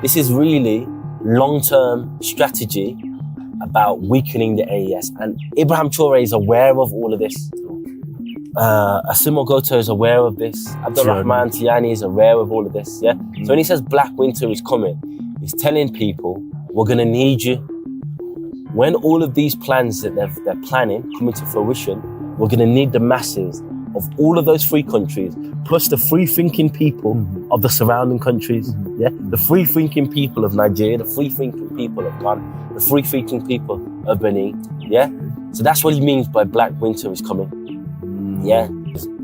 This is really long-term strategy about weakening the AES. And Ibrahim Traoré is aware of all of this. Asimo Goto is aware of this. Abdulrahman Tiani is aware of all of this. Yeah. So when he says Black Winter is coming, he's telling people, we're going to need you. When all of these plans that they're planning come into fruition, we're going to need the masses of all of those free countries, plus the free-thinking people of the surrounding countries. Yeah, the free-thinking people of Nigeria, the free-thinking people of Ghana, the free-thinking people of Benin. Yeah, so that's what he means by Black Winter is coming. Yeah,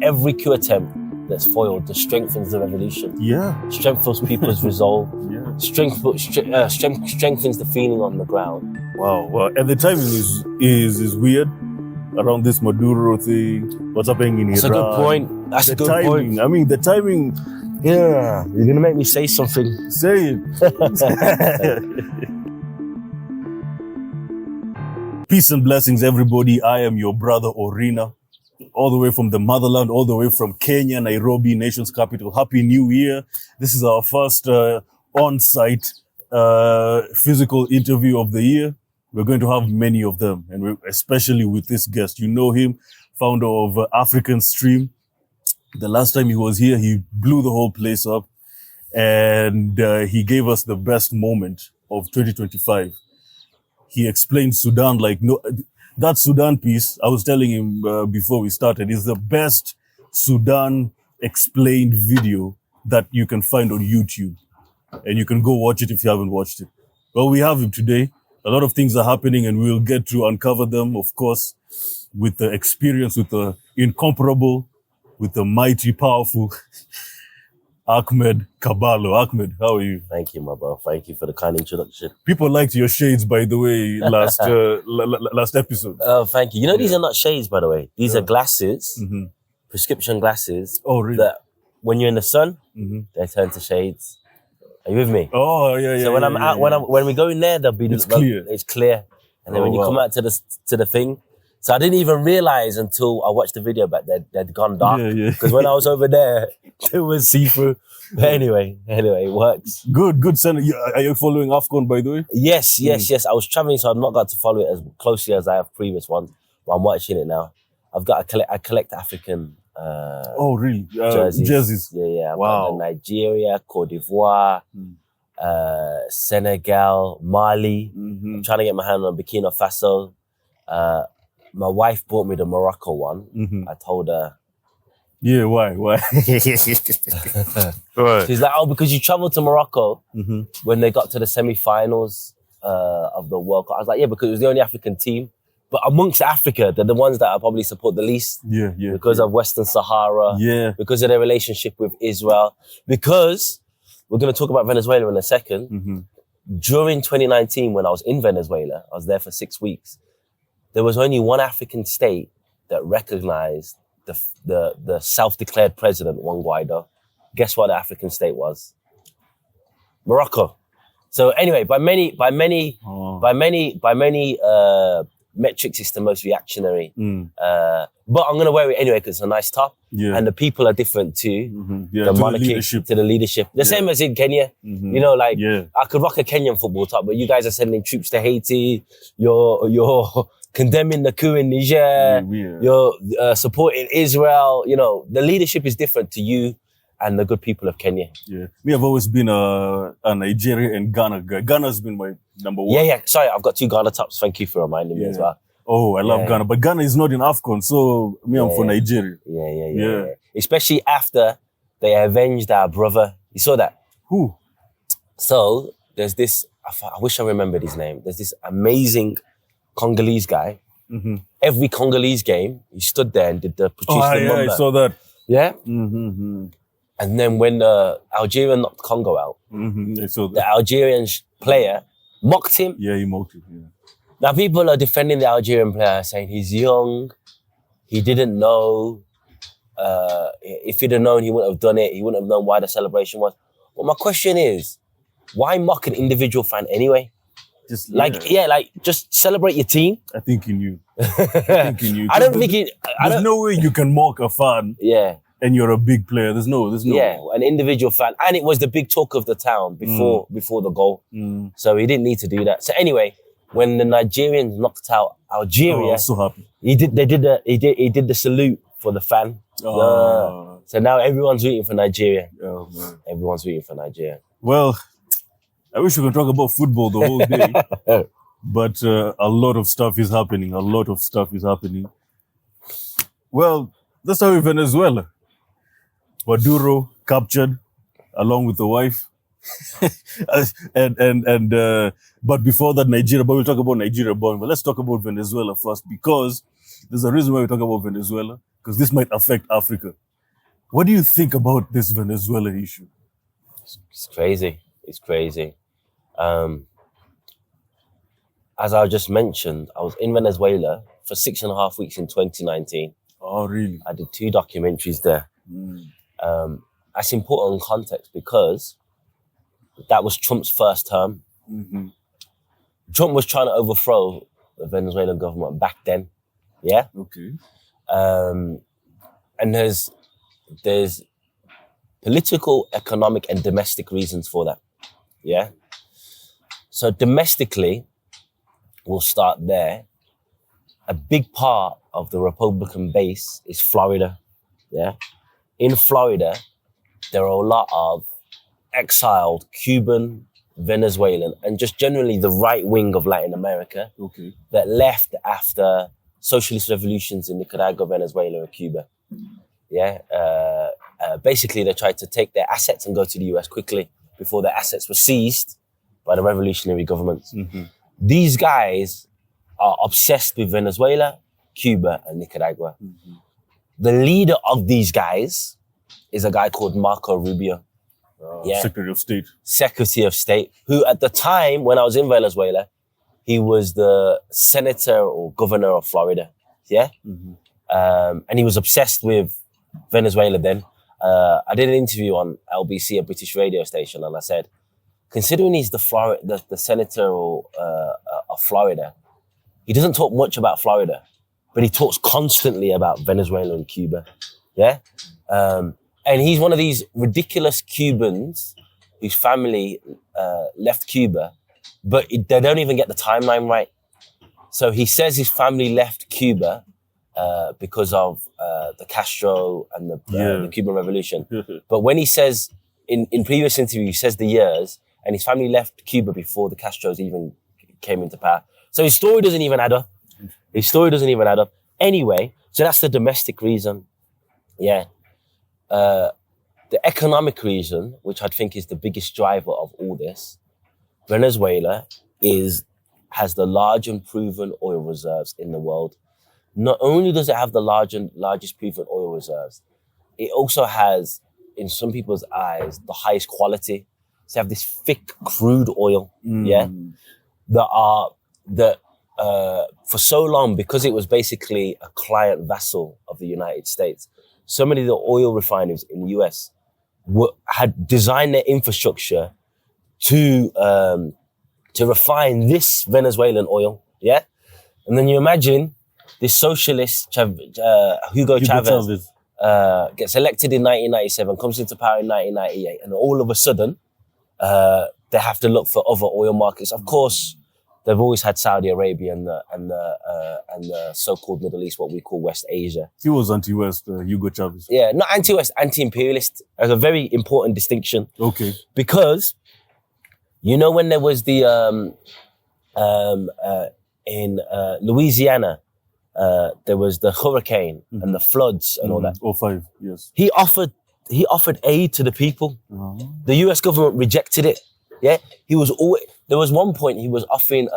every coup attempt that's foiled that strengthens the revolution. Yeah, strengthens people's resolve. Yeah, strengthens the feeling on the ground. Wow, well, and the timing is weird around this Maduro thing. What's happening in Iran? That's a good point. That's a good point. I mean, the timing. Yeah, you're gonna make me say something. Say it. Peace and blessings, everybody. I am your brother Orina, all the way from the motherland, all the way from Kenya, Nairobi, nation's capital. Happy New Year. This is our first on-site physical interview of the year. We're going to have many of them, and especially with this guest. You know him, founder of African Stream. The last time he was here, he blew the whole place up, and he gave us the best moment of 2025. He explained Sudan like no. That Sudan piece, I was telling him before we started, is the best Sudan explained video that you can find on YouTube. And you can go watch it if you haven't watched it. Well, we have him today. A lot of things are happening and we'll get to uncover them, of course, with the experience, with the incomparable, with the mighty, powerful Ahmed Kaballo. Ahmed, how are you? Thank you, my bro. Thank you for the kind introduction. People liked your shades, by the way, last episode. Oh, thank you. You know, these are not shades, by the way. These are glasses, prescription glasses. Oh, really? That when you're in the sun, they turn to shades. Are you with me? Oh, yeah, yeah. So when I'm out, when we go in there, it's clear. It's clear. And then when you come out to the thing, so I didn't even realize until I watched the video, but they'd gone dark. Because when I was over there, it was see-through. But anyway, it works. Good. Are you following AFCON, by the way? Yes. I was traveling, so I've not got to follow it as closely as I have previous ones. But I'm watching it now. I collect African oh, really? Jerseys. Yeah. I've got Nigeria, Cote d'Ivoire, Senegal, Mali. I'm trying to get my hand on Burkina Faso. My wife bought me the Morocco one. I told her. Yeah, why? She's like, oh, because you traveled to Morocco when they got to the semi-finals of the World Cup. I was like, yeah, because it was the only African team. But amongst Africa, they're the ones that I probably support the least. Yeah. Because of Western Sahara. Yeah. Because of their relationship with Israel. Because we're going to talk about Venezuela in a second. During 2019, when I was in Venezuela, I was there for 6 weeks. There was only one African state that recognized the self-declared president, Juan Guaido. Guess what the African state was? Morocco. So anyway, by many metrics, it's the most reactionary. But I'm gonna wear it anyway because it's a nice top. Yeah. And the people are different too. The monarchy to the leadership. The same as in Kenya. You know, like I could rock a Kenyan football top, but you guys are sending troops to Haiti. You're condemning the coup in Niger. You're supporting Israel. You know, the leadership is different to you and the good people of Kenya. Yeah. Me, I've always been a Nigeria and Ghana guy. Ghana's been my number one. Yeah. Sorry, I've got 2 Ghana tops. Thank you for reminding me as well. Oh, I love Ghana. But Ghana is not in AFCON, so I'm for Nigeria. Yeah. Especially after they avenged our brother. You saw that? Who? So, there's this, I wish I remembered his name. There's this amazing Congolese guy. Every Congolese game, he stood there and did the Patrice Lumumba. I saw that. Yeah? And then when Algeria knocked Congo out, the Algerian player mocked him. Yeah, he mocked him. Yeah. Now people are defending the Algerian player, saying he's young, he didn't know. If he'd have known, he wouldn't have done it. He wouldn't have known why the celebration was. But my question is, why mock an individual fan anyway? Just celebrate your team. I think he knew. I don't think he... There's no way you can mock a fan. Yeah. And you're a big player. There's no. Yeah, an individual fan. And it was the big talk of the town before the goal. So he didn't need to do that. So anyway, when the Nigerians knocked out Algeria, I was so happy. he did the salute for the fan. So now everyone's rooting for Nigeria. Oh, man. Everyone's rooting for Nigeria. Well, I wish we could talk about football the whole day. But a lot of stuff is happening. Well, let's start with Venezuela. Maduro captured along with the wife. But before that, Nigeria. But we'll talk about Nigeria, but let's talk about Venezuela first, because there's a reason why we talk about Venezuela, because this might affect Africa. What do you think about this Venezuela issue? It's crazy. It's crazy. As I just mentioned, I was in Venezuela for 6.5 weeks in 2019. Oh, really? I did 2 documentaries there. That's important in context because that was Trump's first term. Trump was trying to overthrow the Venezuelan government back then. Yeah. Okay. And there's political, economic, and domestic reasons for that. Yeah. So domestically, we'll start there. A big part of the Republican base is Florida. Yeah. In Florida, there are a lot of exiled Cuban, Venezuelan, and just generally the right wing of Latin America that left after socialist revolutions in Nicaragua, Venezuela, and Cuba. Yeah. Basically, they tried to take their assets and go to the US quickly before their assets were seized by the revolutionary governments. These guys are obsessed with Venezuela, Cuba, and Nicaragua. The leader of these guys is a guy called Marco Rubio. Secretary of State. Secretary of State, who at the time, when I was in Venezuela, he was the senator or governor of Florida. Yeah? And he was obsessed with Venezuela then. I did an interview on LBC, a British radio station, and I said, considering he's the senator of Florida, he doesn't talk much about Florida, but he talks constantly about Venezuela and Cuba. Yeah? And he's one of these ridiculous Cubans whose family left Cuba, but they don't even get the timeline right. So he says his family left Cuba because of the Castro and the Cuban Revolution. But when he says, in previous interview, he says the years, and his family left Cuba before the Castros even came into power. So his story doesn't even add up. Anyway, so that's the domestic reason. Yeah. The economic reason, which I think is the biggest driver of all this, Venezuela has the large and proven oil reserves in the world. Not only does it have the largest proven oil reserves, it also has, in some people's eyes, the highest quality. So you have this thick crude oil, for so long, because it was basically a client vassal of the United States, so many of the oil refineries in the US had designed their infrastructure to refine this Venezuelan oil, yeah? And then you imagine this socialist, Hugo Chavez, gets elected in 1997, comes into power in 1998, and all of a sudden, they have to look for other oil markets. Of course, they've always had Saudi Arabia and the so-called Middle East, what we call West Asia. He was anti-West, Hugo Chavez. Yeah, not anti-West, anti-imperialist. That's a very important distinction. Okay. Because, you know, when there was the in Louisiana, there was the hurricane and the floods and all that. 2005, yes. He offered aid to the people. The US government rejected it. Yeah, there was one point he was offering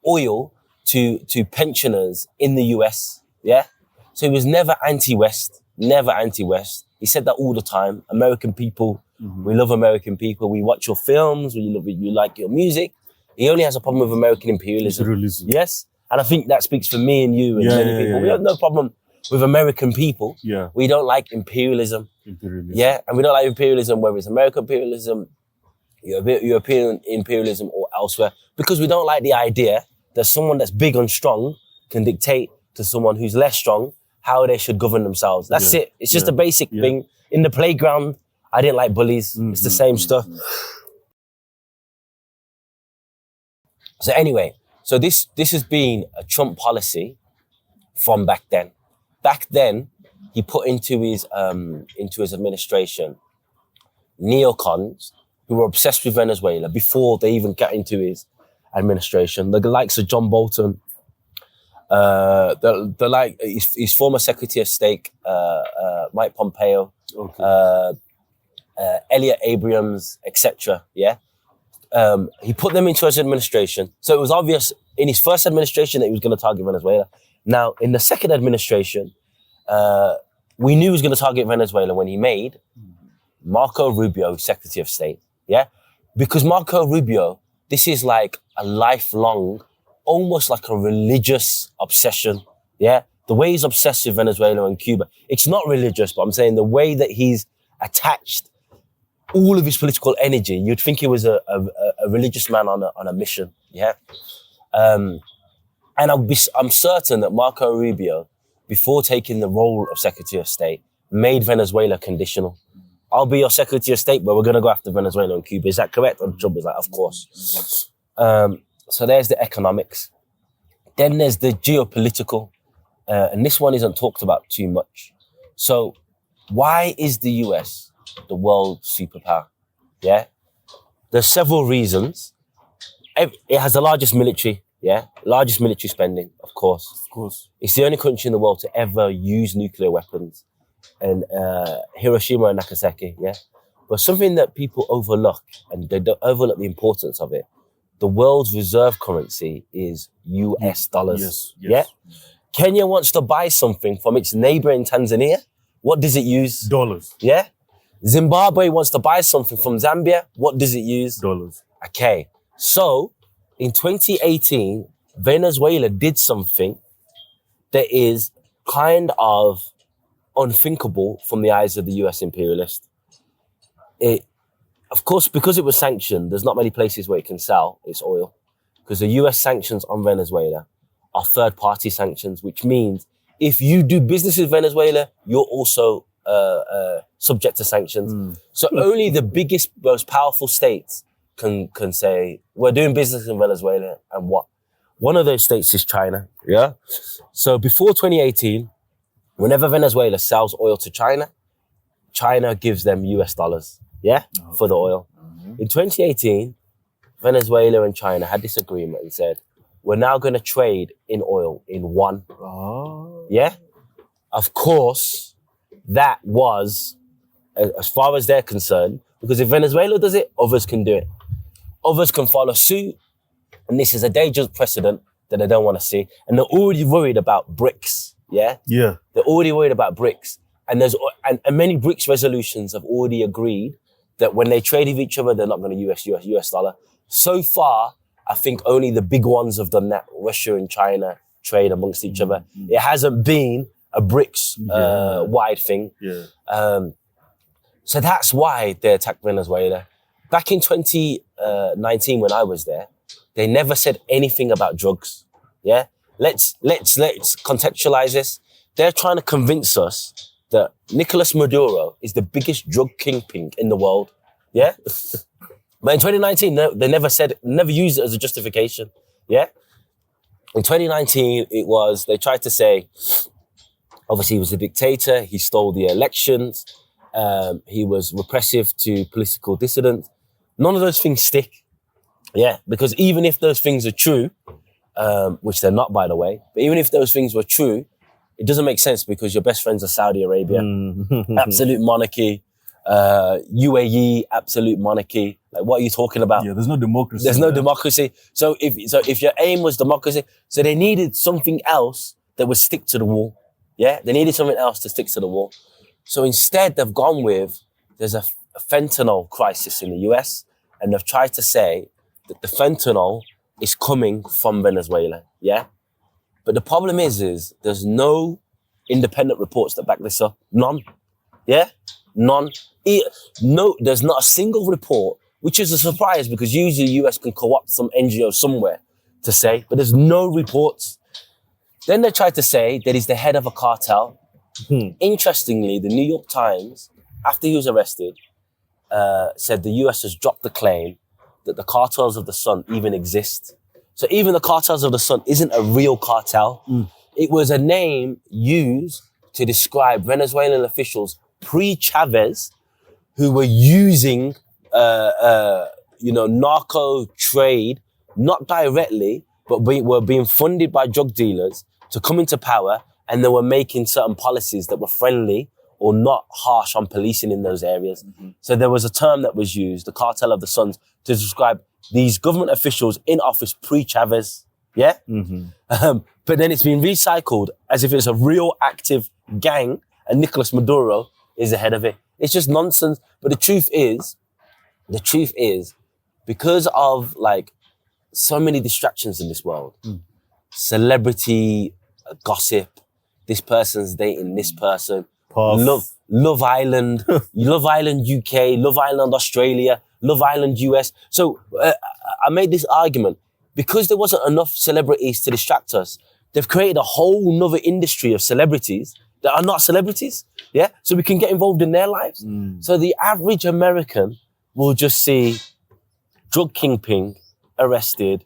oil to pensioners in the US. Yeah, so he was never anti-West, never anti-West. He said that all the time. American people, we love American people. We watch your films. You like your music. He only has a problem with American imperialism. Yes, and I think that speaks for me and you and many people. We have no problem with American people. Yeah, we don't like imperialism. Yeah, and we don't like imperialism, whether it's American imperialism, European imperialism, or elsewhere, because we don't like the idea that someone that's big and strong can dictate to someone who's less strong how they should govern themselves. That's it. It's just a basic thing. In the playground, I didn't like bullies. It's the same stuff. So anyway, so this has been a Trump policy from back then. Back then, he put into his administration neocons who were obsessed with Venezuela before they even got into his administration. The likes of John Bolton, the like his former Secretary of State, Mike Pompeo, Elliot Abrams, etc. Yeah, he put them into his administration. So it was obvious in his first administration that he was going to target Venezuela. Now in the second administration, we knew he was going to target Venezuela when he made Marco Rubio Secretary of State. Yeah, because Marco Rubio, this is like a lifelong, almost like a religious obsession. Yeah, the way he's obsessed with Venezuela and Cuba. It's not religious, but I'm saying the way that he's attached all of his political energy. You'd think he was a religious man on a mission. Yeah, and I'm certain that Marco Rubio, before taking the role of Secretary of State, made Venezuela conditional. I'll be your Secretary of State, but we're going to go after Venezuela and Cuba. Is that correct? And Trump was like, of course. So there's the economics. Then there's the geopolitical. And this one isn't talked about too much. So why is the US the world superpower? Yeah. There's several reasons. It has the largest military. Yeah. Largest military spending, of course. Of course. It's the only country in the world to ever use nuclear weapons. And Hiroshima and Nagasaki, yeah? But something that people overlook, and they don't overlook the importance of it, the world's reserve currency is US dollars. Yeah? Kenya wants to buy something from its neighbor in Tanzania. What does it use? Dollars. Yeah? Zimbabwe wants to buy something from Zambia. What does it use? Dollars. Okay. So, in 2018, Venezuela did something that is kind of unthinkable from the eyes of the US imperialist. Of course, because it was sanctioned, there's not many places where it can sell its oil, because the US sanctions on Venezuela are third-party sanctions, which means if you do business with Venezuela, you're also subject to sanctions. So only the biggest, most powerful states can say, we're doing business in Venezuela, and what? One of those states is China, yeah? So before 2018, whenever Venezuela sells oil to China, China gives them US dollars, yeah, for the oil. In 2018, Venezuela and China had this agreement and said, we're now going to trade in oil in one. Yeah? Of course, that was, as far as they're concerned, because if Venezuela does it, others can do it. Others can follow suit, and this is a dangerous precedent that they don't want to see. And they're already worried about BRICS. Yeah? Yeah. They're already worried about BRICS. And and many BRICS resolutions have already agreed that when they trade with each other, they're not going to use US dollar. So far, I think only the big ones have done that. Russia and China trade amongst each other. It hasn't been a BRICS wide thing. Yeah. So that's why they attacked Venezuela. Back in 2019, when I was there, they never said anything about drugs. Yeah. Let's contextualize this. They're trying to convince us that Nicolas Maduro is the biggest drug kingpin in the world. Yeah? But in 2019, no, they never used it as a justification. Yeah? In 2019, they tried to say, obviously he was a dictator, he stole the elections, he was repressive to political dissidents. None of those things stick. Yeah, because even if those things are true, which they're not, by the way, but even if those things were true, it doesn't make sense because your best friends are Saudi Arabia, absolute monarchy, UAE, absolute monarchy. Like, what are you talking about? Yeah, there's no democracy. There's no democracy. So if your aim was democracy, so they needed something else that would stick to the wall. Yeah, they needed something else to stick to the wall. So instead, they've gone with, there's a fentanyl crisis in the US, and they've tried to say that the fentanyl is coming from Venezuela. Yeah. But the problem is there's no independent reports that back this up. None. Yeah? None. No, there's not a single report, which is a surprise because usually the US can co-opt some NGO somewhere to say, but there's no reports. Then they tried to say that he's the head of a cartel. Interestingly, the New York Times, after he was arrested, said the US has dropped the claim that the cartels of the sun even exist. So even the cartels of the sun isn't a real cartel. It was a name used to describe Venezuelan officials pre-Chavez who were using, narco trade, not directly, but were being funded by drug dealers to come into power, and they were making certain policies that were friendly or not harsh on policing in those areas. So there was a term that was used, the cartel of the suns, to describe these government officials in office pre-Chavez, yeah? But then it's been recycled as if it's a real active gang and Nicolas Maduro is the head of it. It's just nonsense. But the truth is, because of like so many distractions in this world, celebrity gossip, this person's dating this person, Love Island, Love Island UK, Love Island Australia, Love Island US. So I made this argument, because there wasn't enough celebrities to distract us, they've created a whole nother industry of celebrities that are not celebrities, yeah? So we can get involved in their lives. So the average American will just see drug kingpin arrested,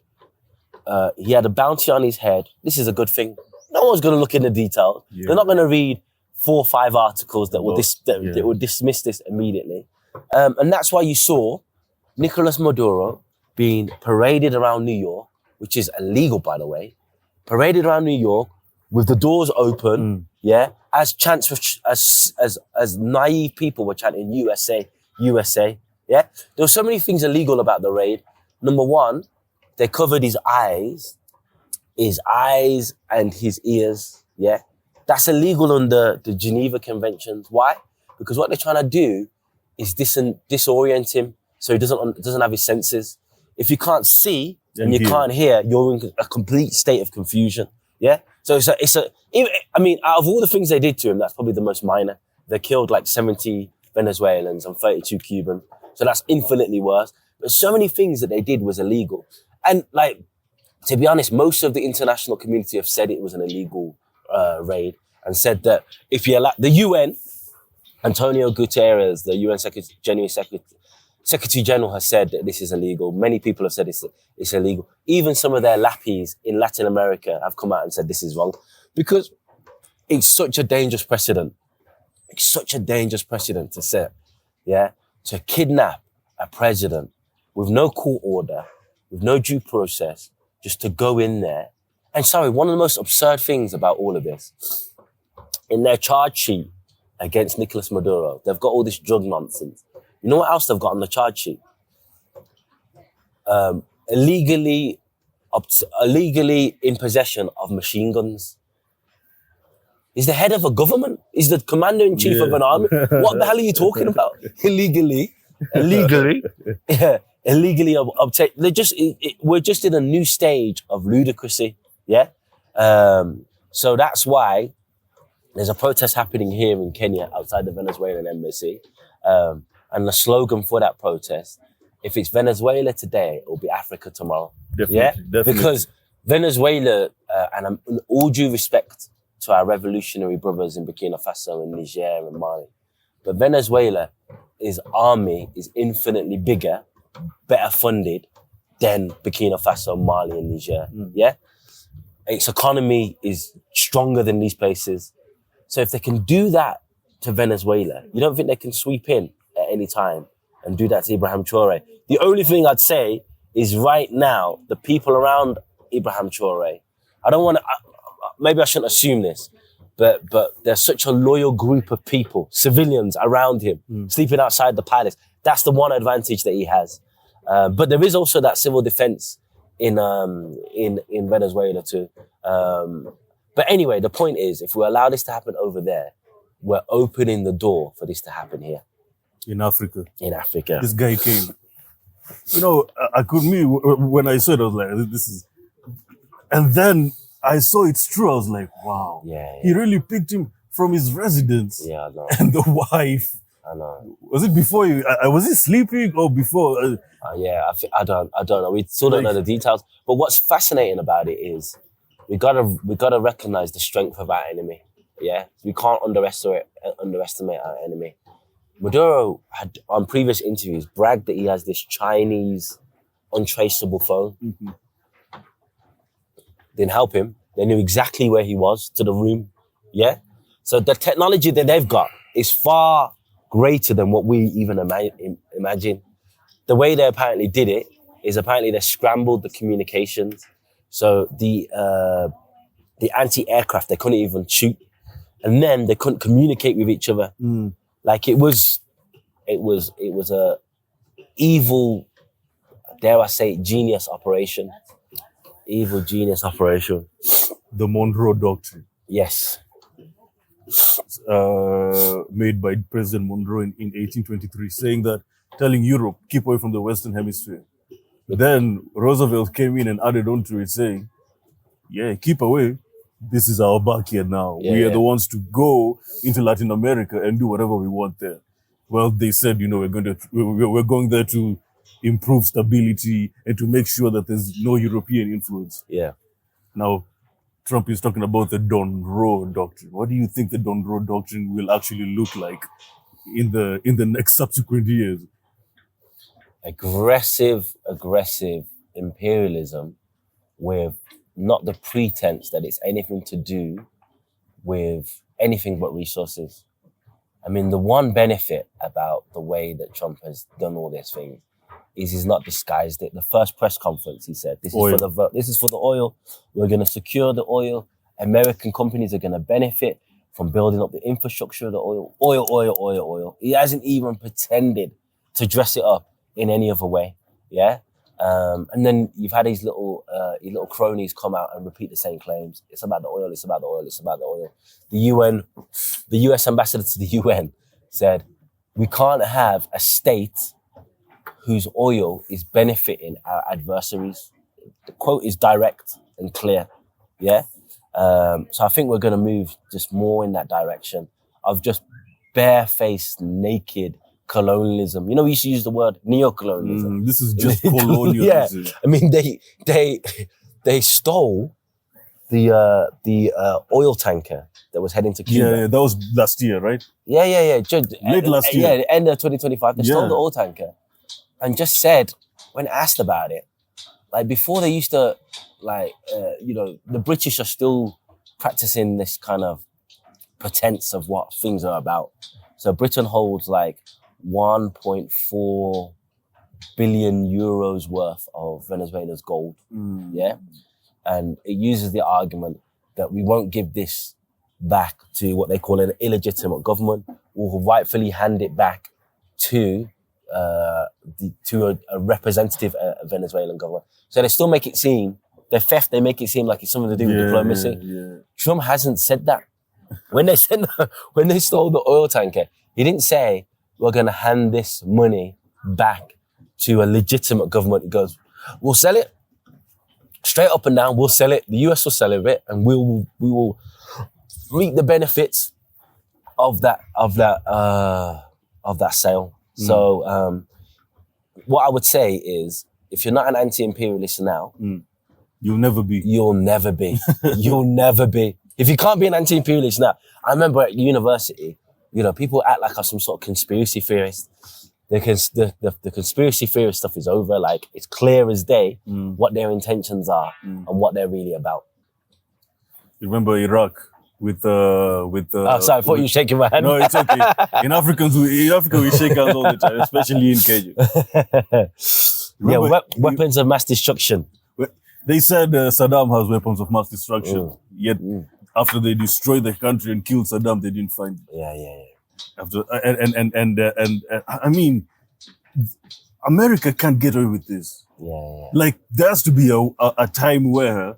he had a bounty on his head. This is a good thing. No one's going to look in the details. Yeah. They're not going to read 4 or 5 articles that will dismiss this immediately. And that's why you saw Nicolas Maduro being paraded around New York, which is illegal, by the way, paraded around New York with the doors open, yeah, as naive people were chanting USA, USA, yeah. There were so many things illegal about the raid. Number one, they covered his eyes and his ears, yeah. That's illegal under the Geneva Conventions. Why? Because what they're trying to do is disorient him so he doesn't have his senses. If you can't see and you can't hear, you're in a complete state of confusion, yeah. So I mean, out of all the things they did to him, that's probably the most minor. They killed like 70 Venezuelans and 32 Cubans. So that's infinitely worse. But so many things that they did was illegal. And like, to be honest, most of the international community have said it was an illegal raid, and said that if you allow the UN, Antonio Guterres, the UN Secretary General, has said that this is illegal. Many people have said it's illegal. Even some of their lappies in Latin America have come out and said this is wrong, because it's such a dangerous precedent. It's such a dangerous precedent to set, yeah, to kidnap a president with no court order, with no due process, just to go in there. And sorry, one of the most absurd things about all of this, in their charge sheet against Nicolas Maduro, they've got all this drug nonsense. You know what else they've got on the charge sheet? Illegally in possession of machine guns. He's the head of a government. He's the commander-in-chief of an army. What the hell are you talking about? Illegally obtain. We're just in a new stage of ludicrousy, yeah? So that's why there's a protest happening here in Kenya outside the Venezuelan embassy. And the slogan for that protest, if it's Venezuela today, it will be Africa tomorrow. Definitely. Because Venezuela, and all due respect to our revolutionary brothers in Burkina Faso and Niger and Mali, but Venezuela, his army is infinitely bigger, better funded than Burkina Faso, Mali and Niger, yeah? Its economy is stronger than these places. So if they can do that to Venezuela, you don't think they can sweep in at any time and do that to Ibrahim Traoré? The only thing I'd say is right now, the people around Ibrahim Traoré, I don't want to, maybe I shouldn't assume this, but there's such a loyal group of people, civilians around him, sleeping outside the palace. That's the one advantage that he has. But there is also that civil defense in Venezuela too. But anyway, the point is, if we allow this to happen over there, we're opening the door for this to happen here. In Africa. This guy came. You know, when I saw it, I was like, this is... And then I saw it's true. I was like, wow. Yeah. He really picked him from his residence. Yeah, I know. And the wife. I know. Was it before you? Was he sleeping or before? Yeah, I don't know. We still don't know the details. But what's fascinating about it is, we gotta recognize the strength of our enemy. Yeah, we can't underestimate our enemy. Maduro had on previous interviews bragged that he has this Chinese untraceable phone. Mm-hmm. Didn't help him. They knew exactly where he was to the room. Yeah, so the technology that they've got is far greater than what we even imagine. The way they apparently did it is apparently they scrambled the communications. So the anti-aircraft, they couldn't even shoot. And then they couldn't communicate with each other. Mm. Like it was a evil, dare I say, genius operation. Evil genius operation. The Monroe Doctrine. Yes. Made by President Monroe in 1823, saying that, telling Europe, keep away from the Western Hemisphere. Then Roosevelt came in and added on to it, saying, yeah, keep away. This is our backyard now. Yeah, we are the ones to go into Latin America and do whatever we want there. Well, they said, we're going there to improve stability and to make sure that there's no European influence. Yeah. Now, Trump is talking about the Monroe Doctrine. What do you think the Monroe Doctrine will actually look like in the next subsequent years? Aggressive imperialism with not the pretense that it's anything to do with anything but resources. I mean, the one benefit about the way that Trump has done all these things is he's not disguised it. The first press conference, he said, this is for the oil. We're going to secure the oil. American companies are going to benefit from building up the infrastructure of the oil. Oil. He hasn't even pretended to dress it up in any other way. Yeah. And then you've had his little cronies come out and repeat the same claims. It's about the oil. It's about the oil. It's about the oil. The US ambassador to the UN said, we can't have a state whose oil is benefiting our adversaries. The quote is direct and clear. Yeah. So I think we're going to move just more in that direction of just barefaced, naked colonialism. We used to use the word neo-colonialism. This is just colonialism. Yeah. I mean, they stole the oil tanker that was heading to Cuba. Yeah, that was last year, right? Yeah. Late last year. Yeah, the end of 2025. They stole the oil tanker and just said, when asked about it, like before they used to, the British are still practicing this kind of pretense of what things are about. So Britain holds like 1.4 billion euros worth of Venezuela's gold. Yeah. And it uses the argument that we won't give this back to what they call an illegitimate government. We'll rightfully hand it back to a representative Venezuelan government. So they still make it seem, their theft, they make it seem like it's something to do with diplomacy. Yeah. Trump hasn't said that. When they stole the oil tanker, he didn't say, we're going to hand this money back to a legitimate government. He goes, we'll sell it straight up and down. We'll sell it. The US will sell it, and we will reap the benefits of that sale. So what I would say is, if you're not an anti-imperialist now, you'll never be. You'll never be. You'll never be. If you can't be an anti-imperialist now, I remember at university, people act like I'm some sort of conspiracy theorist. The conspiracy theorist stuff is over. Like, it's clear as day what their intentions are and what they're really about. You remember Iraq with oh, sorry, I thought you were shaking my hand. No, it's okay. In Africa we shake hands all the time, especially in Kenya. Weapons of mass destruction. They said Saddam has weapons of mass destruction. Yet after they destroyed the country and killed Saddam, they didn't find it. Yeah. After I mean, America can't get away with this. Yeah. Like, there has to be a time where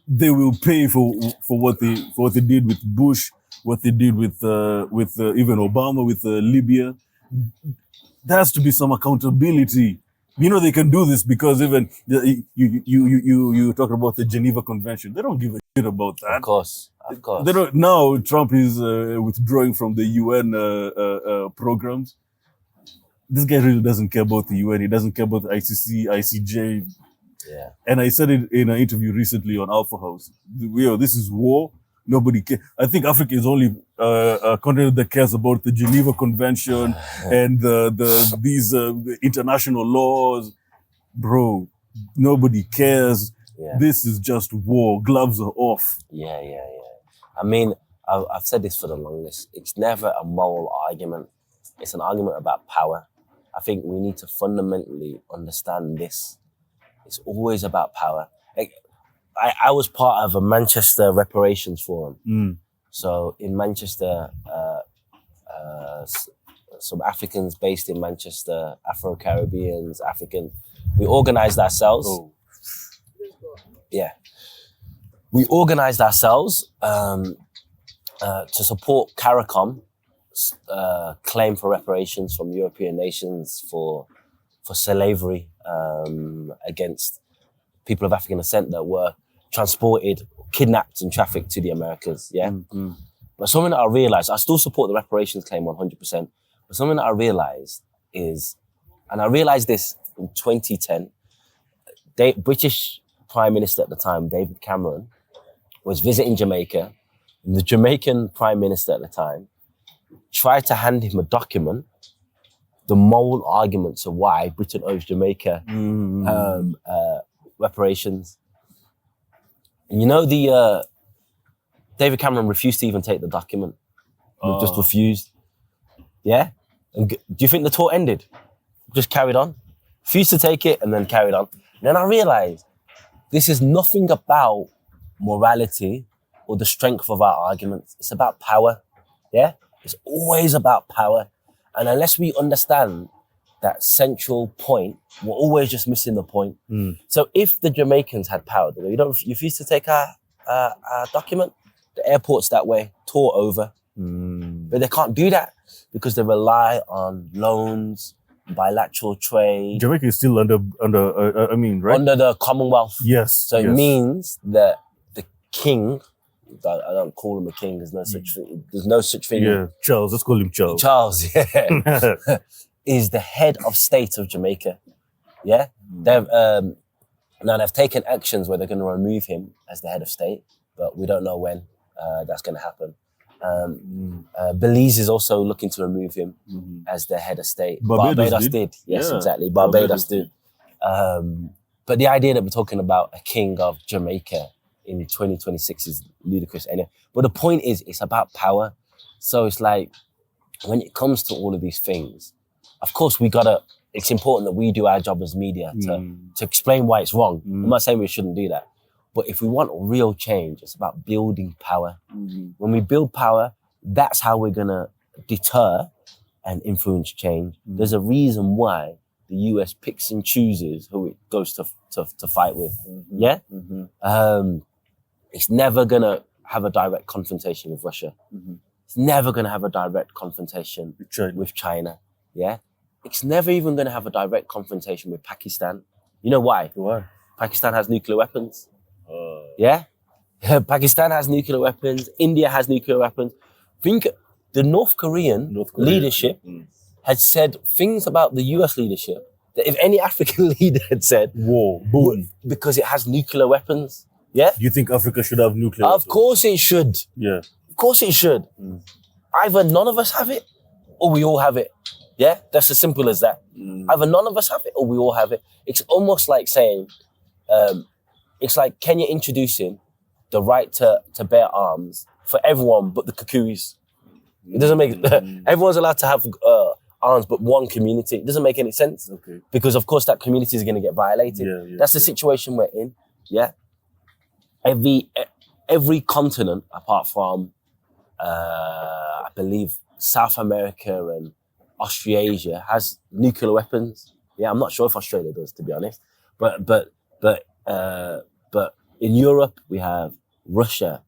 they will pay for what they did with Bush, what they did with even Obama with Libya. There has to be some accountability. They can do this because even you talk about the Geneva Convention. They don't give a shit about that. Of course. They don't. Now Trump is withdrawing from the UN programs. This guy really doesn't care about the UN. He doesn't care about the ICC, ICJ. Yeah. And I said it in an interview recently on Alpha House. This is war. Nobody cares. I think Africa is only a continent that cares about the Geneva Convention and these international laws. Bro, nobody cares. Yeah. This is just war. Gloves are off. Yeah. I mean, I've said this for the longest. It's never a moral argument. It's an argument about power. I think we need to fundamentally understand this. It's always about power. Like, I was part of a Manchester reparations forum. So in Manchester, some Africans based in Manchester, Afro-Caribbeans, African, we organized ourselves. Oh. Yeah. We organized ourselves to support CARICOM's claim for reparations from European nations for slavery against people of African descent that were transported, kidnapped and trafficked to the Americas, yeah? But something that I realized, I still support the reparations claim 100%, but something that I realized is, and I realized this in 2010, British Prime Minister at the time, David Cameron, was visiting Jamaica, and the Jamaican Prime Minister at the time tried to hand him a document, the moral arguments of why Britain owes Jamaica reparations. And you know, David Cameron refused to even take the document. Just refused. Yeah? And do you think the tour ended? Just carried on. Refused to take it and then carried on. And then I realized this is nothing about morality or the strength of our arguments. It's about power. Yeah? It's always about power. And unless we understand that central point, we're always just missing the point. So if the Jamaicans had power, you refuse to take our document, the airport's that way, tour over. But they can't do that because they rely on loans, bilateral trade. Jamaica is still under right? Under the Commonwealth. Yes. So it means that the king, I don't call him a king, there's no such thing. Yeah, Charles, let's call him Charles. Charles, yeah. Is the head of state of Jamaica. Yeah? Now they've taken actions where they're going to remove him as the head of state, but we don't know when that's going to happen. Belize is also looking to remove him as the head of state. Barbados did. Yes, exactly. Barbados did. But the idea that we're talking about a king of Jamaica in 2026 is ludicrous anyway. But the point is, it's about power. So it's like, when it comes to all of these things, of course it's important that we do our job as media to explain why it's wrong. I'm not saying we shouldn't do that. But if we want real change, it's about building power. When we build power, that's how we're gonna deter and influence change. There's a reason why the US picks and chooses who it goes to fight with. Yeah? It's never gonna have a direct confrontation with Russia. It's never gonna have a direct confrontation with China. Yeah? It's never even gonna have a direct confrontation with Pakistan. You know why? Why? Pakistan has nuclear weapons. Yeah? Pakistan has nuclear weapons. India has nuclear weapons. Think the North Korean leadership had said things about the US leadership that if any African leader had said, war, boom, because it has nuclear weapons. Yeah? Do you think Africa should have nuclear weapons? Of course it should. Yeah. Of course it should. Either none of us have it or we all have it. Yeah? That's as simple as that. Either none of us have it or we all have it. It's almost like saying, it's like Kenya introducing the right to bear arms for everyone but the Kikuris. It doesn't make, everyone's allowed to have arms but one community. It doesn't make any sense. Okay. Because of course that community is going to get violated. That's the situation we're in. Yeah. Every continent apart from, I believe, South America and Australasia has nuclear weapons. Yeah, I'm not sure if Australia does, to be honest. But in Europe we have Russia,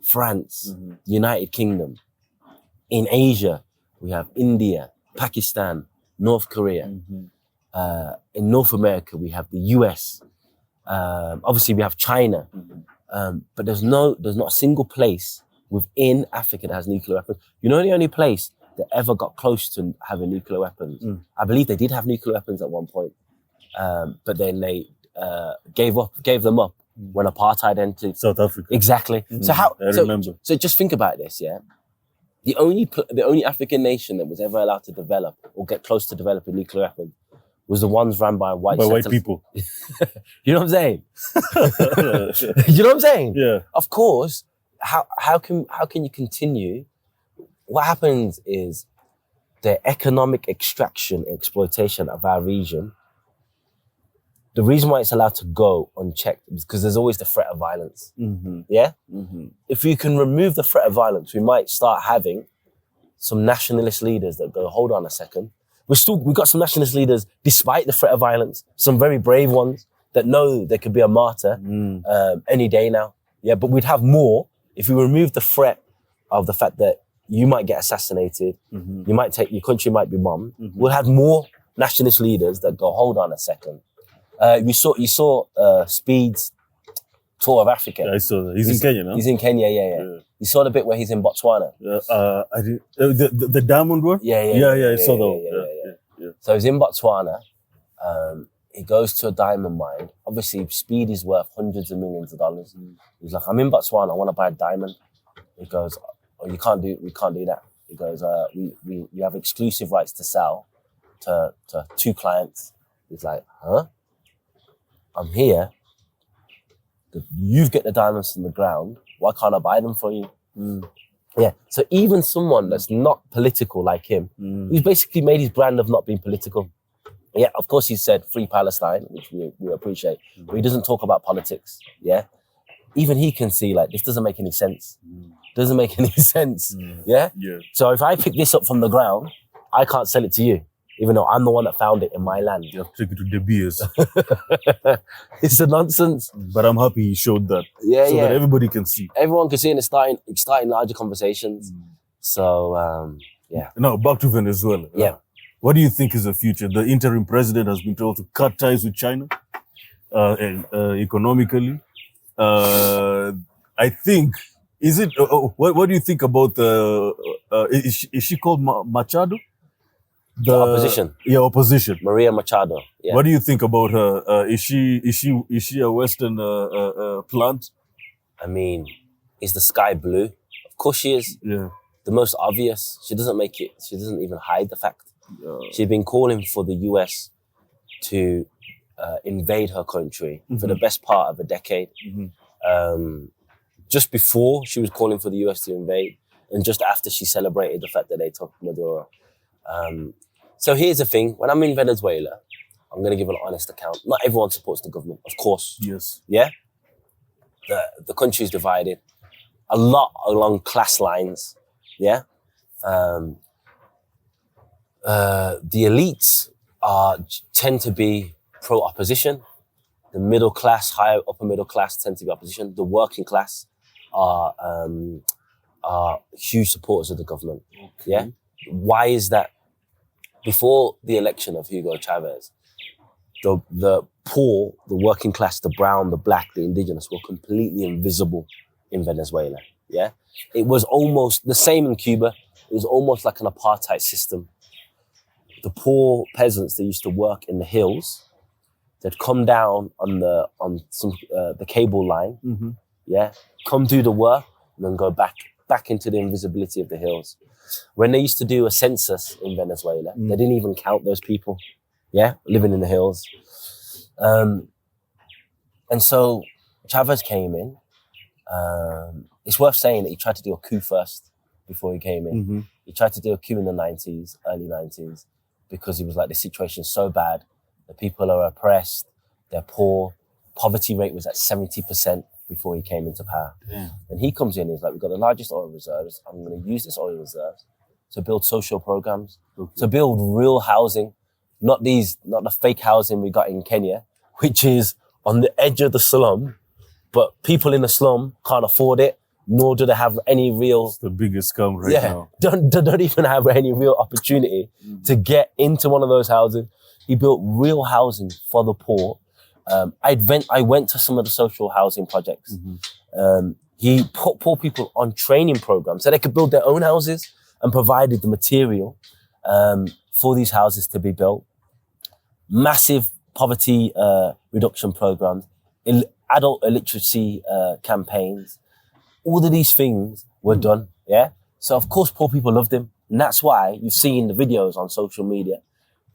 France, United Kingdom. In Asia we have India, Pakistan, North Korea. In North America we have the US. Obviously we have China. But there's not a single place within Africa that has nuclear weapons. You know the only place that ever got close to having nuclear weapons? I believe they did have nuclear weapons at one point. But then gave them up when apartheid entered. South Africa. Exactly. So I remember. So just think about this, yeah. The only African nation that was ever allowed to develop or get close to developing nuclear weapons was the ones run by white people. You know what I'm saying? You know what I'm saying? Yeah. Of course. How can you continue? What happens is the economic extraction, exploitation of our region. The reason why it's allowed to go unchecked is because there's always the threat of violence. Yeah? If you can remove the threat of violence, we might start having some nationalist leaders that go, hold on a second. We've got some nationalist leaders, despite the threat of violence, some very brave ones that know there could be a martyr any day now. Yeah, but we'd have more if we remove the threat of the fact that you might get assassinated, your country might be bombed. We'll have more nationalist leaders that go, hold on a second. You saw Speed's tour of Africa. Yeah, I saw that. He's in Kenya now. He's in Kenya, yeah. You saw the bit where he's in Botswana. I did. The diamond one. Yeah. I saw that one. Yeah. So he's in Botswana. He goes to a diamond mine. Obviously, Speed is worth hundreds of millions of dollars. He's like, I'm in Botswana. I want to buy a diamond. He goes, oh, we can't do that. He goes, we have exclusive rights to sell to 2 clients. He's like, huh? I'm here. You get the diamonds from the ground. Why can't I buy them for you? Yeah. So even someone that's not political like him, he's basically made his brand of not being political. Yeah, of course he said free Palestine, which we appreciate, but he doesn't talk about politics. Yeah. Even he can see like this doesn't make any sense. Doesn't make any sense. Yeah. So if I pick this up from the ground, I can't sell it to you, even though I'm the one that found it in my land. You have to take it to De Beers. It's a nonsense. But I'm happy he showed that. Yeah, so that everybody can see. Everyone can see, and it's starting larger conversations. So yeah. Now back to Venezuela. Yeah. What do you think is the future? The interim president has been told to cut ties with China economically. I think, is it, what do you think about, is she called Machado? The opposition. Yeah, opposition. Maria Machado. Yeah. What do you think about her? Is she a Western plant? I mean, is the sky blue? Of course she is. Yeah. The most obvious. She doesn't even hide the fact. She's been calling for the US to invade her country for the best part of a decade. Just before she was calling for the US to invade, and just after she celebrated the fact that they took Maduro. So here's the thing, when I'm in Venezuela, I'm going to give an honest account. Not everyone supports the government, of course. Yes. Yeah? The country is divided a lot along class lines. Yeah? The elites tend to be pro-opposition. The middle class, higher upper middle class tend to be opposition. The working class are huge supporters of the government. Okay. Yeah? Why is that? Before the election of Hugo Chavez, the poor, the working class, the brown, the black, the indigenous were completely invisible in Venezuela. Yeah? It was almost the same in Cuba. It was almost like an apartheid system. The poor peasants that used to work in the hills, they'd come down on the cable line, yeah, come do the work, and then go back into the invisibility of the hills. When they used to do a census in Venezuela, they didn't even count those people, yeah, living in the hills. And so Chavez came in. It's worth saying that he tried to do a coup first before he came in. He tried to do a coup in the 90s, early 90s, because he was like, the situation's so bad. The people are oppressed, they're poor. Poverty rate was at 70% before he came into power. Yeah. And he comes in, he's like, we've got the largest oil reserves. I'm going to use this oil reserves to build social programs, to build real housing, not the fake housing we got in Kenya, which is on the edge of the slum, but people in the slum can't afford it, nor do they have any real... It's the biggest scam right now. Don't even have any real opportunity to get into one of those houses. He built real housing for the poor. I went to some of the social housing projects. He put poor people on training programs so they could build their own houses and provided the material for these houses to be built. Massive poverty reduction programs, adult illiteracy campaigns. All of these things were done, yeah? So of course poor people loved him. And that's why you've seen the videos on social media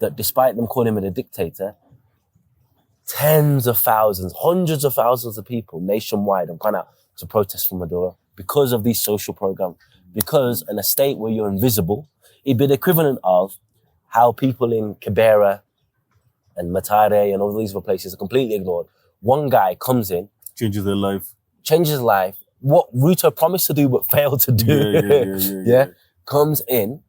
that despite them calling him a dictator, tens of thousands, hundreds of thousands of people nationwide have gone out to protest for Maduro because of these social programs. Because in a state where you're invisible, it'd be the equivalent of how people in Kibera and Matare and all these other places are completely ignored. One guy comes in, changes their life. Changes life. What Ruto promised to do but failed to do. Yeah. Comes in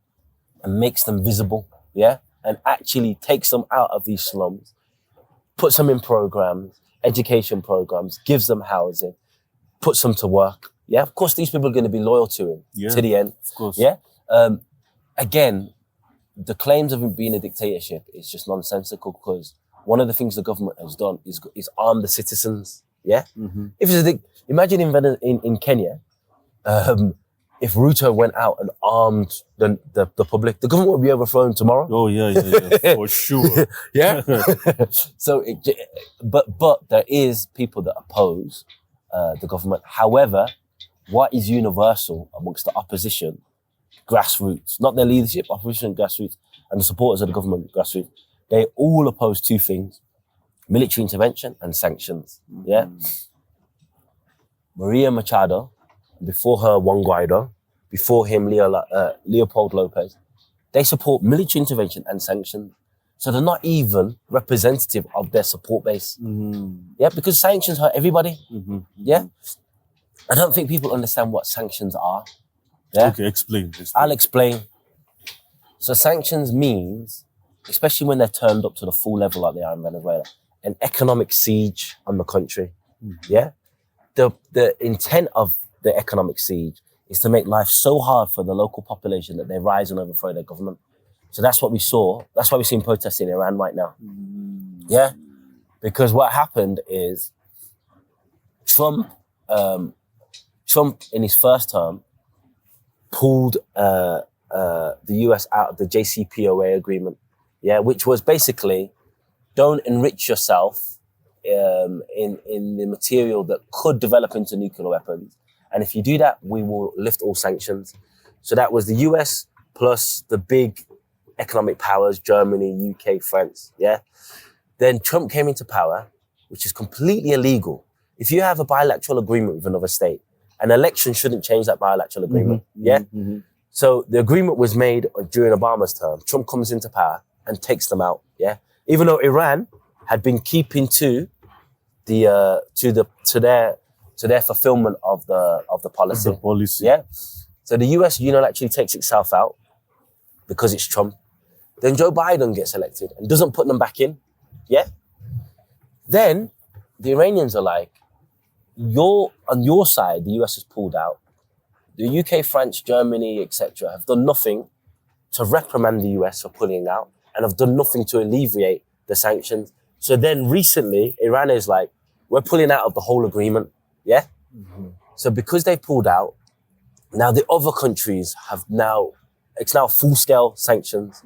and makes them visible. Yeah. And actually takes them out of these slums, puts them in programs, education programs, gives them housing, puts them to work. Yeah. Of course, these people are going to be loyal to him to the end. Of course. Yeah. Again, the claims of him being a dictatorship is just nonsensical because one of the things the government has done is arm the citizens. Yeah. Mm-hmm. If it's imagine in Kenya, if Ruto went out and armed the public, the government would be overthrown tomorrow. Oh yeah, for sure. Yeah. So, but there is people that oppose the government. However, what is universal amongst the opposition, grassroots, not their leadership, opposition grassroots, and the supporters of the government grassroots, they all oppose two things: military intervention and sanctions. Yeah. Maria Machado, before her Juan Guaido, before him Leopold Lopez, they support military intervention and sanctions. So they're not even representative of their support base. Yeah, because sanctions hurt everybody. Yeah. I don't think people understand what sanctions are. Yeah? Okay, explain. I'll explain. So sanctions means, especially when they're turned up to the full level like they are in Venezuela, an economic siege on the country. Yeah. The intent of the economic siege is to make life so hard for the local population that they rise and overthrow their government. So that's what we saw. That's why we're seeing protests in Iran right now. Yeah. Because what happened is Trump in his first term pulled the US out of the JCPOA agreement. Yeah, which was basically don't enrich yourself in the material that could develop into nuclear weapons. And if you do that, we will lift all sanctions. So that was the US plus the big economic powers, Germany, UK, France, yeah? Then Trump came into power, which is completely illegal. If you have a bilateral agreement with another state, an election shouldn't change that bilateral agreement, yeah? So the agreement was made during Obama's term. Trump comes into power and takes them out, yeah? Even though Iran had been keeping to their fulfillment of the policy. The policy. Yeah. So the US unilaterally takes itself out because it's Trump. Then Joe Biden gets elected and doesn't put them back in. Yeah. Then the Iranians are like, on your side, the US has pulled out. The UK, France, Germany, etc. have done nothing to reprimand the US for pulling out and have done nothing to alleviate the sanctions. So then recently, Iran is like, we're pulling out of the whole agreement. Yeah? So because they pulled out, now the other countries it's now full-scale sanctions.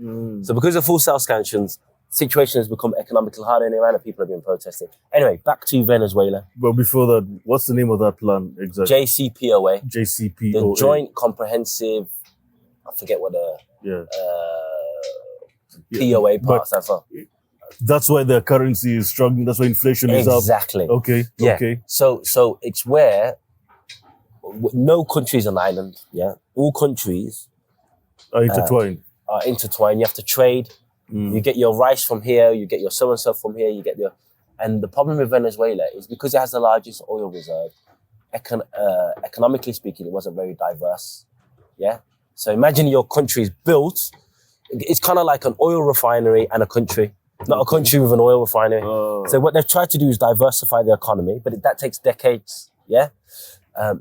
So because of full-scale sanctions, situation has become economically harder in Iran and people have been protesting. Anyway, back to Venezuela. But before that, what's the name of that plan exactly? JCPOA. JCPOA. The Joint Comprehensive, I forget what POA part stands for. That's why their currency is struggling. That's why inflation is up. Exactly. Okay. Yeah. Okay. So it's where no country is an island. Yeah. All countries Are intertwined. You have to trade. You get your rice from here. You get your so and so from here. And the problem with Venezuela is because it has the largest oil reserve. Economically speaking, it wasn't very diverse. Yeah. So imagine your country is built. It's kind of like an oil refinery and a country. Not a country with an oil refinery. So what they've tried to do is diversify the economy, but that takes decades, yeah?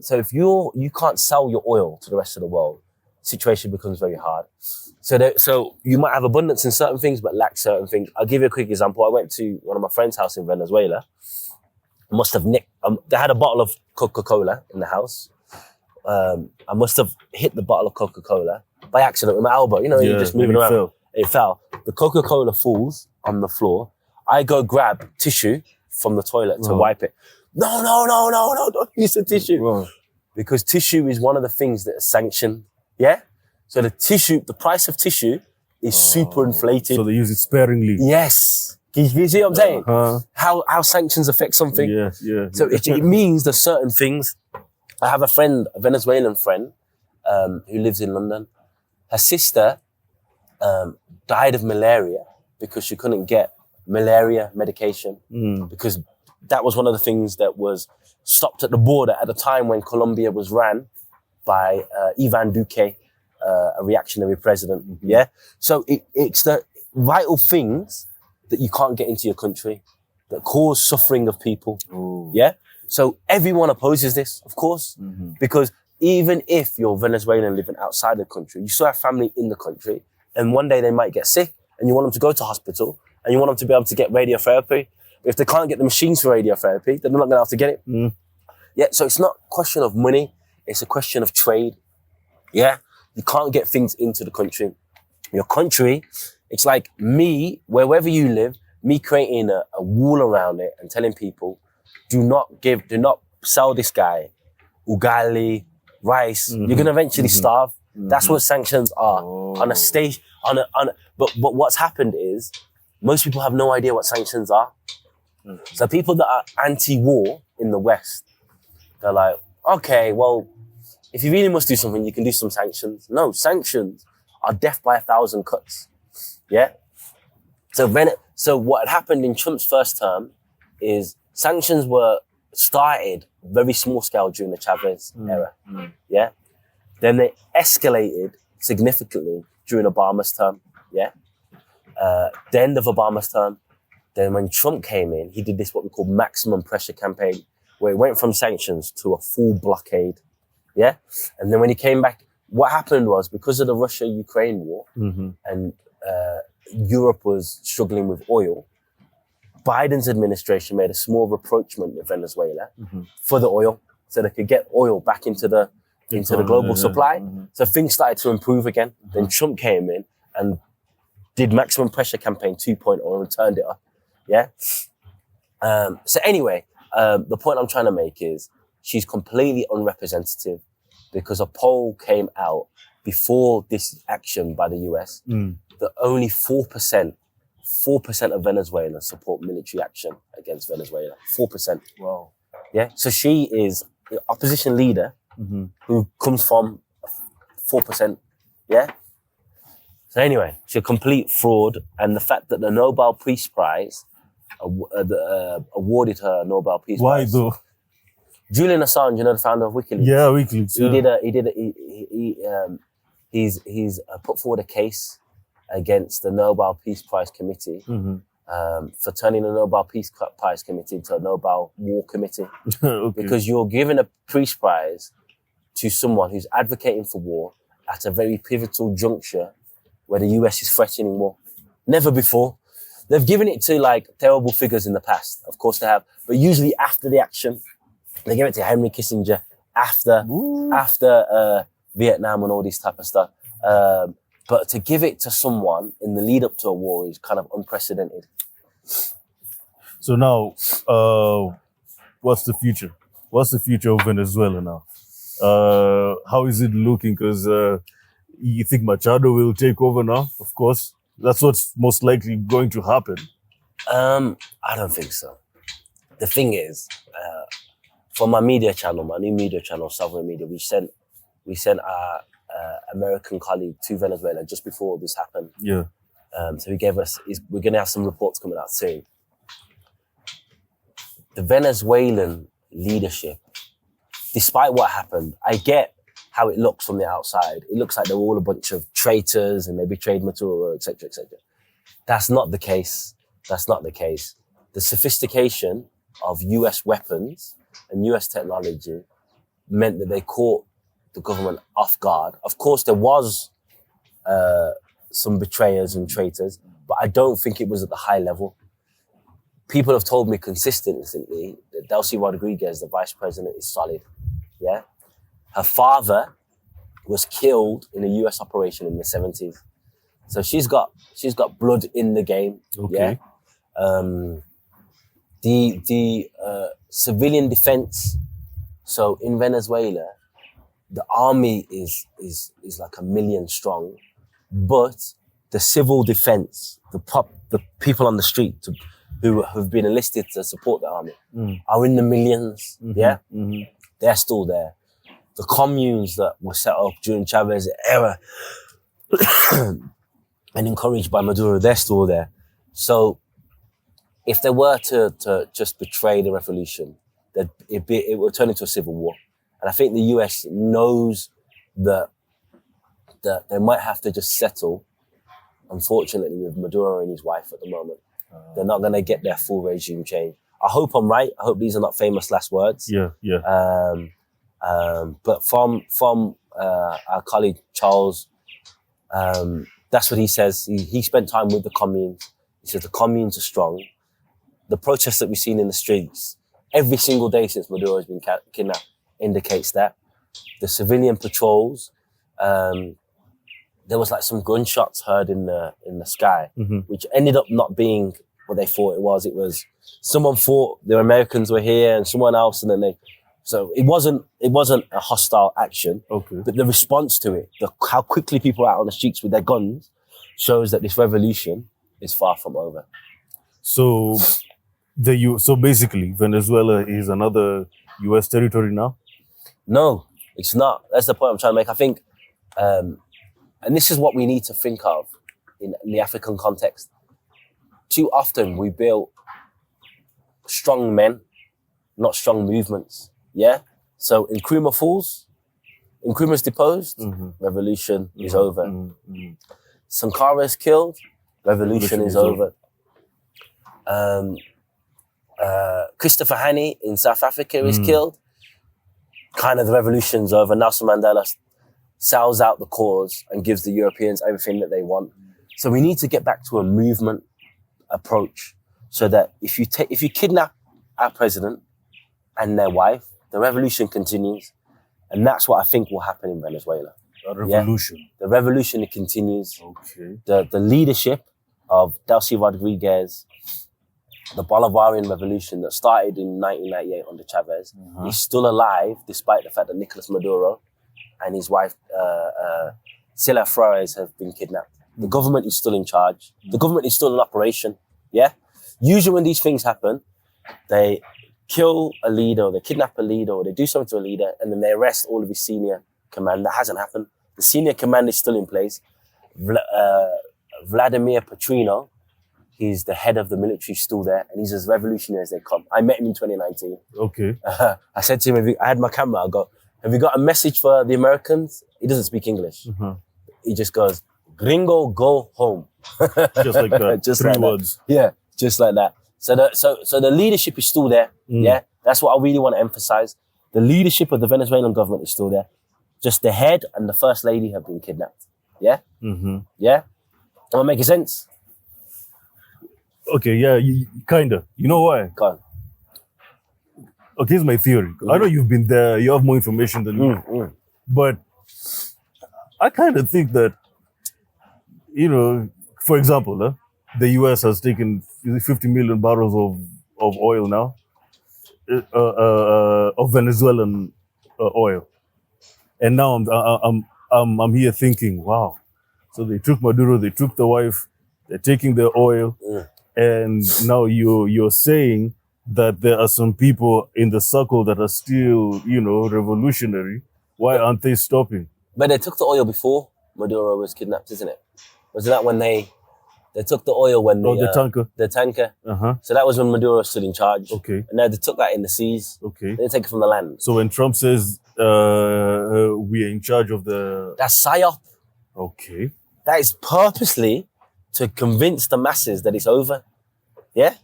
So if you can't sell your oil to the rest of the world, situation becomes very hard. So you might have abundance in certain things, but lack certain things. I'll give you a quick example. I went to one of my friend's house in Venezuela. I must have nicked, they had a bottle of Coca-Cola in the house. I must have hit the bottle of Coca-Cola by accident with my elbow. You're just moving around. Fell. It fell. The Coca-Cola falls on the floor. I go grab tissue from the toilet to wipe it. No, don't use the tissue. Wow. Because tissue is one of the things that is sanctioned. Yeah? So the price of tissue is super inflated. So they use it sparingly. Yes. You see what I'm saying? How sanctions affect something? Yeah. So it means there's certain things. I have a Venezuelan friend, who lives in London. Her sister died of malaria because she couldn't get malaria medication because that was one of the things that was stopped at the border at the time when Colombia was ran by Ivan Duque, a reactionary president. Yeah. So it's the vital things that you can't get into your country that cause suffering of people. Ooh. Yeah. So everyone opposes this, of course, because even if you're Venezuelan living outside the country, you still have family in the country, and one day they might get sick, and you want them to go to hospital, and you want them to be able to get radiotherapy. If they can't get the machines for radiotherapy, they're not going to have to get it. Yeah, so it's not a question of money, it's a question of trade. Yeah, you can't get things into the country. Your country, it's like me, wherever you live, me creating a wall around it and telling people, do not sell this guy ugali, rice. You're going to eventually starve. That's what sanctions are. On a stage, but what's happened is most people have no idea what sanctions are. So people that are anti-war in the West, they're like, okay, well, if you really must do something, you can do some sanctions. No, sanctions are death by 1,000 cuts. Yeah? So what had happened in Trump's first term is sanctions were started very small scale during the Chavez era. Yeah? Then they escalated significantly during Obama's term. Yeah? The end of Obama's term. Then when Trump came in, he did this what we call maximum pressure campaign, where it went from sanctions to a full blockade. Yeah? And then when he came back, what happened was because of the Russia-Ukraine war and Europe was struggling with oil, Biden's administration made a small rapprochement with Venezuela for the oil so they could get oil back into the global supply. So things started to improve again. Then Trump came in and did maximum pressure campaign 2.0 and turned it up. Yeah. So anyway, the point I'm trying to make is she's completely unrepresentative because a poll came out before this action by the US that only 4% of Venezuelans support military action against Venezuela. 4%. Wow. Yeah. So she is the opposition leader who comes from 4%. Yeah. So anyway, she's a complete fraud. And the fact that the Nobel Peace Prize awarded her a Nobel Peace Prize. Why though? Julian Assange, you know, the founder of WikiLeaks. Yeah, WikiLeaks. He's put forward a case against the Nobel Peace Prize Committee for turning the Nobel Peace Prize Committee to a Nobel War Committee. Okay. Because you're giving a peace prize to someone who's advocating for war at a very pivotal juncture where the US is threatening war. Never before. They've given it to like terrible figures in the past. Of course they have. But usually after the action, they give it to Henry Kissinger after Vietnam and all this type of stuff. But to give it to someone in the lead up to a war is kind of unprecedented. So now, what's the future? What's the future of Venezuela now? How is it looking? Because you think Machado will take over now? Of course. That's what's most likely going to happen. I don't think so. The thing is, for my media channel, my new media channel, Sovereign Media, we sent our American colleague to Venezuela just before this happened. Yeah. So we're going to have some reports coming out soon. The Venezuelan leadership, despite what happened, I get how it looks from the outside. It looks like they're all a bunch of traitors and they betrayed Maduro, etc., etc. That's not the case. That's not the case. The sophistication of US weapons and US technology meant that they caught the government off guard. Of course, there was some betrayers and traitors, but I don't think it was at the high level. People have told me consistently that Delcy Rodriguez, the vice president, is solid. Yeah. Her father was killed in a US operation in the 70s. So she's got blood in the game. Okay. The civilian defense. So in Venezuela, the army is like 1 million strong, but the civil defense, the people on the street who have been enlisted to support the army are in the millions. Yeah, they're still there. The communes that were set up during Chavez's era and encouraged by Maduro, they're still there. So if they were to just betray the revolution, it would turn into a civil war. And I think the US knows that they might have to just settle, unfortunately, with Maduro and his wife at the moment. They're not going to get their full regime change. I hope I'm right. I hope these are not famous last words. Yeah. But from our colleague Charles, that's what he says. He spent time with the communes. He says the communes are strong. The protests that we've seen in the streets every single day since Maduro has been kidnapped indicates that. The civilian patrols, there was like some gunshots heard in the sky, which ended up not being what they thought it was. It was someone thought the Americans were here and someone else, and then so it wasn't a hostile action. Okay. But the response to it, how quickly people are out on the streets with their guns, shows that this revolution is far from over. So so basically Venezuela is another US territory now? No, it's not. That's the point I'm trying to make. I think, and this is what we need to think of in the African context. Too often we build strong men, not strong movements. Yeah? So Nkrumah falls, Nkrumah's deposed, revolution is over. Sankara is killed, revolution is over. Christopher Hani in South Africa is killed, kind of the revolution's over. Nelson Mandela sells out the cause and gives the Europeans everything that they want. So we need to get back to a movement approach, so that if you kidnap our president and their wife, the revolution continues. And that's what I think will happen in Venezuela. A revolution? Yeah? The revolution continues. Okay. The leadership of Delcy Rodriguez, the Bolivarian revolution that started in 1998 under Chavez, is still alive despite the fact that Nicolas Maduro and his wife, Sila Flores, have been kidnapped. The government is still in charge. The government is still in operation. Yeah? Usually when these things happen, they kill a leader, or they kidnap a leader, or they do something to a leader, and then they arrest all of his senior command. That hasn't happened. The senior command is still in place. Vladimir Petrino, he's the head of the military, still there, and he's as revolutionary as they come. I met him in 2019. Okay. I said to him, I had my camera, I go, have you got a message for the Americans? He doesn't speak English. He just goes, Gringo, go home. Just like that. Just Three like words. That. Yeah, just like that. So the leadership is still there. Yeah, that's what I really want to emphasize. The leadership of the Venezuelan government is still there. Just the head and the first lady have been kidnapped. Yeah? Yeah? Am I making sense? Okay, yeah, kinda. You know why? Go on. Okay, here's my theory. I know you've been there, you have more information than me. But I kind of think that, for example, the US has taken 50 million barrels of oil now, of Venezuelan oil. And now I'm here thinking, wow. So they took Maduro, they took the wife, they're taking their oil. And now you're saying that there are some people in the circle that are still, revolutionary. Why aren't they stopping? But they took the oil before Maduro was kidnapped, isn't it? Wasn't that when they took the oil when the tanker? The tanker. So that was when Maduro stood in charge. Okay. And now they took that in the seas. Okay. They didn't take it from the land. So when Trump says we are in charge of the... That's psyop. Okay. That is purposely to convince the masses that it's over. Yeah?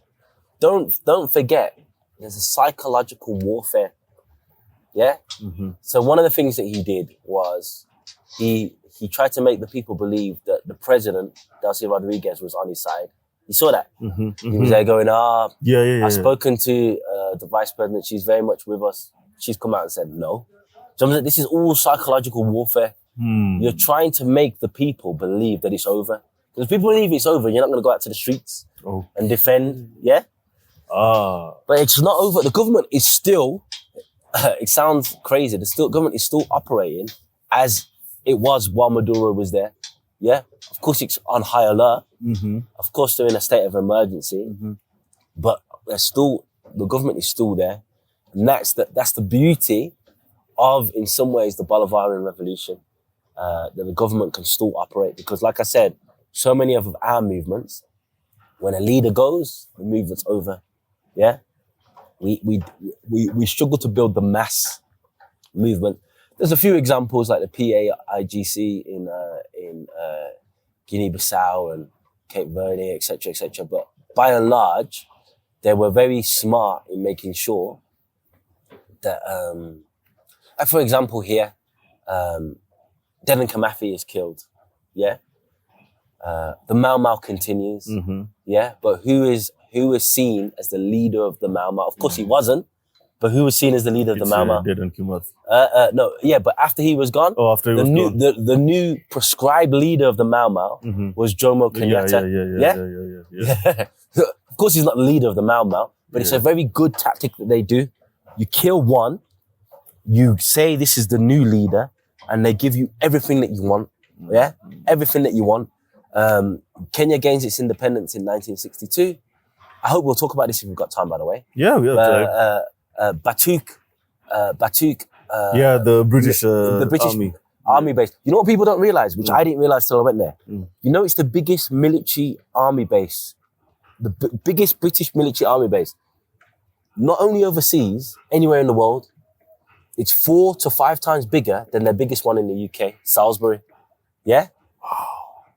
Don't forget, there's a psychological warfare. Yeah? So one of the things that he did was he tried to make the people believe that the president, Delcy Rodriguez, was on his side. You saw that? He was there going, I've spoken to the vice president. She's very much with us. She's come out and said no. So I'm like, this is all psychological warfare. You're trying to make the people believe that it's over. Because people believe it's over, you're not going to go out to the streets and defend, yeah? But it's not over. The government is still, it sounds crazy, government is still operating as it was while Maduro was there, yeah? Of course, it's on high alert. Of course, they're in a state of emergency, but the government is still there. And that's the beauty of, in some ways, the Bolivarian revolution, that the government can still operate. Because like I said, so many of our movements, when a leader goes, the movement's over. Yeah, we struggle to build the mass movement. There's a few examples like the PAIGC in Guinea-Bissau and Cape Verde, etc. But by and large, they were very smart in making sure that, for example, here, Dedan Kamafi is killed. Yeah. The Mau Mau continues, yeah, but who is seen as the leader of the Mau Mau? Of course he wasn't, but who was seen as the leader of the Mau Mau? Dedan Kamafi. No, yeah, but after he was gone, after he was gone, the new prescribed leader of the Mau Mau was Jomo Kenyatta. Yeah. Of course he's not the leader of the Mau Mau, but it's a very good tactic that they do. You kill one, you say this is the new leader, and they give you everything that you want. Yeah, everything that you want. Kenya gains its independence in 1962. I hope we'll talk about this if we've got time, by the way. Yeah, we have time. Batuk. The British army base. You know what people don't realize, which I didn't realize till I went there. You know, it's the biggest military army base, the biggest British military army base. Not only overseas, anywhere in the world, it's 4 to 5 times bigger than their biggest one in the UK, Salisbury. Yeah.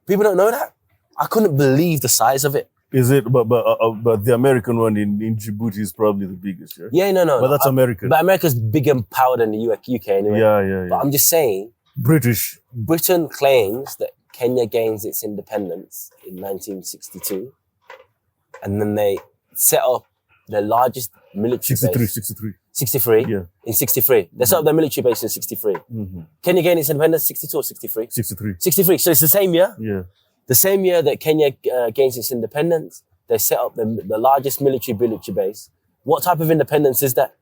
People don't know that. I couldn't believe the size of it. Is it? But the American one in Djibouti is probably the biggest, right? Yeah, no. But that's American. But America's bigger and power than the UK anyway. Yeah. But I'm just saying, Britain claims that Kenya gains its independence in 1962, and then they set up the largest military base. 63? Yeah. In 63. They set up their military base in 63. Kenya gained its independence 62 or 63? 63. 63. So it's the same year? Yeah. The same year that Kenya gains its independence, they set up the largest military base. What type of independence is that?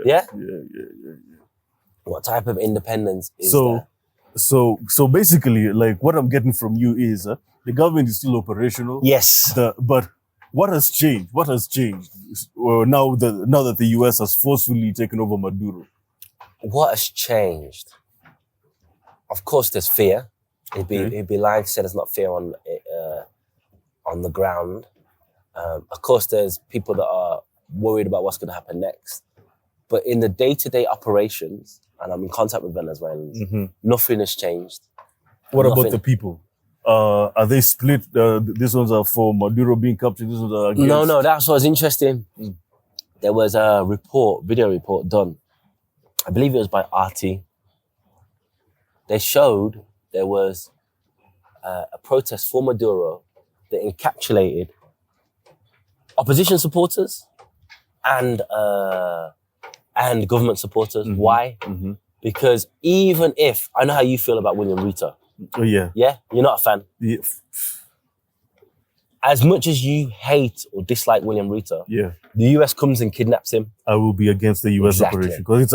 Yeah? What type of independence is that? So basically, like what I'm getting from you is the government is still operational. Yes. But what has changed? What has changed now that the US has forcefully taken over Maduro? What has changed? Of course, there's fear. It'd be lying to say there's not fear on the ground. Of course, there's people that are worried about what's going to happen next. But in the day-to-day operations, and I'm in contact with Venezuelans, nothing has changed. What about the people? Are they split? These ones are for Maduro being captured. These ones are against. No. That's what was interesting. There was a video report done. I believe it was by RT. They showed there was a protest for Maduro that encapsulated opposition supporters and government supporters. Why? Because even if I know how you feel about William Ruto. Oh yeah. Yeah? You're not a fan. Yeah. As much as you hate or dislike William Ruto, the US comes and kidnaps him. I will be against the US operation because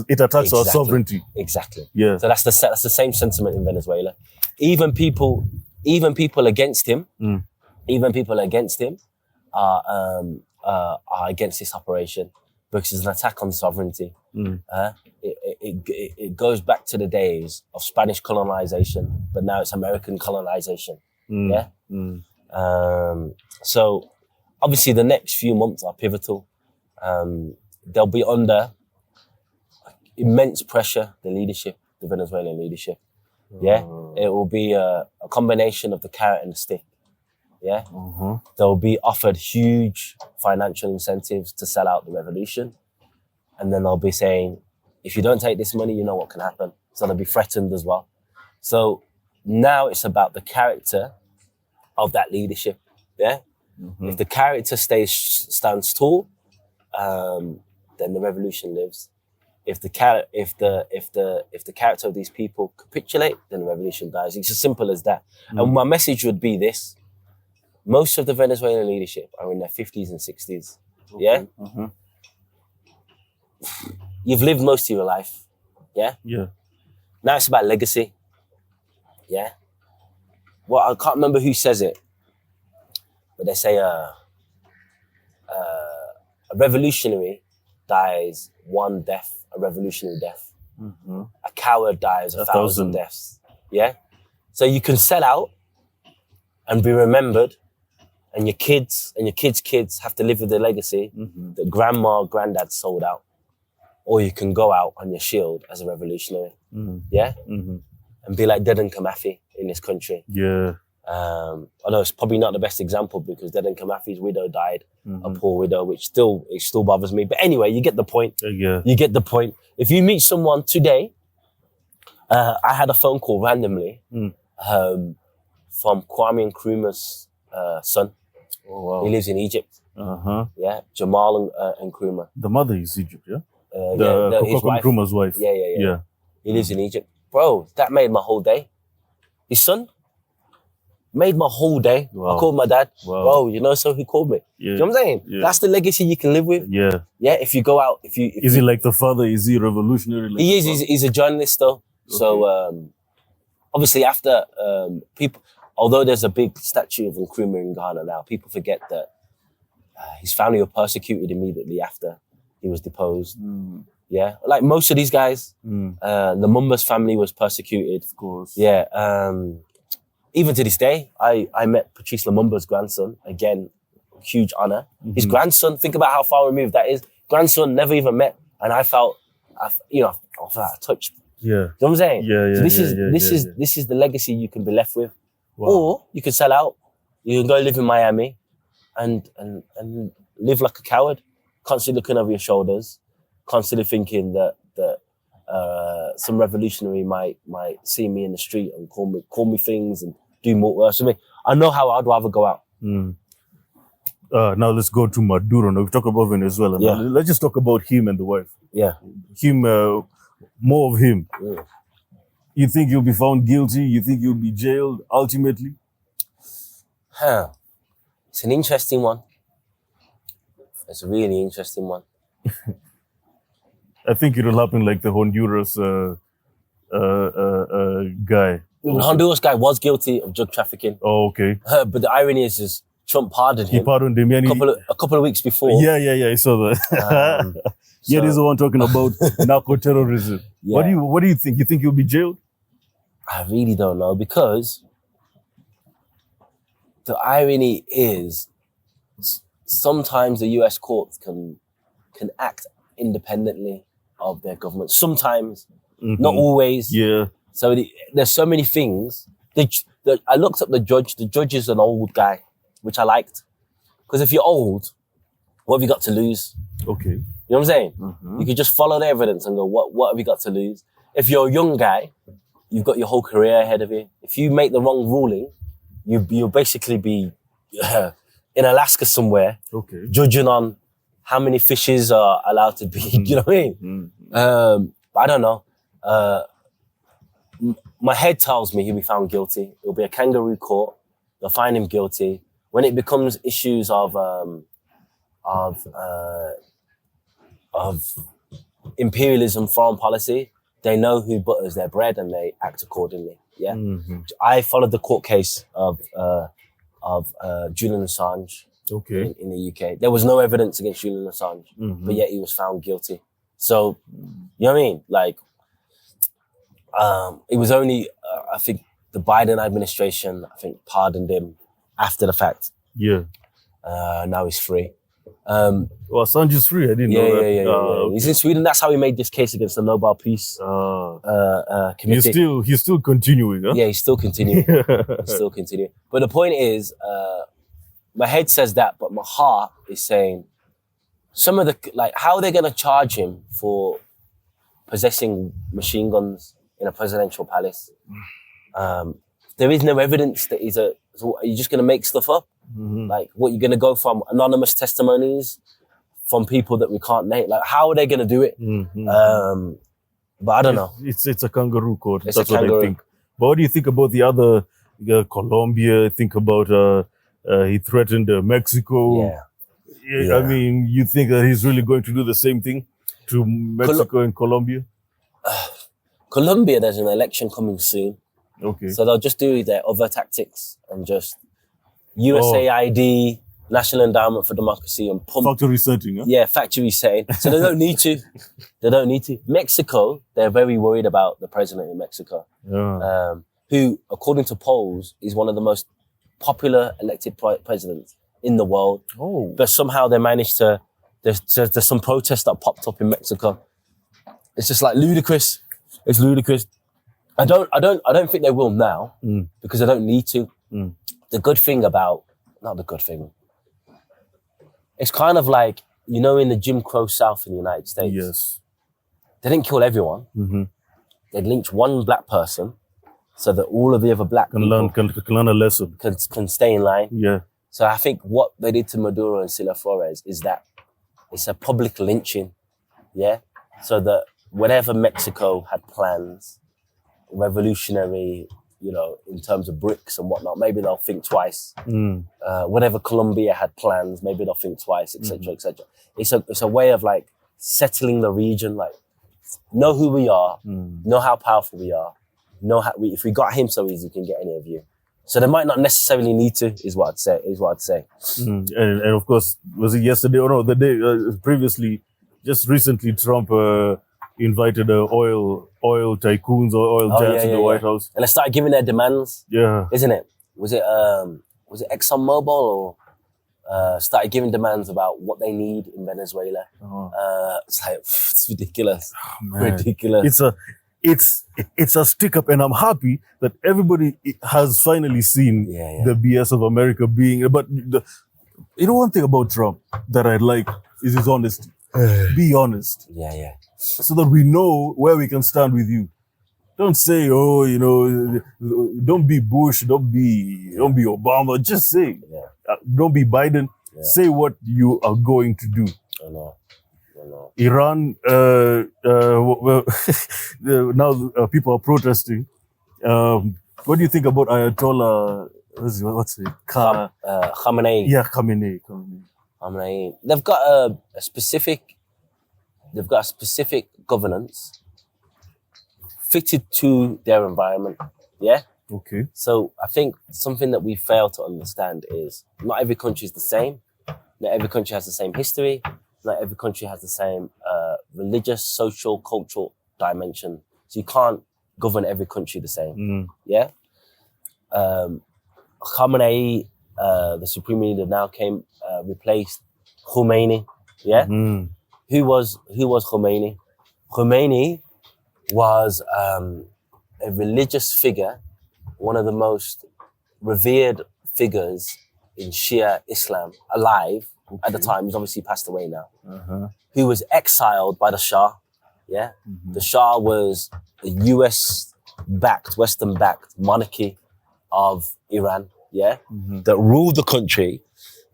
it attacks our sovereignty. Exactly. Yeah. So that's the same sentiment in Venezuela. Even people against him, are against this operation because it's an attack on sovereignty. It goes back to the days of Spanish colonization, but now it's American colonization. Yeah. So obviously the next few months are pivotal. They'll be under immense pressure, the Venezuelan leadership. Yeah. It will be a combination of the carrot and the stick. Yeah. They'll be offered huge financial incentives to sell out the revolution. And then they'll be saying, if you don't take this money, you know what can happen. So they'll be threatened as well. So now it's about the character of that leadership. Yeah. If the character stands tall, then the revolution lives. if the character of these people capitulate, then the revolution dies. It's as simple as that. And my message would be this: most of the Venezuelan leadership are in their 50s and 60s. Okay. Yeah. Mm-hmm. You've lived most of your life. Yeah. Yeah. Now it's about legacy. Yeah. Well, I can't remember who says it, but they say a revolutionary dies one death, a revolutionary death. Mm-hmm. A coward dies a thousand deaths. Yeah. So you can sell out and be remembered, and your kids and your kids' kids have to live with the legacy that grandma, granddad sold out. Or you can go out on your shield as a revolutionary. Yeah. And be like Dedan Kamafi in this country. Yeah. Although it's probably not the best example because Dedan Kamafi's widow died, a poor widow, which still bothers me. But anyway, you get the point. Yeah. You get the point. If you meet someone today, I had a phone call randomly from Kwame Nkrumah's son. Oh, wow. He lives in Egypt. Yeah, Jamal and Nkrumah. The mother is Egypt, yeah? His wife. Nkrumah's wife. Yeah. He lives in Egypt. Bro, that made my whole day. His son made my whole day. Wow. I called my dad. Wow. Bro, you know, so he called me. Yeah. You know what I'm saying? Yeah. That's the legacy you can live with. Yeah. Yeah, if you go out, if is he like the father? Is he revolutionary? Like he is. He's a journalist though. Okay. So obviously after people, although there's a big statue of Nkrumah in Ghana now, people forget that his family were persecuted immediately after he was deposed. Yeah, like most of these guys, the Mumba's family was persecuted. Of course. Yeah. Even to this day, I met Patrice Lumumba's grandson. Again, huge honor. His grandson, think about how far removed that is. Grandson never even met. And I felt touched. Yeah. You know what I'm saying? Yeah, so this is the legacy you can be left with. Wow. Or you can sell out. You can go live in Miami and live like a coward, constantly looking over your shoulders, constantly thinking that some revolutionary might see me in the street and call me things and do more worse to me. I know how I'd rather go out. Now let's go to Maduro. Now we talk about Venezuela. Yeah. Now, let's just talk about him and the wife. Yeah. Him, more of him. Yeah. You think you'll be found guilty? You think you'll be jailed ultimately? It's an interesting one. It's a really interesting one. I think it'll happen like the Honduras guy. The Honduras guy was guilty of drug trafficking. Oh, okay. But the irony is Trump pardoned him. He pardoned him. A couple of weeks before. Yeah, I saw that. Yeah, this is the one talking about narco-terrorism. Yeah. What do you think? You think you'll be jailed? I really don't know, because the irony is sometimes the US courts can act independently of their government. Sometimes, not always. Yeah. So there's so many things. I looked up the judge. The judge is an old guy, which I liked. Because if you're old, what have you got to lose? Okay. You know what I'm saying? You could just follow the evidence and go, what have you got to lose? If you're a young guy, you've got your whole career ahead of you. If you make the wrong ruling, you'll basically be in Alaska somewhere, judging on how many fishes are allowed to be. You know what I mean? But I don't know. My head tells me he'll be found guilty. It'll be a kangaroo court. They'll find him guilty. When it becomes issues of imperialism, foreign policy, they know who butters their bread and they act accordingly. Yeah. I followed the court case of Julian Assange in the UK. There was no evidence against Julian Assange, but yet he was found guilty. So, you know what I mean? Like, it was only, I think, the Biden administration, pardoned him after the fact. Yeah. Now he's free. Well, Assange is free. I didn't know that. Yeah. He's in Sweden. That's how he made this case against the Nobel Peace Committee. He's still continuing, huh? Yeah, he's still continuing. But the point is, my head says that, but my heart is saying some of how are they going to charge him for possessing machine guns in a presidential palace? There is no evidence that so are you just going to make stuff up? Like, what, you're going to go from anonymous testimonies from people that we can't name. Like, how are they going to do it? But I don't know. It's a kangaroo court. It's That's a what kangaroo. I think. But what do you think about the other, Colombia? Think about he threatened Mexico. Yeah. I mean, you think that he's really going to do the same thing to Mexico and Colombia? Colombia, there's an election coming soon. Okay. So they'll just do their other tactics and just USAID, National Endowment for Democracy, and pump. Factory setting, huh? Yeah, factory setting. So they don't need to. They don't need to. Mexico, they're very worried about the president in Mexico, who, according to polls, is one of the most popular elected presidents in the world. Oh. But somehow they managed to. There's some protests that popped up in Mexico. It's just like ludicrous. It's ludicrous. I don't think they will now because they don't need to. The good thing about, not the good thing. It's kind of like, you know, in the Jim Crow South in the United States. Yes. They didn't kill everyone. They lynched one black person so that all of the other black people can learn a lesson. Can stay in line. Yeah. So I think what they did to Maduro and Sila Flores is that it's a public lynching. Yeah. So that whatever Mexico had plans, revolutionary, you know, in terms of bricks and whatnot, maybe they'll think twice. Whatever Colombia had plans, maybe they'll think twice, etc., etc. It's a way of like settling the region, like know who we are, know how powerful we are, know how if we got him so easy, we can get any of you. So they might not necessarily need to, is what I'd say. And of course, was it yesterday or no, the day previously, just recently, Trump invited oil tycoons or oil giants in the White House, and they started giving their demands. Yeah, isn't it? Was it ExxonMobil or started giving demands about what they need in Venezuela? It's like it's ridiculous. Ridiculous. It's a stick up, and I'm happy that everybody has finally seen the BS of America being. But one thing about Trump that I like is his honesty. Be honest. Yeah. So that we know where we can stand with you. Don't say, don't be Bush, don't be Obama. Just say, don't be Biden. Yeah. Say what you are going to do. I know. Iran, now people are protesting. What do you think about Ayatollah? What's it? Khamenei. Yeah, Khamenei. They've got a specific governance fitted to their environment. Yeah. Okay. So I think something that we fail to understand is not every country is the same. Not every country has the same history. Not every country has the same religious, social, cultural dimension. So you can't govern every country the same. Yeah. Khamenei, the supreme leader now replaced Khomeini. Yeah. Who was Khomeini? Khomeini was a religious figure, one of the most revered figures in Shia Islam alive at the time. He's obviously passed away now. Who was exiled by the Shah. Yeah. The Shah was a US-backed, Western-backed monarchy of Iran. Yeah. That ruled the country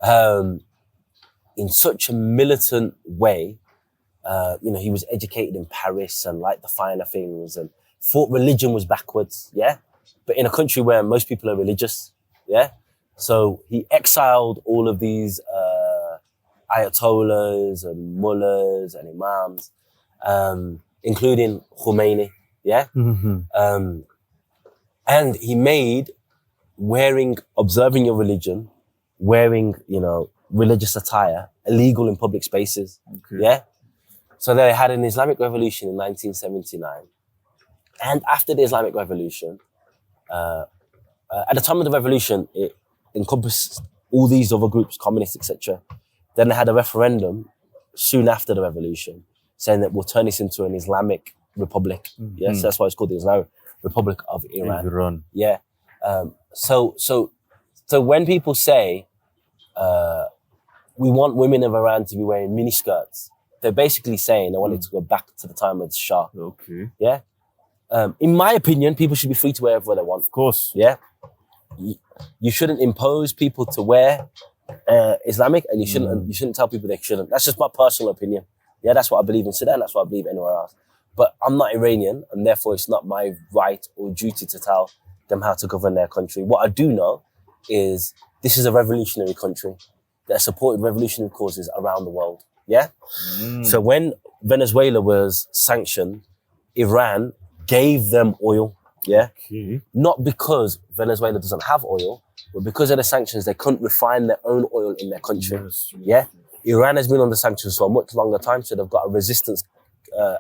in such a militant way. He was educated in Paris and liked the finer things and thought religion was backwards, yeah? But in a country where most people are religious, yeah? So he exiled all of these ayatollahs and mullahs and imams, including Khomeini, yeah? And he made observing your religion, wearing, religious attire, illegal in public spaces, yeah? So they had an Islamic revolution in 1979. And after the Islamic revolution, at the time of the revolution, it encompassed all these other groups, communists, etc. Then they had a referendum soon after the revolution saying that we'll turn this into an Islamic republic. Yeah, so that's why it's called the Islamic Republic of Iran. Yeah. So when people say we want women of Iran to be wearing miniskirts, they're basically saying they want it to go back to the time of the Shah. Okay. Yeah. In my opinion, people should be free to wear whatever they want. Of course. Yeah. You shouldn't impose people to wear Islamic, and you shouldn't tell people they shouldn't. That's just my personal opinion. Yeah, that's what I believe in Sudan. That's what I believe anywhere else. But I'm not Iranian, and therefore it's not my right or duty to tell them how to govern their country. What I do know is this is a revolutionary country that supported revolutionary causes around the world. Yeah. So when Venezuela was sanctioned, Iran gave them oil. Yeah. Not because Venezuela doesn't have oil, but because of the sanctions, they couldn't refine their own oil in their country. Yeah. Iran has been under sanctions for a much longer time, so they've got a resistance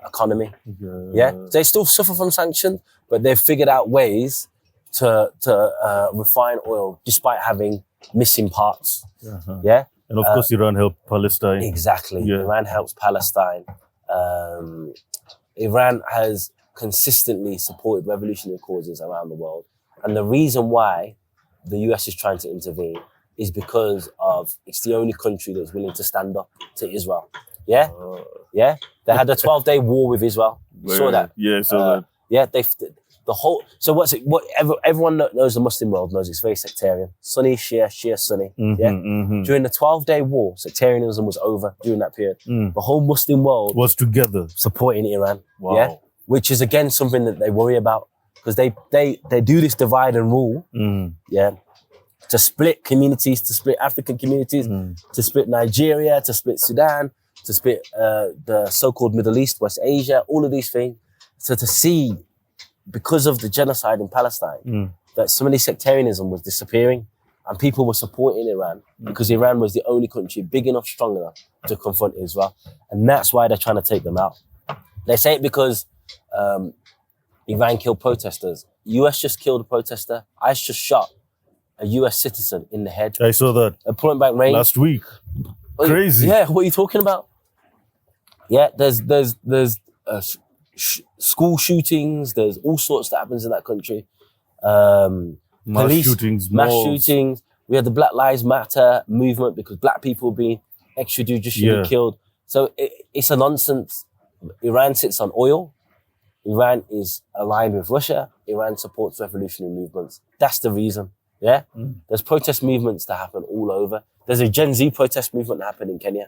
economy. Yeah. They still suffer from sanctions, but they've figured out ways to refine oil despite having missing parts. Yeah. And of course, Iran helped Palestine. Exactly. Yeah. Iran helps Palestine. Iran has consistently supported revolutionary causes around the world. And the reason why the US is trying to intervene is because of it's the only country that's willing to stand up to Israel. Yeah? Yeah? They had a 12-day war with Israel. You saw that? Yeah, I saw that. Yeah, the whole, so everyone knows the Muslim world knows it's very sectarian. Sunni, Shia, Sunni. During the 12-day war, sectarianism was over during that period. The whole Muslim world was together supporting Iran. Wow. Yeah, which is again something that they worry about because they do this divide and rule. Yeah, to split communities, to split African communities, to split Nigeria, to split Sudan, to split the so-called Middle East, West Asia, all of these things. So to see, because of the genocide in Palestine, that so many sectarianism was disappearing and people were supporting Iran because Iran was the only country big enough, strong enough to confront Israel. And that's why they're trying to take them out. They say it because Iran killed protesters. US just killed a protester. ICE just shot a US citizen in the head. I saw that. At point blank range. Last week. Crazy. Yeah, what are you talking about? Yeah, there's school shootings, there's all sorts that happens in that country. Mass shootings. We had the Black Lives Matter movement because black people were being extrajudicially killed. So it's a nonsense. Iran sits on oil. Iran is aligned with Russia. Iran supports revolutionary movements. That's the reason. Yeah? There's protest movements that happen all over. There's a Gen Z protest movement that happened in Kenya.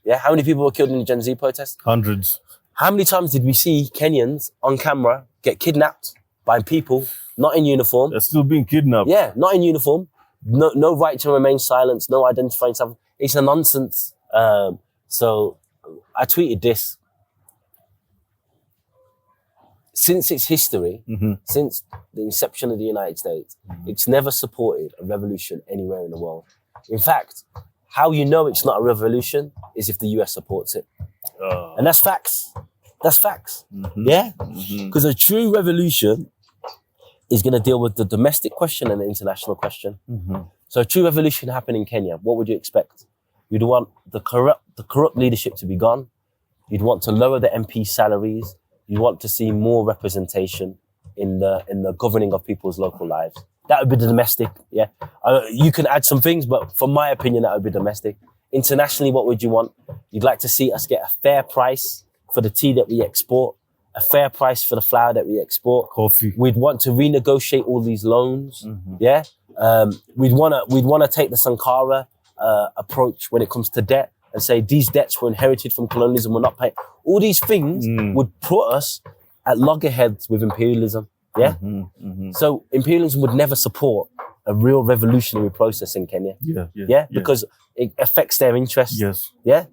Yeah? How many people were killed in the Gen Z protest? Hundreds. How many times did we see Kenyans on camera get kidnapped by people not in uniform? They're still being kidnapped. Yeah, not in uniform. No right to remain silent. No identifying self. It's a nonsense. So I tweeted this. Since its history, since the inception of the United States, it's never supported a revolution anywhere in the world. In fact, how you know it's not a revolution is if the US supports it. And that's facts. That's facts. Yeah? Because a true revolution is going to deal with the domestic question and the international question. So a true revolution happened in Kenya. What would you expect? You'd want the corrupt leadership to be gone. You'd want to lower the MP salaries. You want to see more representation in the governing of people's local lives. That would be the domestic, yeah. You can add some things, but from my opinion, that would be domestic. Internationally, what would you want? You'd like to see us get a fair price for the tea that we export, a fair price for the flour that we export. Coffee. We'd want to renegotiate all these loans, yeah. We'd want to take the Sankara approach when it comes to debt and say these debts were inherited from colonialism, we're not paying. All these things would put us at loggerheads with imperialism, yeah? So imperialism would never support a real revolutionary process in Kenya, yeah? Because it affects their interests, yeah?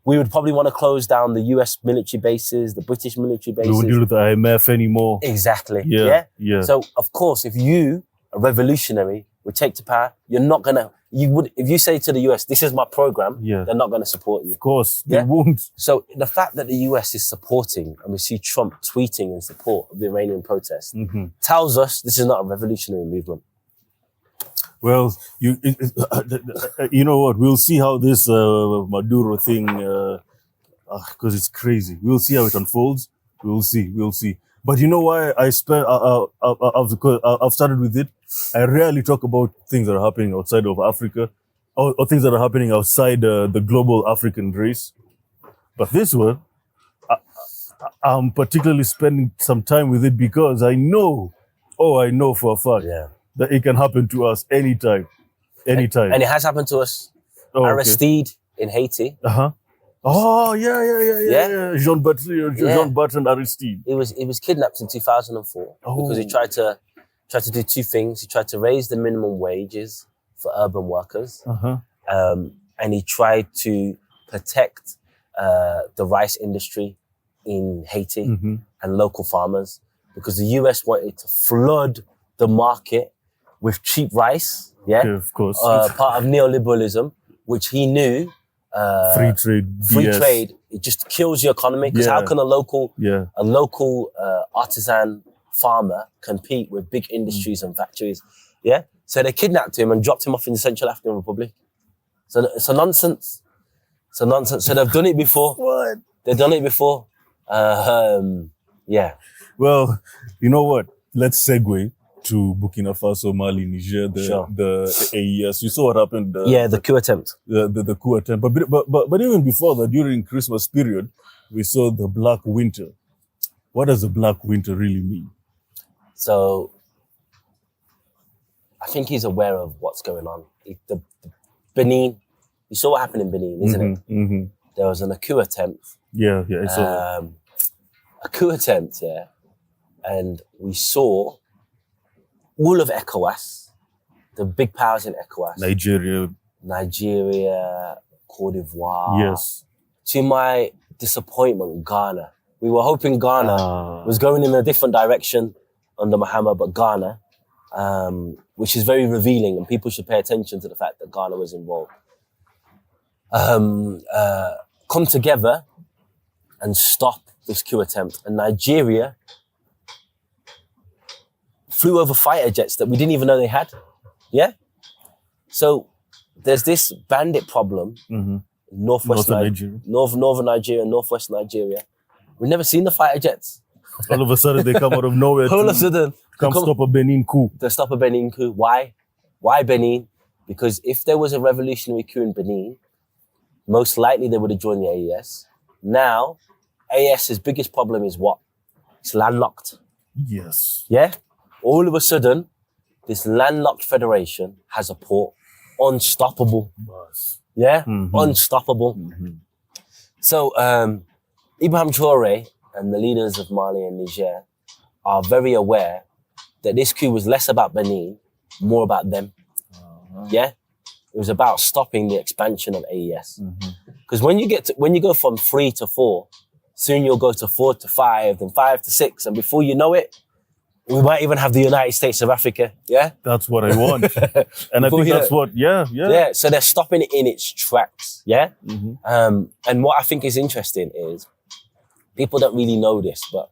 We would probably want to close down the US military bases, the British military bases. We wouldn't deal with the IMF anymore. Exactly, yeah? So, of course, if you, a revolutionary, would take to power, you're not going to, if you say to the US, this is my program, they're not going to support you. Of course, they won't. So the fact that the US is supporting, and we see Trump tweeting in support of the Iranian protest, tells us this is not a revolutionary movement. Well, you know what? We'll see how this Maduro thing, because it's crazy. We'll see how it unfolds. We'll see. But you know why I've started with it? I rarely talk about things that are happening outside of Africa or things that are happening outside the global African race. But this one, I'm particularly spending some time with it because I know for a fact that it can happen to us anytime. Anytime. And it has happened to us. Oh, okay. Aristide in Haiti. Uh-huh. Oh, yeah. Jean Bertrand Aristide. He was kidnapped in 2004 because he tried to do two things. He tried to raise the minimum wages for urban workers, and he tried to protect the rice industry in Haiti and local farmers, because the US wanted to flood the market with cheap rice. Yeah, okay, of course. Part of neoliberalism, which he knew. Free trade, it just kills your economy, because how can a local artisan farmer compete with big industries and factories? Yeah, so they kidnapped him and dropped him off in the Central African Republic. So it's a nonsense. So they've done it before. What? They've done it before. Yeah. Well, you know what? Let's segue to Burkina Faso, Mali, Niger, the AES. You saw what happened. The coup attempt. The coup attempt. But even before that, during Christmas period, we saw the Black Winter. What does the Black Winter really mean? So, I think he's aware of what's going on. The Benin, you saw what happened in Benin, isn't it? Mm-hmm. There was a coup attempt. Yeah, I saw a coup attempt, and we saw all of ECOWAS, the big powers in ECOWAS. Nigeria, Cote d'Ivoire. Yes. To my disappointment, Ghana. We were hoping Ghana was going in a different direction under Mahama, but Ghana, which is very revealing, and people should pay attention to the fact that Ghana was involved, come together and stop this coup attempt. And Nigeria flew over fighter jets that we didn't even know they had. Yeah? So there's this bandit problem in northern Nigeria, northwest Nigeria. We've never seen the fighter jets. All of a sudden they come out of nowhere. All of a sudden. Stop a Benin coup. To stop a Benin coup. Why? Why Benin? Because if there was a revolutionary coup in Benin, most likely they would have joined the AES. Now, AES's biggest problem is what? It's landlocked. Yes. Yeah? All of a sudden, this landlocked federation has a port. Unstoppable. Yeah? Unstoppable. So, Ibrahim Traoré and the leaders of Mali and Niger are very aware that this coup was less about Benin, more about them. Yeah? It was about stopping the expansion of AES. Because when you go from 3 to 4, soon you'll go to 4 to 5, then 5 to 6, and before you know it, we might even have the United States of Africa. Yeah? That's what I want. And I think that's what, Yeah, so they're stopping it in its tracks. Yeah? And what I think is interesting is, people don't really know this, but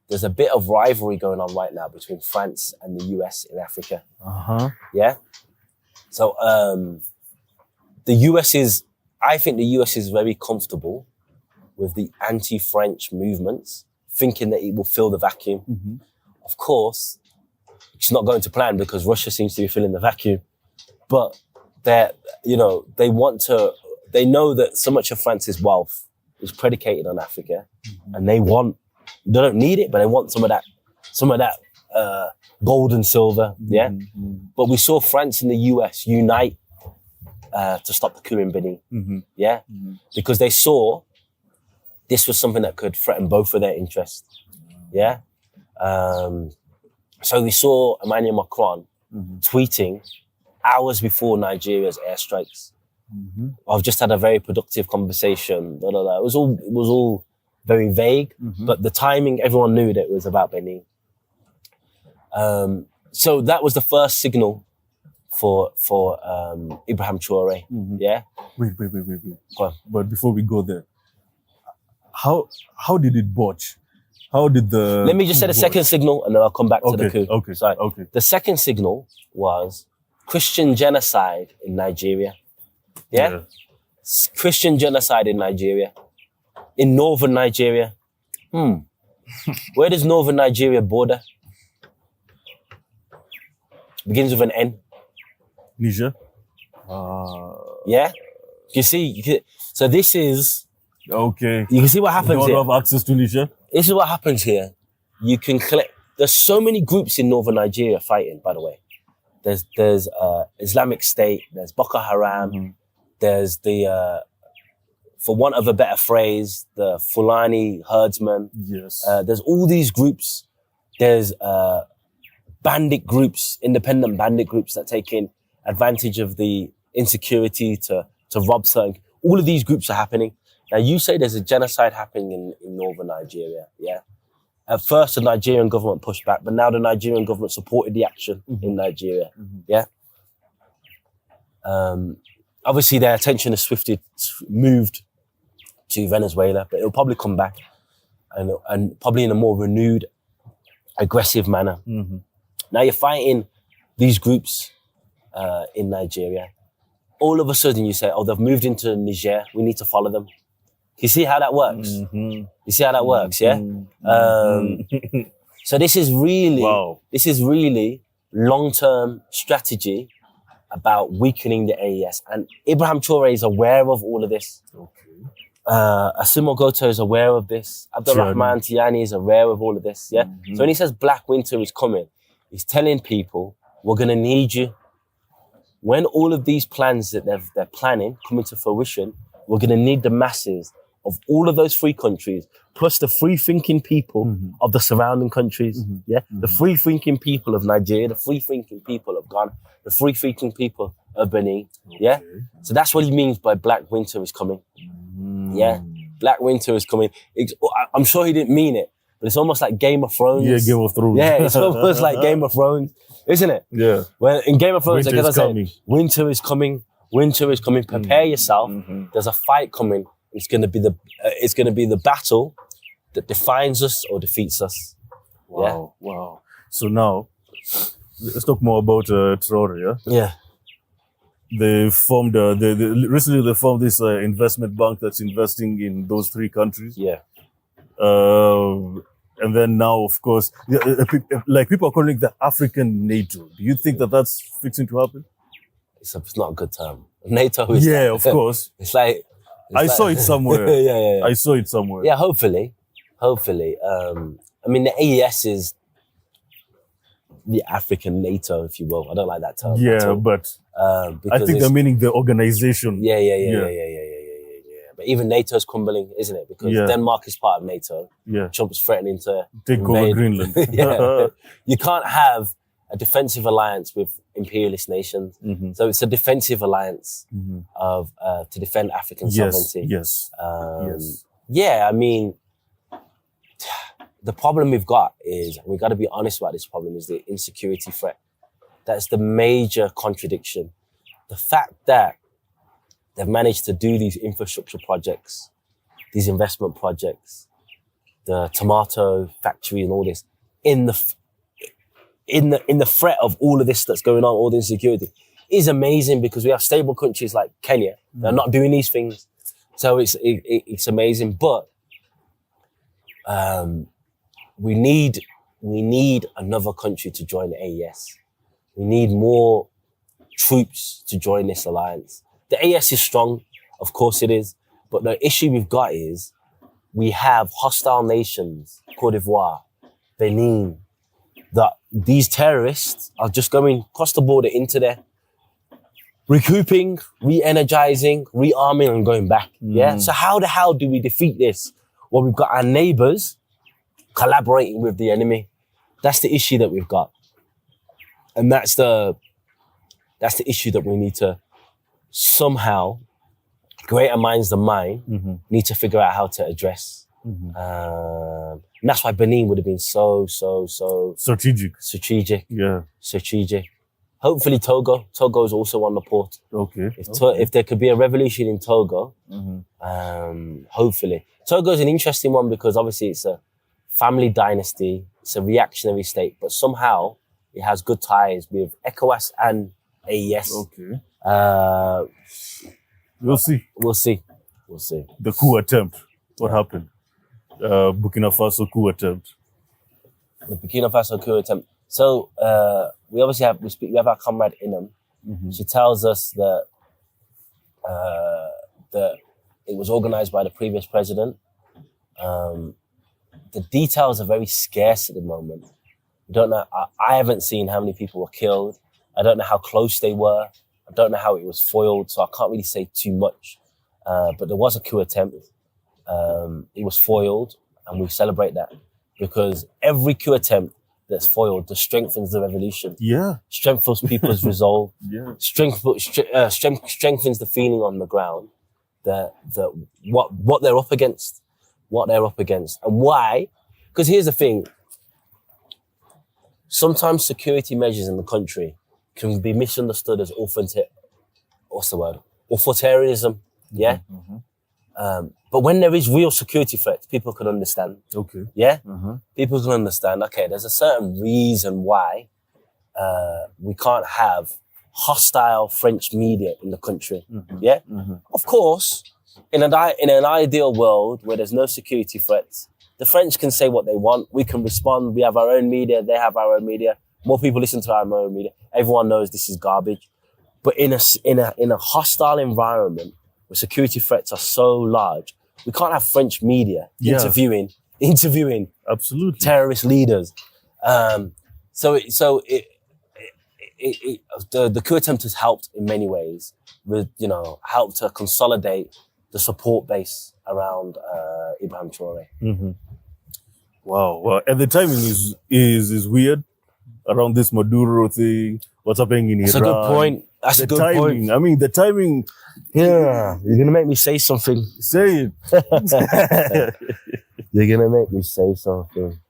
there's a bit of rivalry going on right now between France and the US in Africa. Yeah? So, I think the US is very comfortable with the anti-French movements, thinking that it will fill the vacuum. Of course, it's not going to plan because Russia seems to be filling the vacuum. But they know that so much of France's wealth is predicated on Africa, and they don't need it, but they want some of that gold and silver. Yeah. But we saw France and the US unite to stop the coup in Benin. Yeah. Because they saw this was something that could threaten both of their interests. Yeah. So we saw Emmanuel Macron tweeting hours before Nigeria's airstrikes. I've just had a very productive conversation. It was all very vague, but the timing, everyone knew that it was about Benin. So that was the first signal for Ibrahim Traoré. Yeah. Wait. Go on. But before we go there, how did it botch? How did the... Let me just say the second signal and then I'll come back to the coup. Okay. Sorry. The second signal was Christian genocide in Nigeria. Yeah? Christian genocide in Nigeria. In northern Nigeria. Where does northern Nigeria border? Begins with an N. Niger. Yeah? You see, so this is... Okay. You can see what happens you here. don't have access to Niger? This is what happens here. You can collect... There's so many groups in northern Nigeria fighting, by the way. There's Islamic State. There's Boko Haram. There's the for want of a better phrase, the Fulani herdsmen. Yes. There's all these groups. There's bandit groups, independent bandit groups that take in advantage of the insecurity to rob something. All of these groups are happening. Now you say there's a genocide happening in northern Nigeria, yeah? At first the Nigerian government pushed back, but now the Nigerian government supported the action in Nigeria, yeah? Obviously their attention is moved to Venezuela, but it'll probably come back and probably in a more renewed, aggressive manner. Now you're fighting these groups in Nigeria. All of a sudden you say, oh, they've moved into Niger, we need to follow them. You see how that works? You see how that works, yeah? So this is really long-term strategy about weakening the AES. And Ibrahim Traoré is aware of all of this. Asimo Goto is aware of this. Abdurrahman Tiani is aware of all of this, yeah? So when he says Black Winter is coming, he's telling people, we're going to need you. When all of these plans that they're planning come into fruition, we're going to need the masses of all of those free countries, plus the free-thinking people of the surrounding countries, yeah? The free-thinking people of Nigeria, the free-thinking people of Ghana, the free-thinking people of Benin, yeah? So that's what he means by Black Winter is coming, yeah? Black Winter is coming. I'm sure he didn't mean it, but it's almost like Game of Thrones. Yeah, Game of Thrones. Yeah, it's almost like Game of Thrones, isn't it? Yeah. Well, in Game of Thrones, Winter is coming. Winter is coming. Winter is coming. Prepare yourself. There's a fight coming. It's going to be the battle that defines us or defeats us. Wow, wow. So now, let's talk more about Traoré, yeah? Yeah. They formed, recently they formed this investment bank that's investing in those three countries. Yeah. And then now, of course, like people are calling it the African NATO. Do you think that that's fixing to happen? It's not a good term. NATO is of course. I saw it somewhere. Yeah. I saw it somewhere. Yeah, hopefully. I mean, the AES is the African NATO, if you will. I don't like that term. Yeah, but I think they're meaning the organization. Yeah. But even NATO's crumbling, isn't it? Because Denmark is part of NATO. Yeah. Trump's threatening to take over Greenland. You can't have a defensive alliance with imperialist nations. So it's a defensive alliance of to defend African sovereignty. Yes. Yeah, I mean, the problem we've got is, and we've got to be honest about this problem, is the insecurity threat. That's the major contradiction. The fact that they've managed to do these infrastructure projects, these investment projects, the tomato factory and all this, in the threat of all of this that's going on, all the insecurity, is amazing because we have stable countries like Kenya that are not doing these things. So it's amazing, but we need another country to join the AES. We need more troops to join this alliance. The AES is strong, of course it is, but the issue we've got is we have hostile nations, Cote d'Ivoire, Benin, that these terrorists are just going across the border into there, recouping, re-energizing, rearming and going back. Yeah. So how the hell do we defeat this? Well, we've got our neighbors collaborating with the enemy. That's the issue that we've got. And that's the issue that we need to somehow, greater minds than mine, need to figure out how to address. And that's why Benin would have been so strategic. Yeah. Strategic. Hopefully Togo is also on the port. Okay. If there could be a revolution in Togo, hopefully. Togo is an interesting one because obviously it's a family dynasty, it's a reactionary state, but somehow it has good ties with ECOWAS and AES. Okay. We'll see. The coup attempt. What happened? Burkina Faso coup attempt. The Burkina Faso coup attempt. So we obviously have our comrade Inem. She tells us that it was organized by the previous president. The details are very scarce at the moment. We don't know. I haven't seen how many people were killed. I don't know how close they were. I don't know how it was foiled, so I can't really say too much. But there was a coup attempt. It was foiled, and we celebrate that because every coup attempt that's foiled just strengthens the revolution. Yeah. Strengthens people's resolve. Yeah. Strengthens the feeling on the ground that what they're up against, and why. Because here's the thing. Sometimes security measures in the country can be misunderstood as authoritarianism. Yeah. But when there is real security threats, people can understand. Okay. Yeah? People can understand, okay, there's a certain reason why we can't have hostile French media in the country. Yeah? Of course, in an ideal world where there's no security threats, the French can say what they want. We can respond. We have our own media. They have our own media. More people listen to our own media. Everyone knows this is garbage. But in a hostile environment where security threats are so large, we can't have French media interviewing Absolutely. terrorist leaders. So the coup attempt has helped in many ways with, helped to consolidate the support base around Ibrahim Traoré. Wow. Well, and the timing is weird around this Maduro thing. What's happening in Iran? That's a good point. That's a good point. I mean, the timing. Yeah, you're gonna make me say something. Say it. You're gonna make me say something.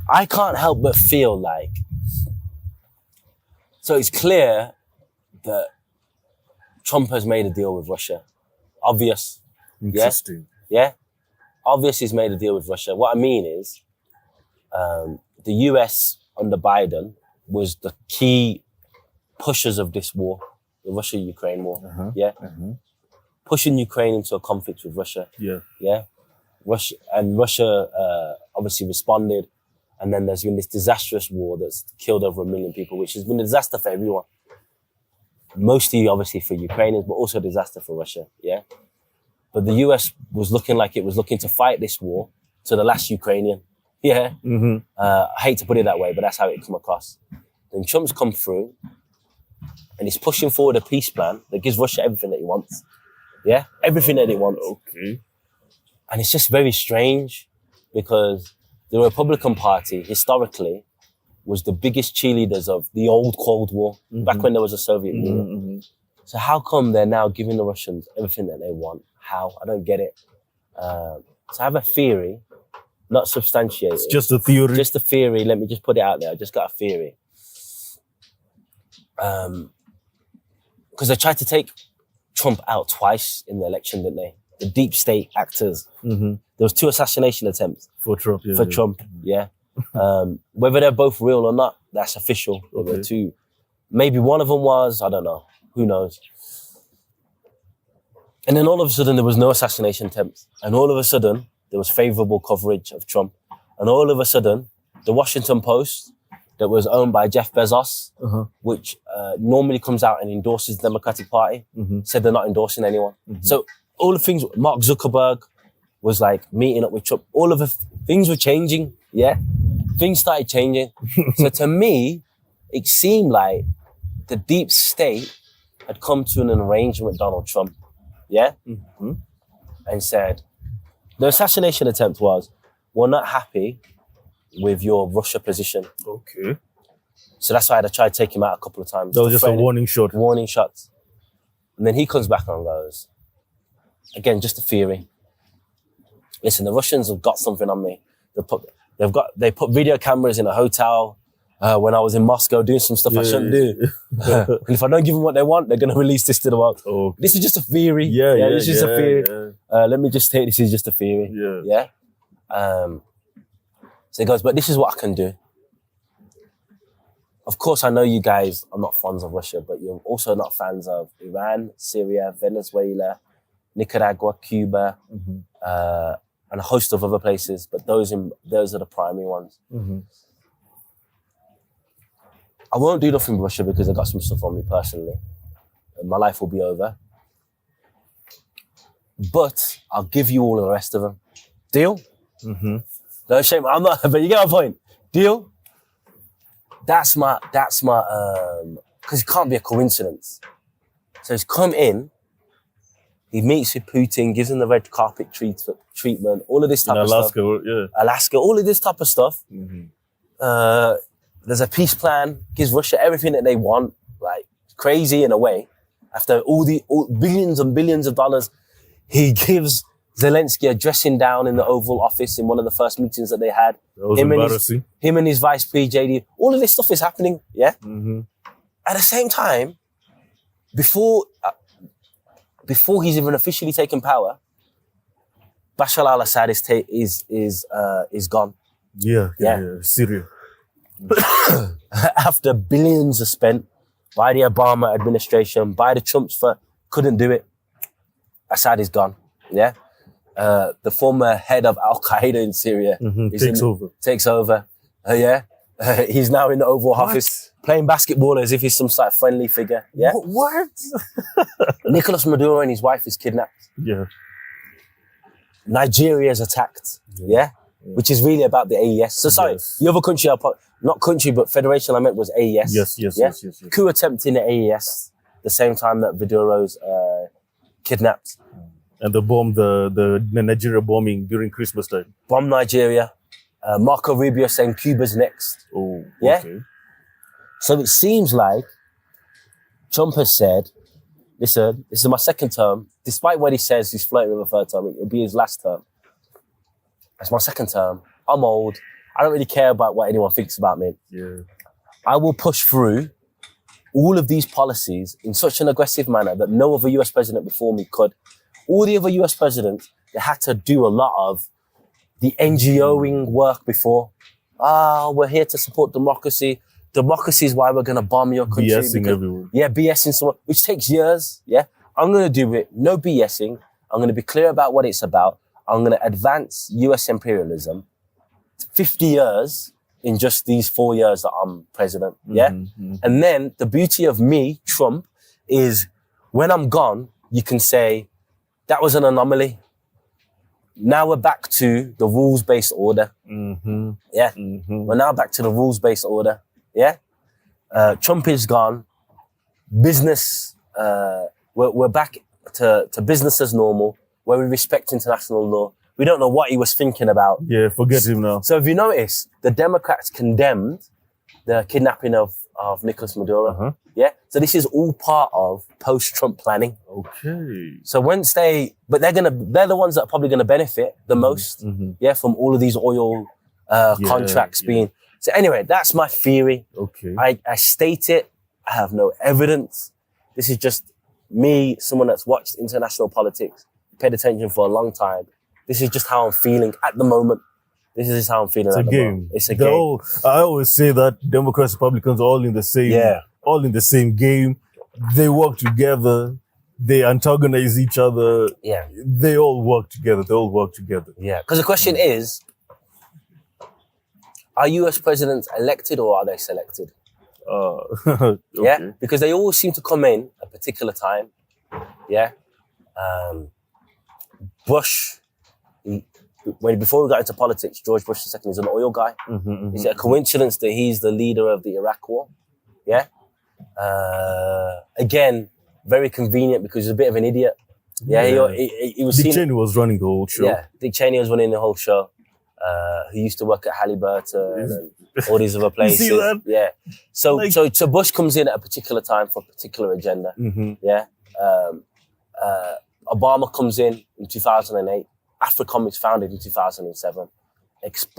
I can't help but feel like. So it's clear that Trump has made a deal with Russia. Obvious. Interesting. Yeah? Obvious he's made a deal with Russia. What I mean is, the US under Biden was the key pushers of this war, the Russia-Ukraine war. Pushing Ukraine into a conflict with Russia. Yeah. Russia obviously responded, and then there's been this disastrous war that's killed over 1 million people, which has been a disaster for everyone. Mostly, obviously, for Ukrainians, but also a disaster for Russia. Yeah. But the US was looking like it was looking to fight this war to the last Ukrainian. Yeah. I hate to put it that way, but that's how it come across. Then Trump's come through, and he's pushing forward a peace plan that gives Russia everything that he wants. Yeah? Everything that he wants. Okay. And it's just very strange because the Republican Party, historically, was the biggest cheerleaders of the old Cold War, back when there was a Soviet Union. So how come they're now giving the Russians everything that they want? How? I don't get it. So I have a theory, not substantiated. It's just a theory. Just a theory. Let me just put it out there. I just got a theory. Because they tried to take Trump out twice in the election, didn't they? The deep state actors. There was 2 assassination attempts for Trump. Yeah. Whether they're both real or not, that's official. There were 2. Maybe one of them was, I don't know. Who knows? And then all of a sudden there was no assassination attempts. And all of a sudden there was favorable coverage of Trump. And all of a sudden the Washington Post, that was owned by Jeff Bezos, which normally comes out and endorses the Democratic Party, said they're not endorsing anyone. So all the things, Mark Zuckerberg was like meeting up with Trump. All of the things were changing, yeah? Things started changing. So to me, it seemed like the deep state had come to an arrangement with Donald Trump, yeah? And said, the assassination attempt was, we're not happy with your Russia position. Okay. So that's why I had to try to take him out a couple of times. That was just a warning shot. Warning shots. And then he comes back and goes, again, just a theory. Listen, the Russians have got something on me. They put video cameras in a hotel when I was in Moscow doing some stuff I shouldn't do. And if I don't give them what they want, they're going to release this to the world. Okay. This is just a theory. This is just a theory. Let me just say this is just a theory. Yeah. So he goes, but this is what I can do. Of course, I know you guys are not fans of Russia, but you're also not fans of Iran, Syria, Venezuela, Nicaragua, Cuba, and a host of other places. But those are the primary ones. I won't do nothing with Russia because I got some stuff on me personally. And my life will be over. But I'll give you all the rest of them. Deal? No shame. I'm not, but you get my point. Deal? that's my, because it can't be a coincidence. So he's come in, he meets with Putin, gives him the red carpet treatment, all of this type of stuff. Alaska, all of this type of stuff. There's a peace plan, gives Russia everything that they want, like crazy in a way. After all billions and billions of dollars, he gives Zelensky a dressing down in the Oval Office in one of the first meetings that they had. That was embarrassing. Him and his vice PJD, all of this stuff is happening, yeah? At the same time, before he's even officially taken power, Bashar al-Assad is gone. Yeah. Syria. After billions are spent by the Obama administration, by the Trumps, couldn't do it. Assad is gone. Yeah. The former head of Al-Qaeda in Syria takes over. He's now in the Oval Office playing basketball as if he's some sort of friendly figure. Yeah. What? Nicolas Maduro and his wife is kidnapped. Yeah. Nigeria is attacked. Yeah. Which is really about the AES. So sorry, the other country, not country, but federation I meant was AES. Yes. Coup attempt in the AES, the same time that Maduro's kidnapped. And the Nigeria bombing during Christmas time. Bomb Nigeria. Marco Rubio saying Cuba's next. Oh, yeah. Okay. So it seems like Trump has said, listen, this is my second term. Despite what he says, he's flirting with a third term. It'll be his last term. It's my second term. I'm old. I don't really care about what anyone thinks about me. Yeah. I will push through all of these policies in such an aggressive manner that no other US president before me could. All the other US presidents, they had to do a lot of the NGOing work before. We're here to support democracy. Democracy is why we're going to bomb your country. BSing everyone. Yeah, BSing someone, which takes years. Yeah. I'm going to do it. No BSing. I'm going to be clear about what it's about. I'm going to advance US imperialism 50 years in just these 4 years that I'm president. Yeah. And then the beauty of me, Trump, is when I'm gone, you can say that was an anomaly. Now we're back to the rules-based order. Yeah. We're now back to the rules-based order. Yeah. Trump is gone. Business, we're back to business as normal, where we respect international law. We don't know what he was thinking about. Yeah, forget him now. So if you notice, the Democrats condemned the kidnapping of Nicolas Maduro. Yeah. So this is all part of post-Trump planning. Okay. So once they're the ones that are probably gonna benefit the most. Yeah, from all of these oil contracts being. So anyway, that's my theory. Okay. I state it. I have no evidence. This is just me, someone that's watched international politics, paid attention for a long time. This is just how I'm feeling at the moment. This is how I'm feeling It's at a the game. moment. It's a game. I always say that Democrats, Republicans are all in the same game. They work together. They antagonize each other. Yeah. They all work together. Yeah. Because the question is, are US presidents elected or are they selected? Okay. Yeah. Because they all seem to come in at a particular time. Yeah. Bush, before we got into politics, George Bush II is an oil guy. Is it a coincidence that he's the leader of the Iraq War? Yeah. Again, very convenient because he's a bit of an idiot. Yeah. He was Dick Cheney was running the whole show. Yeah. Dick Cheney was running the whole show. He used to work at Halliburton and all these other places. You see that? Yeah. So Bush comes in at a particular time for a particular agenda. Yeah. Obama comes in 2008. AFCON is founded in 2007.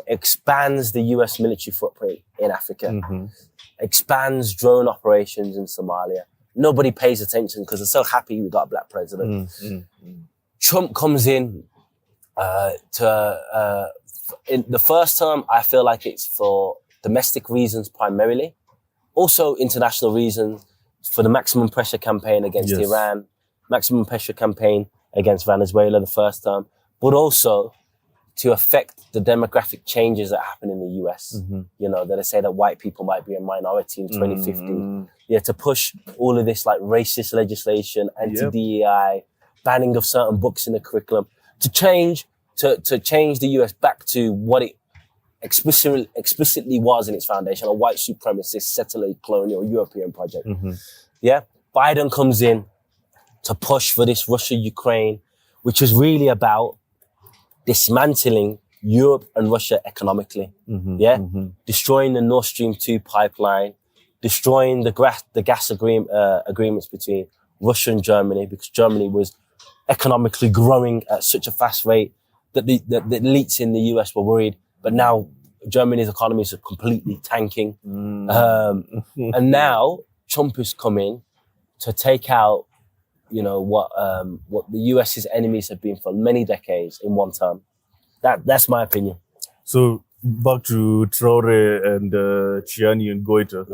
Expands the US military footprint in Africa. Expands drone operations in Somalia. Nobody pays attention because they're so happy we got a black president. Trump comes in in the first term, I feel like it's for domestic reasons primarily. Also international reasons for the maximum pressure campaign against Iran, maximum pressure campaign against Venezuela the first term, but also to affect the demographic changes that happen in the US. You know, that they say that white people might be a minority in 2050. Yeah, to push all of this like racist legislation, anti-DEI, banning of certain books in the curriculum, to change the US back to what it explicitly was in its foundation a white supremacist, settler, colonial, European project. Mm-hmm. Yeah, Biden comes in to push for this Russia-Ukraine, which is really about dismantling Europe and Russia economically. Destroying the Nord Stream 2 pipeline, destroying the gas agreements between Russia and Germany, because Germany was economically growing at such a fast rate that the elites in the US were worried. But now Germany's economy is completely tanking. And now Trump is coming to take out, what the US's enemies have been for many decades in one term. That's my opinion. So back to Traoré and Chiani and Goita.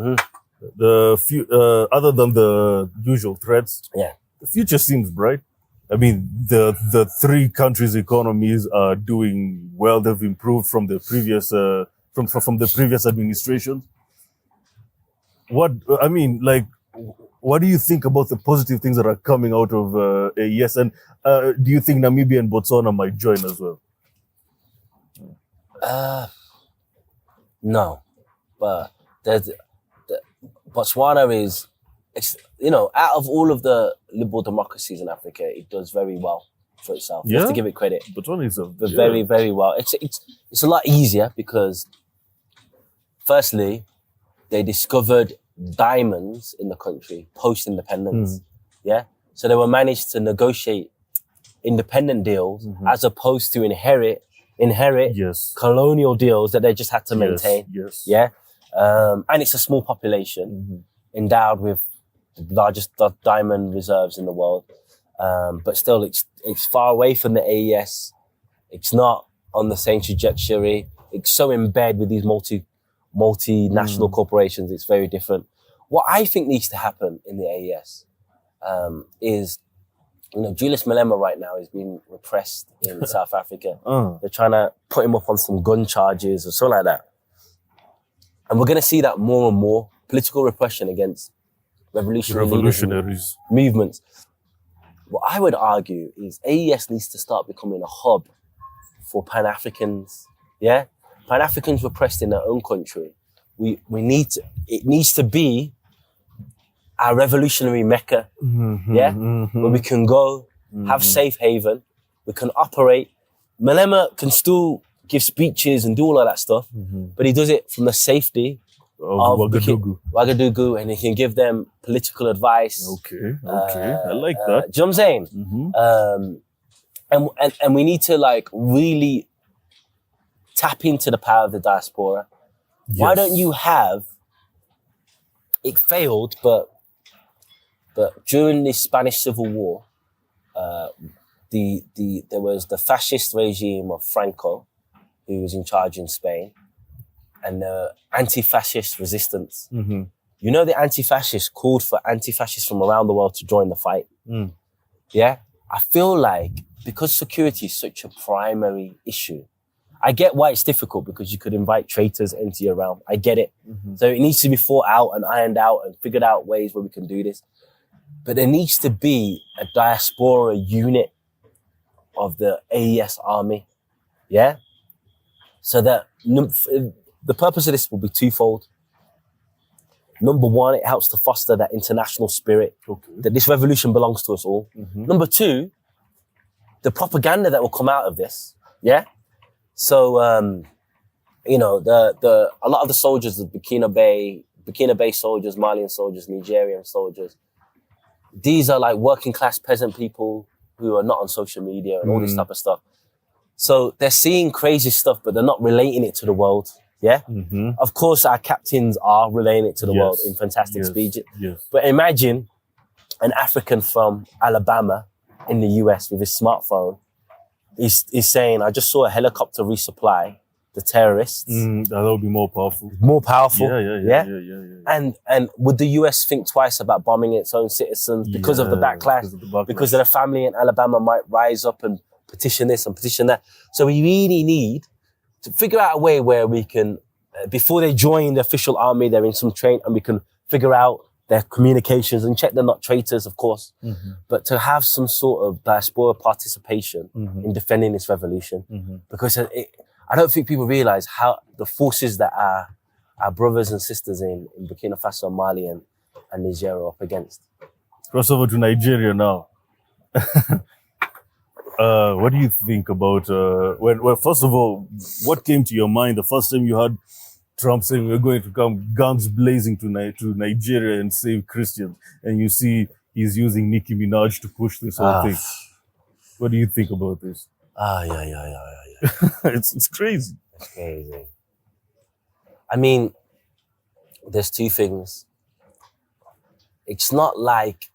Other than the usual threats, the future seems bright. I mean, the three countries' economies are doing well. They've improved from the previous from the previous administration. What do you think about the positive things that are coming out of AES? And do you think Namibia and Botswana might join as well? No, but Botswana is, out of all of the liberal democracies in Africa, it does very well for itself. You have to give it credit. Botswana is very, very well. It's a lot easier because, firstly, they discovered diamonds in the country post-independence. So they were managed to negotiate independent deals as opposed to inherit colonial deals that they just had to maintain. And it's a small population endowed with the largest diamond reserves in the world. But still, it's far away from the AES. It's not on the same trajectory. It's so embedded with these multinational corporations. It's very different. What I think needs to happen in the AES is, Julius Malema right now is being repressed in South Africa. They're trying to put him up on some gun charges or something like that. And we're going to see that more and more, political repression against revolutionaries movements. What I would argue is AES needs to start becoming a hub for Pan-Africans. Pan-Africans repressed in their own country. It needs to be our revolutionary Mecca, where we can go, have safe haven, we can operate. Malema can still give speeches and do all of that stuff, but he does it from the safety of Ouagadougou, and he can give them political advice. Okay, I like that. Do you know what I'm saying? And we need to really tap into the power of the diaspora. Why don't you have? It failed, but during the Spanish Civil War, there was the fascist regime of Franco, who was in charge in Spain, and the anti-fascist resistance. The anti-fascists called for anti-fascists from around the world to join the fight. I feel like because security is such a primary issue, I get why it's difficult because you could invite traitors into your realm. I get it. So it needs to be fought out and ironed out and figured out ways where we can do this. But there needs to be a diaspora unit of the AES army. So that the purpose of this will be twofold. Number one, it helps to foster that international spirit, that this revolution belongs to us all. Number two, the propaganda that will come out of this. So, a lot of the soldiers, the Burkinabè soldiers, Malian soldiers, Nigerian soldiers, these are like working class peasant people who are not on social media and all this type of stuff. So they're seeing crazy stuff, but they're not relating it to the world. Of course, our captains are relaying it to the world in fantastic speeches. But imagine an African from Alabama in the US with his smartphone. He's saying, I just saw a helicopter resupply the terrorists. That would be more powerful. Yeah. And would the US think twice about bombing its own citizens because of the backlash? Because their family in Alabama might rise up and petition this and petition that. So we really need to figure out a way where we can, before they join the official army, they're in some train, and we can figure out their communications and check they're not traitors, of course, but to have some sort of diaspora participation in defending this revolution. Because I don't think people realize how the forces that our brothers and sisters in Burkina Faso, Mali, and Niger are up against. Cross over to Nigeria now. What do you think about well, first of all, what came to your mind the first time you heard Trump saying we're going to come guns blazing to Nigeria and save Christians, and you see he's using Nicki Minaj to push this whole thing? What do you think about this? Yeah. It's crazy. It's crazy. I mean, there's two things. It's not like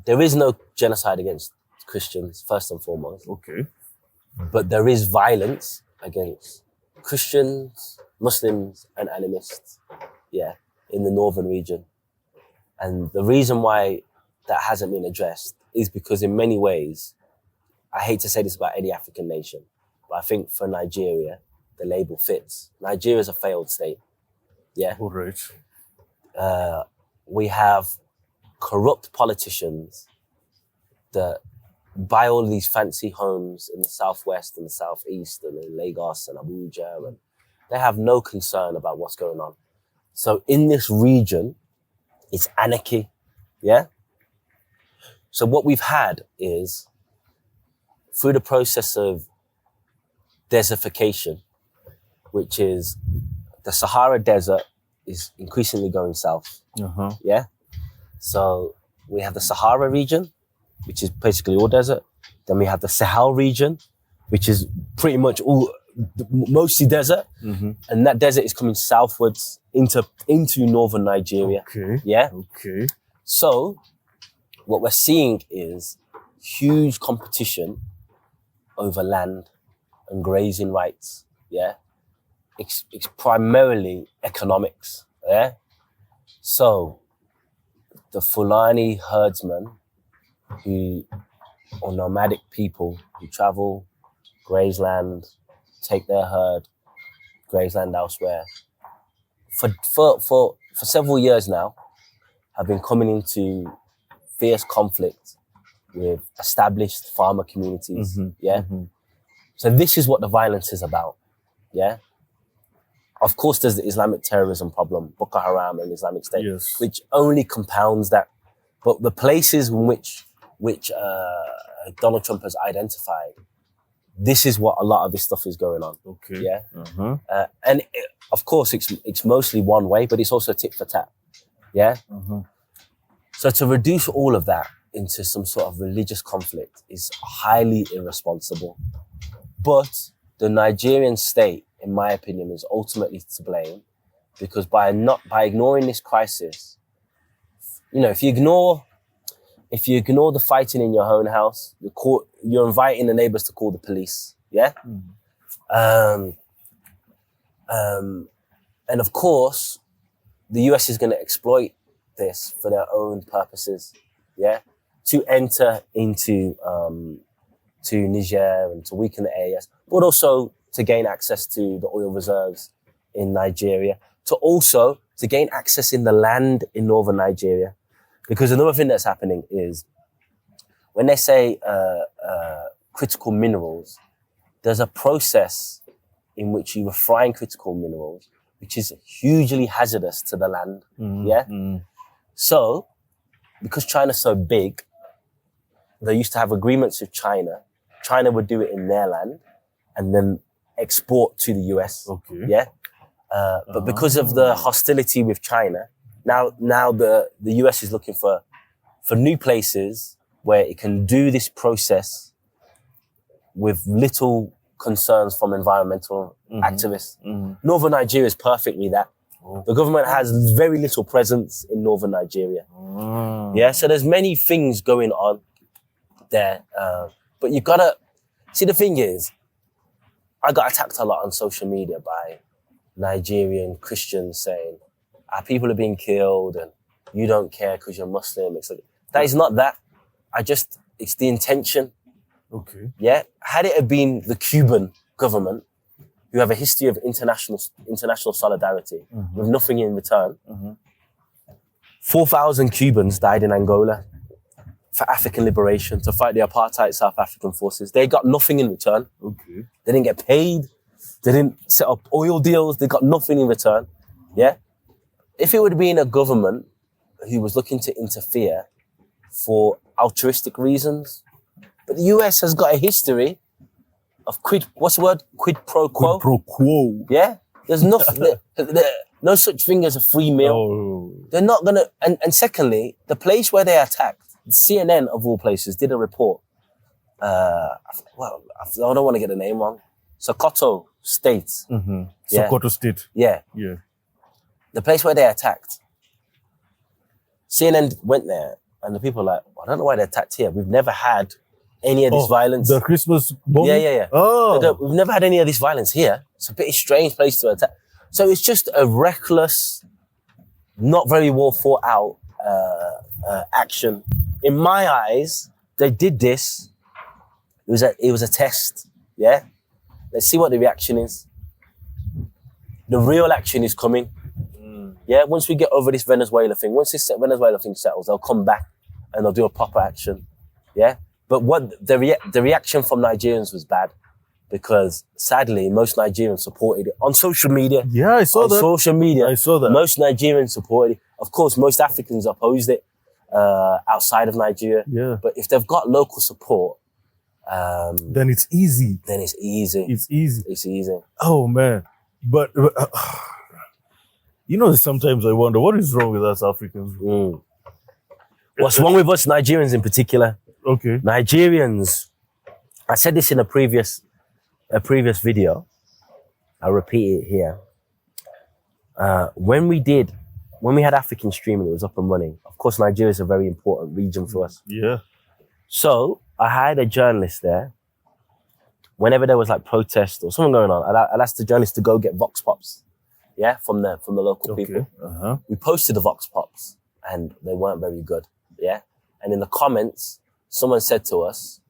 there is no genocide against Christians, first and foremost. Okay. But there is violence against Christians, Muslims, and animists, in the northern region. And the reason why that hasn't been addressed is because in many ways, I hate to say this about any African nation, but I think for Nigeria, the label fits. Nigeria is a failed state. Yeah. All right. We have corrupt politicians that buy all these fancy homes in the southwest and the southeast and in Lagos and Abuja, and they have no concern about what's going on. So in this region, it's anarchy. Yeah. So what we've had is, through the process of desertification, which is the Sahara Desert is increasingly going south. Yeah. So we have the Sahara region, which is basically all desert. Then we have the Sahel region, which is pretty much mostly desert. And that desert is coming southwards into northern Nigeria. Okay. Yeah. Okay. So what we're seeing is huge competition over land and grazing rights. Yeah. It's primarily economics. Yeah. So the Fulani herdsmen or nomadic people who travel, graze land, take their herd, graze land elsewhere, for several years now, have been coming into fierce conflict with established farmer communities. So this is what the violence is about. Yeah. Of course, there's the Islamic terrorism problem, Boko Haram and Islamic State, which only compounds that. But the places in which Donald Trump has identified, this is what a lot of this stuff is going on. Okay. Yeah. And of course, it's mostly one way, but it's also tit for tat. Yeah. So to reduce all of that into some sort of religious conflict is highly irresponsible. But the Nigerian state, in my opinion, is ultimately to blame, because by ignoring this crisis, if you ignore the fighting in your own house, you're inviting the neighbors to call the police. Yeah. And of course, the US is going to exploit this for their own purposes. Yeah. To enter into to Niger and to weaken the AES, but also to gain access to the oil reserves in Nigeria, to gain access in the land in northern Nigeria. Because another thing that's happening is, when they say critical minerals, there's a process in which you refine critical minerals, which is hugely hazardous to the land. So, because China's so big, they used to have agreements with China. China would do it in their land and then export to the US. Okay. Yeah. But because of the hostility with China, now the US is looking for new places where it can do this process with little concerns from environmental activists. Northern Nigeria is perfectly that. The government has very little presence in northern Nigeria. Yeah, so there's many things going on there. But you gotta, see, the thing is, I got attacked a lot on social media by Nigerian Christians saying, our people are being killed and you don't care because you're Muslim. It's like, that is not that. It's the intention. Okay. Yeah. Had it have been the Cuban government, who have a history of international solidarity with nothing in return, 4,000 Cubans died in Angola for African liberation to fight the apartheid South African forces. They got nothing in return. Okay. They didn't get paid. They didn't set up oil deals. They got nothing in return. Yeah. If it would have been a government who was looking to interfere for altruistic reasons, but the US has got a history of what's the word? Quid pro quo. Quid pro quo. Yeah. There's nothing. No such thing as a free meal. Oh. They're not gonna. And secondly, the place where they attacked, CNN of all places, did a report. I don't want to get the name wrong. Sokoto State. Mm-hmm. Yeah. Sokoto State. Yeah. Yeah. The place where they attacked. CNN went there, and the people are like, I don't know why they attacked here. We've never had any of this violence. The Christmas bomb? Yeah. Oh. We've never had any of this violence here. It's a pretty strange place to attack. So it's just a reckless, not very well thought out action. In my eyes, they did this. It was a test. Yeah. Let's see what the reaction is. The real action is coming. Yeah. Once we get over this Venezuela thing, once this Venezuela thing settles, they'll come back and they'll do a proper action. Yeah. But what the reaction from Nigerians was bad. Because sadly, most Nigerians supported it on social media. Yeah, I saw that. On social media, I saw that. Most Nigerians supported it. Of course, most Africans opposed it outside of Nigeria. Yeah. But if they've got local support, then it's easy. Then it's easy. It's easy. It's easy. Oh, man. But, sometimes I wonder, what is wrong with us Africans? What's wrong with us Nigerians in particular? Okay. Nigerians, I said this in a previous video. I'll repeat it here. When we had African streaming, it was up and running. Of course, Nigeria is a very important region for us. Yeah. So I hired a journalist there. Whenever there was like protest or something going on, I'd ask the journalist to go get vox pops. Yeah, from the local people. Uh-huh. We posted the vox pops and they weren't very good. Yeah. And in the comments, someone said to us,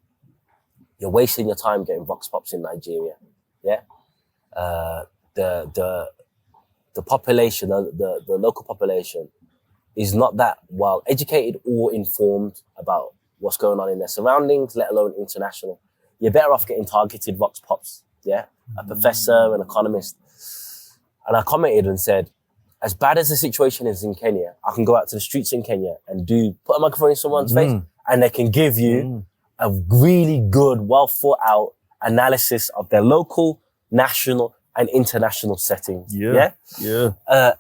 "You're wasting your time getting vox pops in Nigeria." Yeah. The population, the local population is not that well educated or informed about what's going on in their surroundings, let alone international. You're better off getting targeted vox pops. Yeah. A professor, an economist. And I commented and said, as bad as the situation is in Kenya, I can go out to the streets in Kenya and put a microphone in someone's face and they can give you a really good, well thought out analysis of their local, national and international settings. Yeah.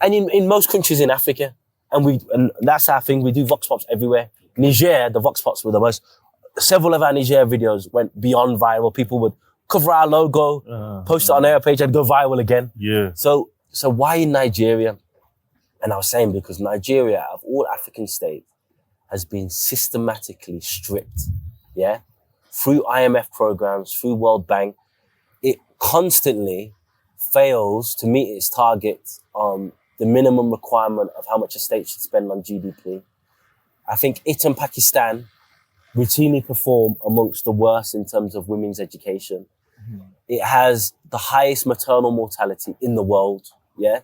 And in most countries in Africa, and that's our thing, we do vox pops everywhere. Niger, the vox pops were the most. Several of our Niger videos went beyond viral. People would cover our logo, post it on their page and go viral again. Yeah. So why in Nigeria? And I was saying because Nigeria, of all African states, has been systematically stripped, yeah? Through IMF programs, through World Bank, it constantly fails to meet its target on the minimum requirement of how much a state should spend on GDP. I think it and Pakistan routinely perform amongst the worst in terms of women's education. It has the highest maternal mortality in the world, yeah?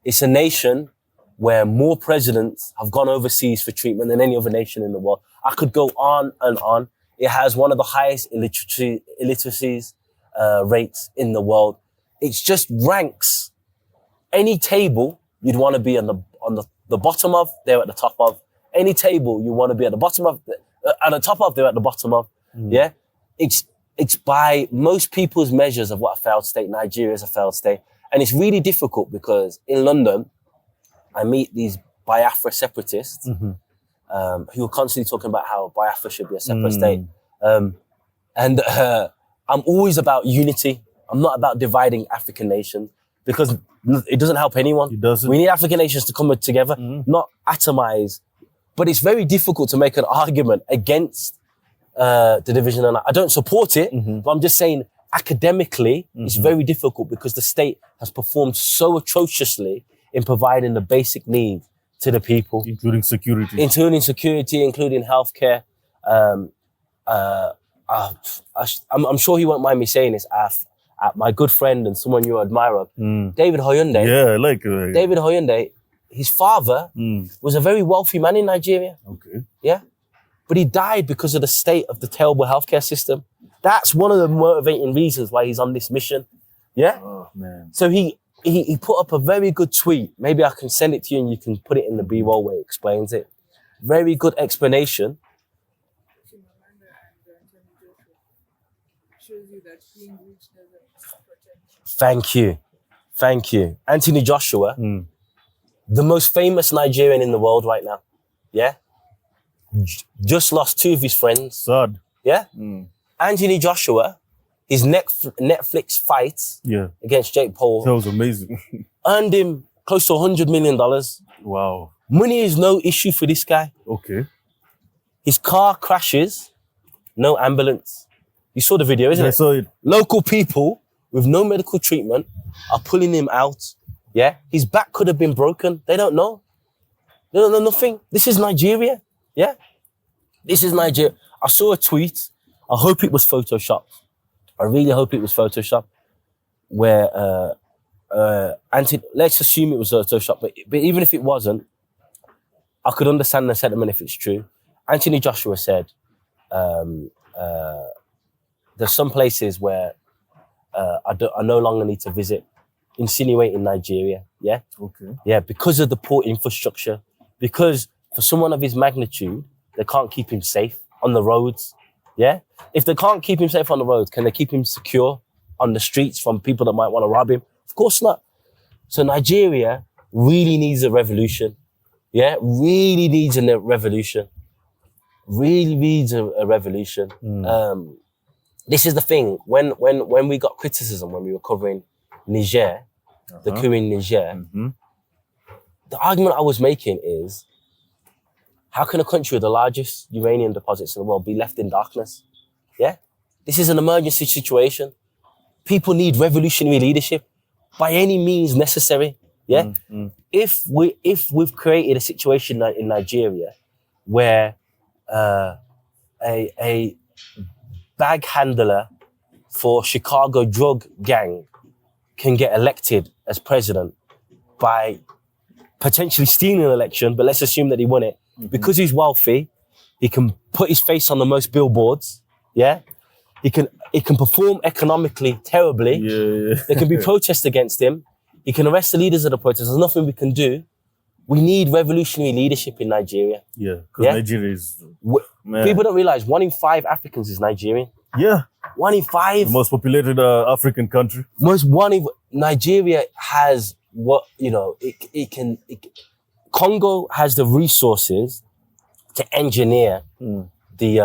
It's a nation where more presidents have gone overseas for treatment than any other nation in the world. I could go on and on. It has one of the highest illiteracy rates in the world. It just ranks any table you'd want to be on the bottom of, they're at the top of. Any table you want to be at the bottom of, at the top of, they're at the bottom of. Yeah, it's by most people's measures of what a failed state. Nigeria is a failed state, and it's really difficult because in London, I meet these Biafra separatists who are constantly talking about how Biafra should be a separate state. And I'm always about unity. I'm not about dividing African nations because it doesn't help anyone. It doesn't. We need African nations to come together, not atomize. But it's very difficult to make an argument against the division. And I don't support it, but I'm just saying academically, it's very difficult because the state has performed so atrociously in providing the basic needs to the people. Including security. Including healthcare. I'm sure he won't mind me saying this. My good friend and someone you admire, David Hoyunde. Yeah, I like David Hoyunde, his father was a very wealthy man in Nigeria. Okay. Yeah. But he died because of the state of the terrible healthcare system. That's one of the motivating reasons why he's on this mission. Yeah. Oh man. So he put up a very good tweet. Maybe I can send it to you and you can put it in the B-roll where it explains it. Very good explanation. Shows you that being rich doesn't protect. Thank you. Anthony Joshua, the most famous Nigerian in the world right now. Yeah. Just lost 2 of his friends. Sad. Yeah. Anthony Joshua, his Netflix fight against Jake Paul. That was amazing. Earned him close to $100 million. Wow. Money is no issue for this guy. Okay. His car crashes, no ambulance. You saw the video, isn't it? I saw it. Local people with no medical treatment are pulling him out. Yeah. His back could have been broken. They don't know. They don't know nothing. This is Nigeria. Yeah. This is Nigeria. I saw a tweet. I hope it was Photoshopped. I really hope it was Photoshopped. Where let's assume it was Photoshopped, but even if it wasn't, I could understand the sentiment if it's true. Anthony Joshua said, there's some places where I no longer need to visit, insinuating Nigeria. Yeah. Okay. Yeah, because of the poor infrastructure, because for someone of his magnitude, they can't keep him safe on the roads. Yeah. If they can't keep him safe on the roads, can they keep him secure on the streets from people that might want to rob him? Of course not. So Nigeria really needs a revolution. Yeah, really needs a revolution. Really needs a revolution. This is the thing. When we got criticism when we were covering Niger, the coup in Niger, the argument I was making is, how can a country with the largest uranium deposits in the world be left in darkness? Yeah, this is an emergency situation. People need revolutionary leadership by any means necessary. Yeah, if we've created a situation in Nigeria where a bag handler for Chicago drug gang can get elected as president by potentially stealing an election, but let's assume that he won it. Because he's wealthy, he can put his face on the most billboards. Yeah, he can perform economically terribly. Yeah. There can be protests against him. He can arrest the leaders of the protests. There's nothing we can do. We need revolutionary leadership in Nigeria. Yeah, because Nigeria is... People don't realize 1 in 5 Africans is Nigerian. Yeah. 1 in 5. The most populated African country. Nigeria has what, Congo has the resources to engineer the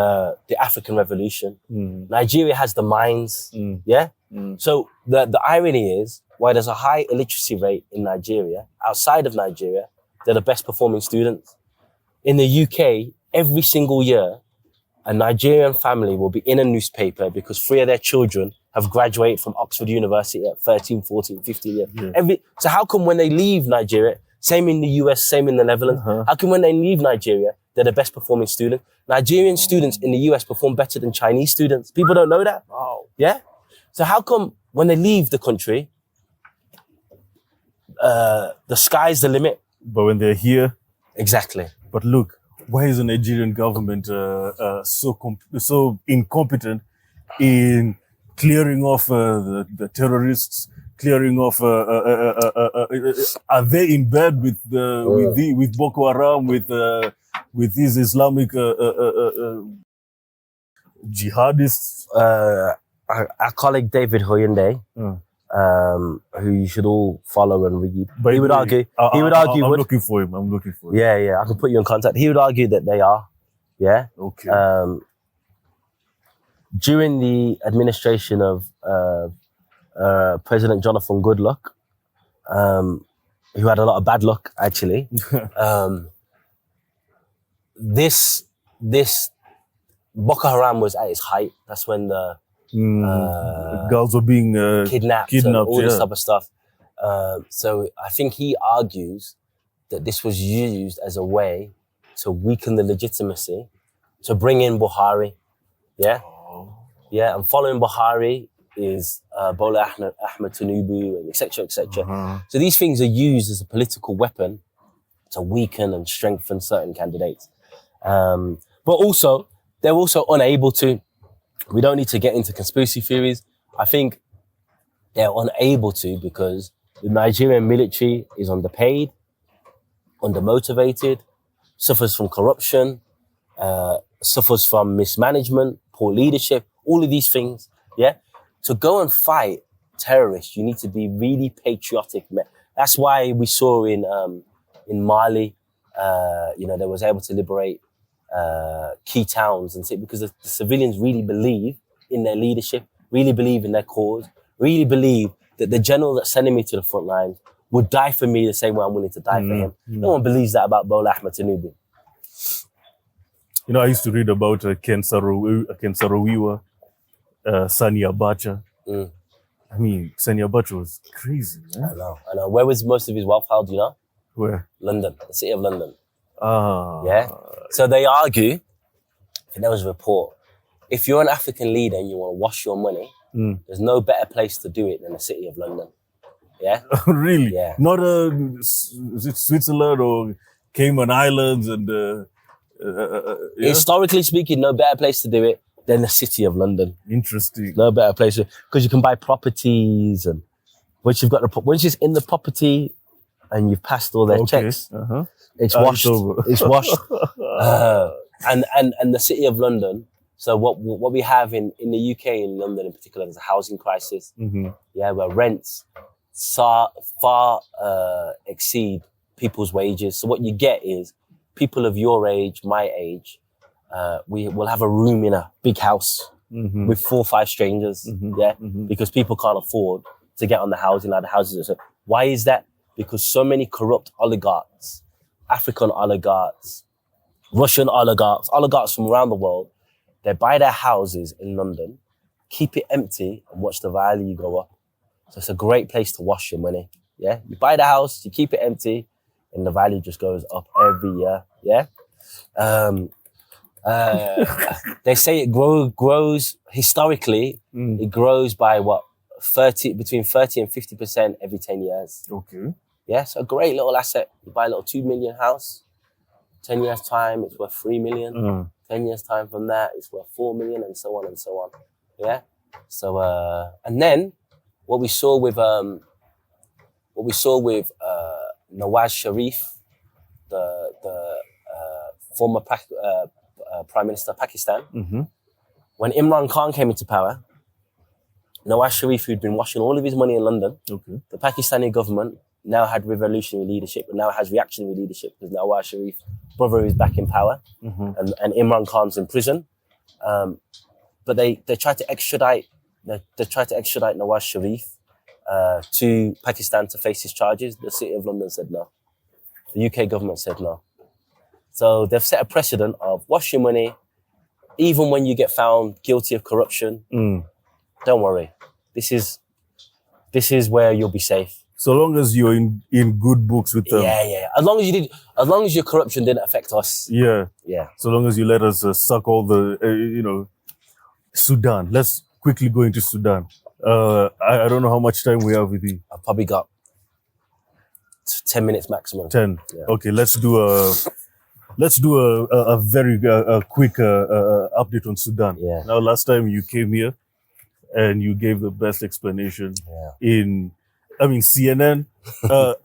African revolution. Nigeria has the minds. Yeah. So the irony is, why there's a high illiteracy rate in Nigeria, outside of Nigeria, they're the best performing students. In the UK, every single year, a Nigerian family will be in a newspaper because 3 of their children have graduated from Oxford University at 13, 14, 15 years. Yeah. So how come when they leave Nigeria, same in the US, same in the Netherlands, how come when they leave Nigeria, they're the best performing students? Nigerian students in the US perform better than Chinese students. People don't know that. Wow. Yeah? So how come when they leave the country, the sky's the limit? But when they're here... Exactly. But look, why is the Nigerian government so incompetent in clearing off the terrorists, clearing off... are they in bed with Boko Haram, with these Islamic jihadists? Our colleague David Hoyende, who you should all follow and read. But he would argue. I'm looking for him. Yeah. I can put you in contact. He would argue that they are. Yeah. Okay. During the administration of President Jonathan Goodluck, who had a lot of bad luck actually, this Boko Haram was at its height. That's when the girls were being kidnapped and all this type of stuff. So I think he argues that this was used as a way to weaken the legitimacy, to bring in Buhari. Yeah? Yeah, and following Buhari is Bola Ahmed Tinubu, and et cetera. So these things are used as a political weapon to weaken and strengthen certain candidates. But also, they're also unable to. We don't need to get into conspiracy theories. I think they're unable to because the Nigerian military is underpaid, undermotivated, suffers from corruption, suffers from mismanagement, poor leadership, all of these things. Yeah. To go and fight terrorists, you need to be really patriotic. That's why we saw in Mali, they was able to liberate key towns and because the civilians really believe in their leadership, really believe in their cause, really believe that the general that's sending me to the front line would die for me the same way I'm willing to die for him. No one believes that about Bola Ahmed Tinubu. You know, I used to read about Ken Saro-Wiwa, Sani Abacha. I mean, Sani Abacha was crazy, man. I know. Where was most of his wealth held, you know? Where? London, the city of London. Ah. Yeah? So they argue, I think there was a report, if you're an African leader and you want to wash your money, there's no better place to do it than the city of London. Yeah? Really? Yeah. Not is it Switzerland or Cayman Islands and yeah? Historically speaking, no better place to do it than the city of London. Interesting. No better place because you can buy properties, and once it's in the property and you've passed all their checks, it's washed. It's washed. And the city of London. So what we have in the UK, in London in particular, there's a housing crisis. Yeah, where rents far exceed people's wages. So what you get is people of your age, my age, we will have a room in a big house with 4 or 5 strangers, because people can't afford to get on the housing like the houses. So why is that? Because so many corrupt oligarchs, African oligarchs, Russian oligarchs from around the world, they buy their houses in London, keep it empty, and watch the value go up. So it's a great place to wash your money. Yeah, you buy the house, you keep it empty, and the value just goes up every year. Yeah. They say it grows historically. It grows by between 30 and 50% every 10 years. Okay. Yeah, so a great little asset. You buy a little 2 million house. 10 years time, it's worth 3 million. 10 years time from that, it's worth 4 million, and so on and so on. Yeah. So and then what we saw with Nawaz Sharif, the former Prime Minister of Pakistan, when Imran Khan came into power, Nawaz Sharif, who'd been washing all of his money in London, the Pakistani government now had revolutionary leadership and now has reactionary leadership because Nawaz Sharif's brother is back in power and Imran Khan's in prison. But they tried to extradite Nawaz Sharif to Pakistan to face his charges. The City of London said no. The UK government said no. So they've set a precedent of wash your money, even when you get found guilty of corruption. Don't worry. This is where you'll be safe. So long as you're in good books with them. Yeah. As long as your corruption didn't affect us. Yeah. Yeah. So long as you let us suck all the, Sudan. Let's quickly go into Sudan. I don't know how much time we have with you. I've probably got 10 minutes maximum. 10. Yeah. Okay, let's do a very quick update on Sudan. Yeah. Now, last time you came here and you gave the best explanation in CNN,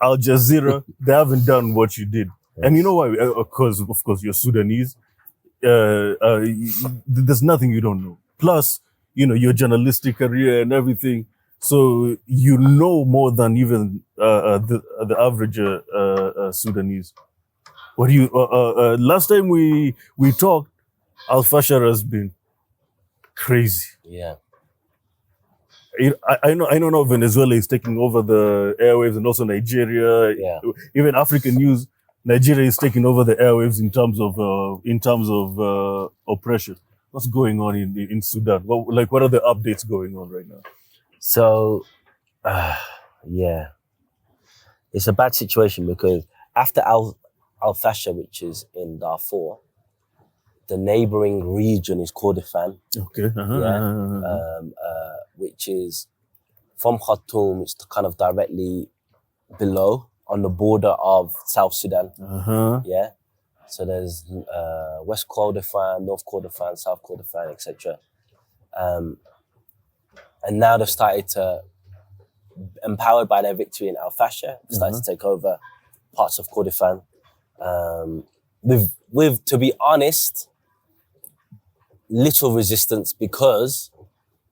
Al Jazeera, they haven't done what you did. And you know why? Of course, you're Sudanese. There's nothing you don't know. Plus, your journalistic career and everything. So you know more than even the average Sudanese. What do you? Last time we talked, Al Fashar has been crazy. Yeah. I know Venezuela is taking over the airwaves and also Nigeria. Yeah. Even African news, Nigeria is taking over the airwaves in terms of oppression. What's going on in Sudan? What are the updates going on right now? So, yeah, it's a bad situation because after Al Fashar, which is in Darfur, the neighboring region is Kordofan. Okay. Which is from Khartoum. It's kind of directly below on the border of South Sudan. Yeah. So there's West Kordofan, North Kordofan, South Kordofan, etc. And now they've started to empowered by their victory in Al Fasher, started to take over parts of Kordofan. With, to be honest, little resistance because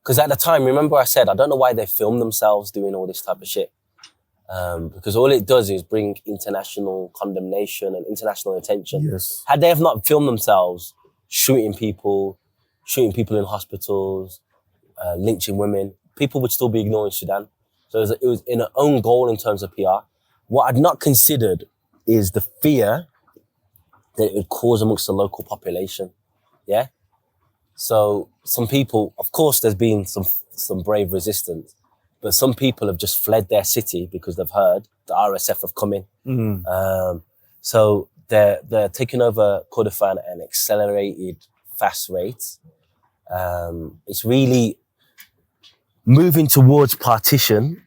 at the time, remember I said, I don't know why they film themselves doing all this type of shit. Because all it does is bring international condemnation and international attention. Yes. Had they have not filmed themselves shooting people in hospitals, lynching women, people would still be ignoring Sudan. So it was in an own goal in terms of PR. What I'd not considered is the fear that it would cause amongst the local population. Yeah? So some people, of course, there's been some brave resistance, but some people have just fled their city because they've heard the RSF have come in. So they're taking over Kordofan at an accelerated, fast rate. It's really moving towards partition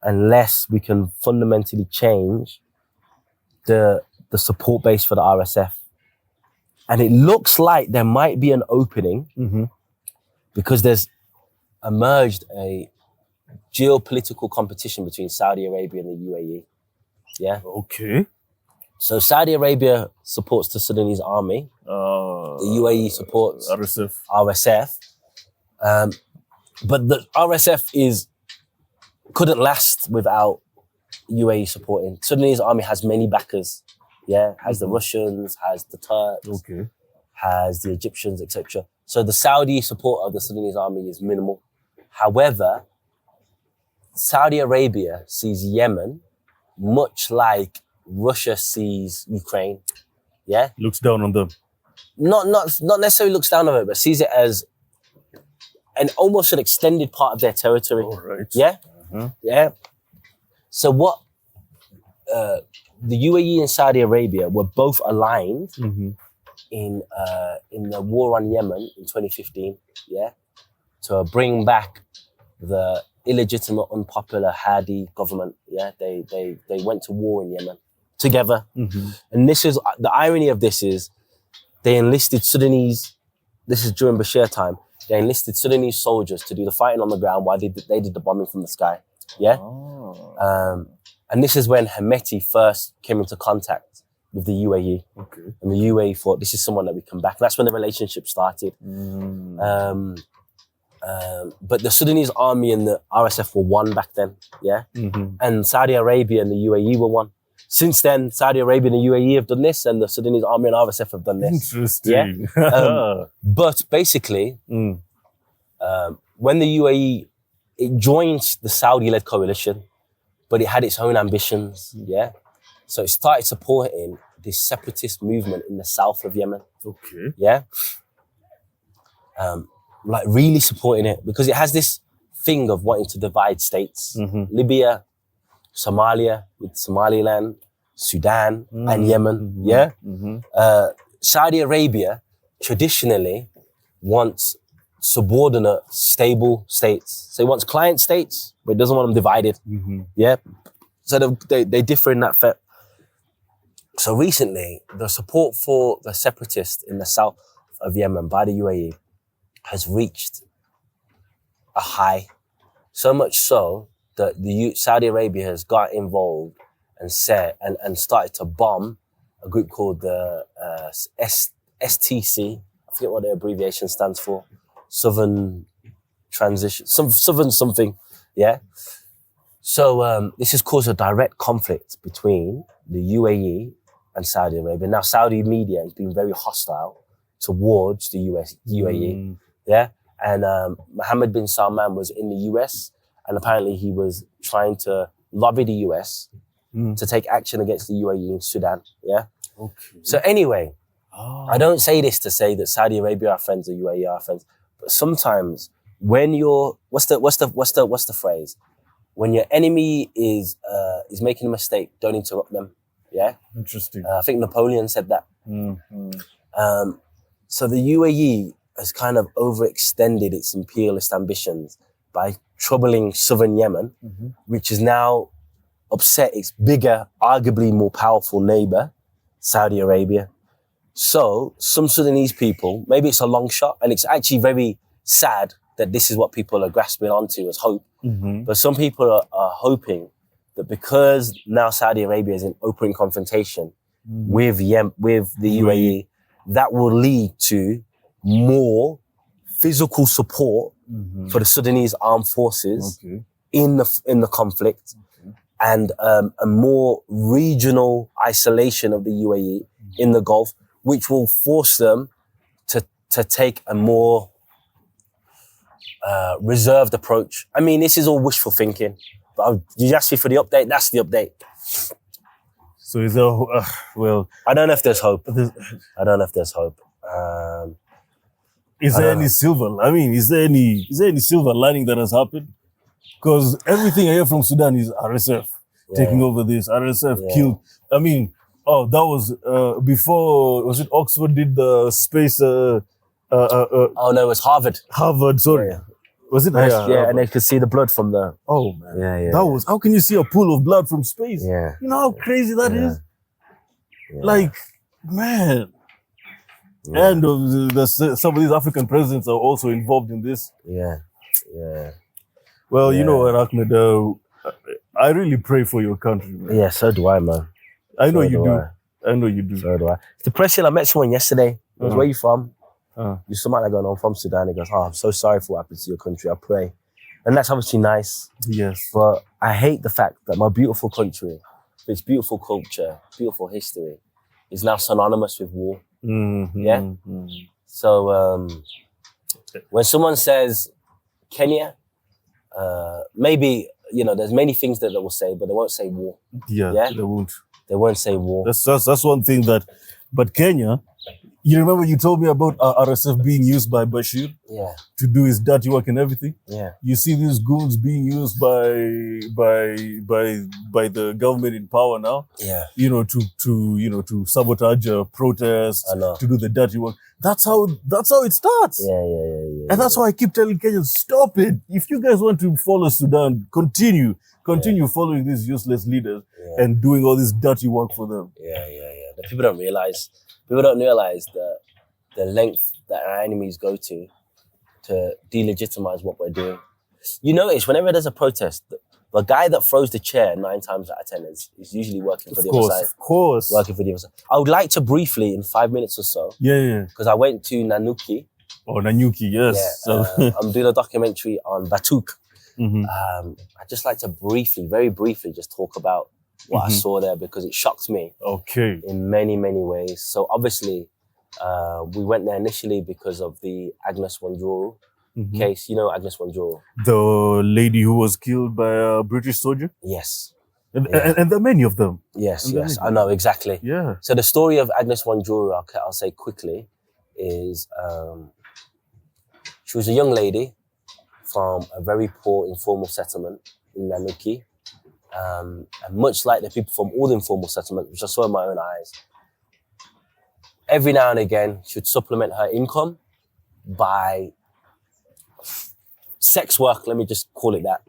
unless we can fundamentally change the support base for the RSF. And it looks like there might be an opening because there's emerged a geopolitical competition between Saudi Arabia and the UAE. Yeah. Okay. So Saudi Arabia supports the Sudanese army. The UAE supports RSF. But the RSF couldn't last without UAE supporting. Sudanese army has many backers. Yeah, has the Russians, has the Turks, has the Egyptians, etc. So the Saudi support of the Sudanese army is minimal. However, Saudi Arabia sees Yemen much like Russia sees Ukraine. Yeah, looks down on them. Not necessarily looks down on it, but sees it as almost an extended part of their territory. All right. Yeah, yeah. So what? The UAE and Saudi Arabia were both aligned in the war on Yemen in 2015. Yeah, to bring back the illegitimate, unpopular Hadi government. Yeah, they went to war in Yemen together. And this is the irony of this is they enlisted Sudanese. This is during Bashir time. They enlisted Sudanese soldiers to do the fighting on the ground while they did the bombing from the sky. Yeah. And this is when Hemeti first came into contact with the UAE. Okay. And the UAE thought, this is someone that we can back. That's when the relationship started. But the Sudanese army and the RSF were one back then. Yeah. And Saudi Arabia and the UAE were one. Since then, Saudi Arabia and the UAE have done this, and the Sudanese army and RSF have done this. Interesting. Yeah? But basically, when the UAE, it joined the Saudi-led coalition, but it had its own ambitions, yeah? So it started supporting this separatist movement in the south of Yemen. Okay. Yeah? Like really supporting it because it has this thing of wanting to divide states. Libya, Somalia with Somaliland, Sudan and Yemen, yeah? Saudi Arabia traditionally wants subordinate, stable states. So it wants client states, but it doesn't want them divided. Yeah. So they differ in that fact. So recently, the support for the separatists in the south of Yemen by the UAE has reached a high. So much so that Saudi Arabia has got involved and started to bomb a group called the STC. I forget what the abbreviation stands for. Southern Transition, Southern something, yeah? So this has caused a direct conflict between the UAE and Saudi Arabia. Now, Saudi media has been very hostile towards the UAE, yeah? And Mohammed bin Salman was in the US, and apparently he was trying to lobby the US to take action against the UAE in Sudan, yeah? Okay. So anyway, I don't say this to say that Saudi Arabia are friends or UAE are friends, but sometimes when what's the phrase? When your enemy is making a mistake, don't interrupt them. Yeah. Interesting. I think Napoleon said that. So the UAE has kind of overextended its imperialist ambitions by troubling southern Yemen, which is now upset its bigger, arguably more powerful neighbor, Saudi Arabia. So some Sudanese people, maybe it's a long shot, and it's actually very sad that this is what people are grasping onto as hope. But some people are hoping that because now Saudi Arabia is in open confrontation with the UAE, that will lead to more physical support for the Sudanese armed forces in the conflict, and a more regional isolation of the UAE in the Gulf, which will force them to take a more reserved approach. I mean, this is all wishful thinking, but you asked me for the update. That's the update. So is there, well... I don't know if there's hope. I don't know if there's hope. Is there any silver? I mean, is there any silver lining that has happened? Because everything I hear from Sudan is RSF taking over this. RSF killed. I mean, that was before. Was it Oxford did the space? Oh no, it was Harvard. Harvard, sorry. Yeah. Was it? Yeah, and they could see the blood from the. Oh man. Yeah. That was. How can you see a pool of blood from space? Yeah. You know how crazy that is. Yeah. Like, man. Yeah. And some of these African presidents are also involved in this. Yeah. Well, you know what, Ahmed, I really pray for your country, man. Yeah, so do I, man. I know you do. I know you do. So do I. It's depressing. I met someone yesterday. He goes, where you from? You someone like going, I'm from Sudan. He goes, I'm so sorry for what happened to your country. I pray. And that's obviously nice. Yes. But I hate the fact that my beautiful country, its beautiful culture, beautiful history, is now synonymous with war. Yeah? So when someone says Kenya, maybe, there's many things that they will say, but they won't say war. Yeah? They won't. They won't say war. That's one thing but Kenya, you remember you told me about RSF being used by Bashir to do his dirty work and everything? Yeah. You see these goons being used by the government in power now. Yeah. To sabotage protests, to do the dirty work. That's how it starts. Yeah. And that's why I keep telling Kenyans, stop it. If you guys want to follow Sudan, continue following these useless leaders and doing all this dirty work for them. Yeah. People don't realize that the length that our enemies go to delegitimize what we're doing. You notice whenever there's a protest, the guy that throws the chair 9 times out of 10 is usually working for the other side. Of course. Working for the other side. I would like to briefly, in 5 minutes or so, because I went to Nanyuki. Oh, Nanyuki, yes. Yeah, I'm doing a documentary on Batuk. I'd just like to very briefly, just talk about what I saw there, because it shocked me in many, many ways. So obviously, we went there initially because of the Agnes Wanjiru case. You know Agnes Wanjiru? The lady who was killed by a British soldier? Yes. And there are many of them. Yes, I know, exactly. Yeah. So the story of Agnes Wanjiru, I'll say quickly, is she was a young lady from a very poor informal settlement in Nanyuki. And much like the people from all the informal settlements, which I saw in my own eyes, every now and again, she would supplement her income by sex work, let me just call it that,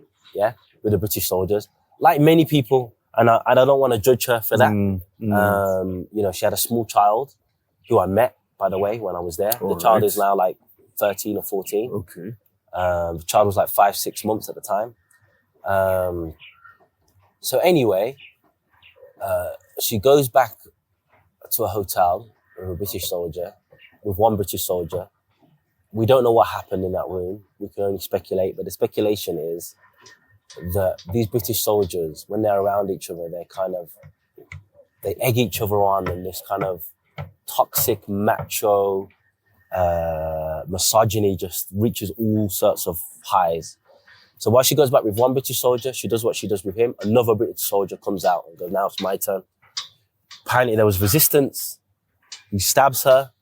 with the British soldiers. Like many people, and I don't want to judge her for that. She had a small child who I met, by the way, when I was there. The child is now like 13 or 14. Okay. The child was like 5-6 months at the time. So anyway, she goes back to a hotel with one British soldier. We don't know what happened in that room. We can only speculate, but the speculation is that these British soldiers, when they're around each other, they egg each other on, and this kind of toxic, macho, misogyny just reaches all sorts of highs. So while she goes back with one British soldier, she does what she does with him. Another British soldier comes out and goes, now it's my turn. Apparently there was resistance. He stabs her.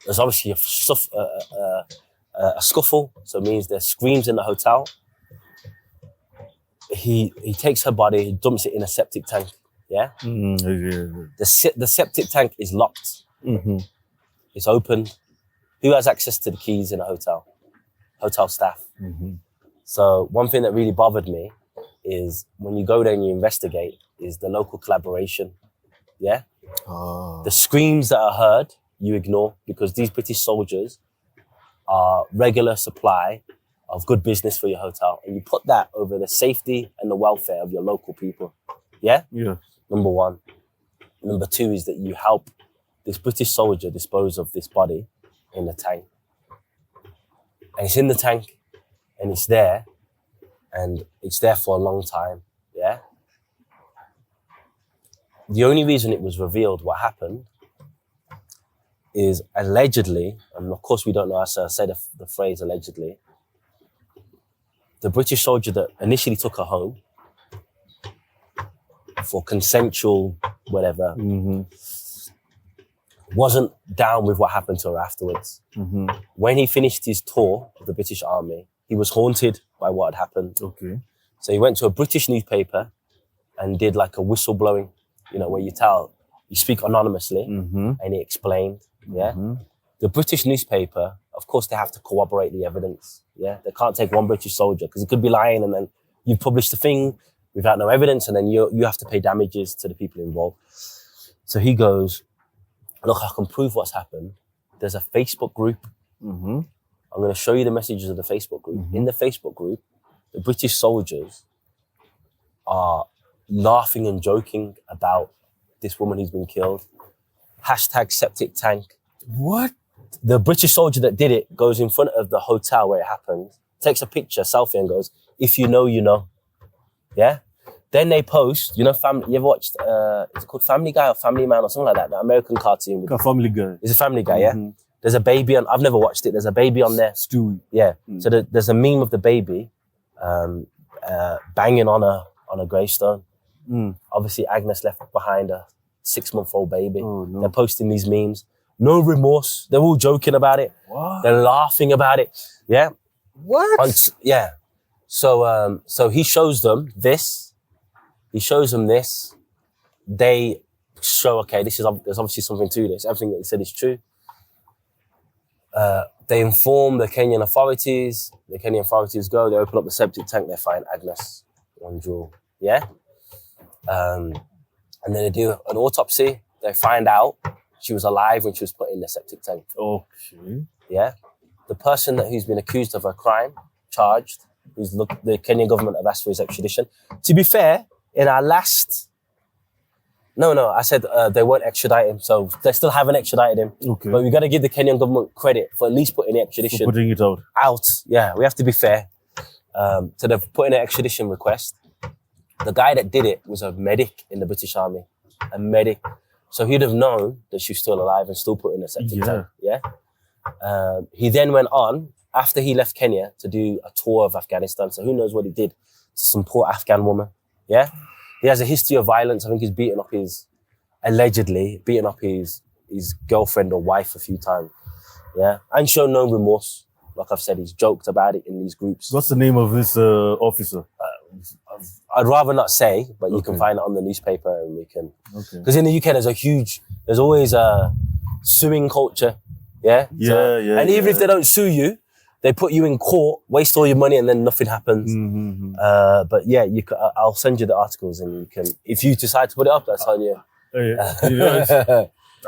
There's obviously a scuffle, so it means there's screams in the hotel. He takes her body, he dumps it in a septic tank, The septic tank is locked. It's opened. Who has access to the keys in a hotel? Hotel staff. So one thing that really bothered me is when you go there and you investigate is the local collaboration, The screams that are heard, you ignore, because these British soldiers are regular supply of good business for your hotel, and you put that over the safety and the welfare of your local people. Yeah? Yeah. Number one. Number two is that you help this British soldier dispose of this body in the tank. And it's in the tank, and it's there for a long time, yeah? The only reason it was revealed what happened is allegedly, and of course we don't know, as I said the phrase allegedly, the British soldier that initially took her home for consensual whatever, wasn't down with what happened to her afterwards. When he finished his tour of the British Army, he was haunted by what had happened. Okay. So he went to a British newspaper and did like a whistleblowing, where you speak anonymously, and he explained, yeah? The British newspaper, of course, they have to corroborate the evidence, yeah? They can't take one British soldier because he could be lying, and then you publish the thing without no evidence, and then you have to pay damages to the people involved. So he goes, look, I can prove what's happened. There's a Facebook group. I'm going to show you the messages of the Facebook group. In the Facebook group, the British soldiers are laughing and joking about this woman who's been killed. Hashtag septic tank. What? The British soldier that did it goes in front of the hotel where it happened, takes a picture, selfie, and goes, if you know, you know. Yeah? Then they post, family. You ever watched, is it called Family Guy or Family Man or something like that? The American cartoon. A Family Guy. It's a Family Guy, yeah? There's a baby on, I've never watched it. There's a baby on there. Stewie. Yeah. So there's a meme of the baby banging on a gravestone. Obviously, Agnes left behind a 6-month-old baby. Oh, no. They're posting these memes. No remorse. They're all joking about it. What? They're laughing about it. Yeah. What? Yeah. So he shows them this. He shows them this. They show, okay, there's obviously something to this. Everything that he said is true. They inform the Kenyan authorities. The Kenyan authorities go, they open up the septic tank, they find Agnes, Wanjiru. Yeah? And then they do an autopsy. They find out she was alive when she was put in the septic tank. Okay. Yeah? The person who's been accused of a crime, charged, the Kenyan government have asked for his extradition. To be fair, in our last... No, I said they won't extradite him, so they still haven't extradited him. Okay. But we got to give the Kenyan government credit for at least putting the extradition For putting it out. Yeah, we have to be fair. So they've put in an extradition request. The guy that did it was a medic in the British Army, a medic. So he'd have known that she was still alive and still put in a septic tank. Yeah. He then went on after he left Kenya to do a tour of Afghanistan. So who knows what he did to some poor Afghan woman. Yeah. He has a history of violence. I think he's allegedly beaten up his girlfriend or wife a few times. Yeah. And shown no remorse. Like I've said, he's joked about it in these groups. What's the name of this officer? I'd rather not say, but you can find it on the newspaper and we can. Okay. Because in the UK, there's always a suing culture. Yeah? Yeah. And even if they don't sue you, they put you in court, waste all your money, and then nothing happens. But yeah, I'll send you the articles and you can, if you decide to put it up, that's on you.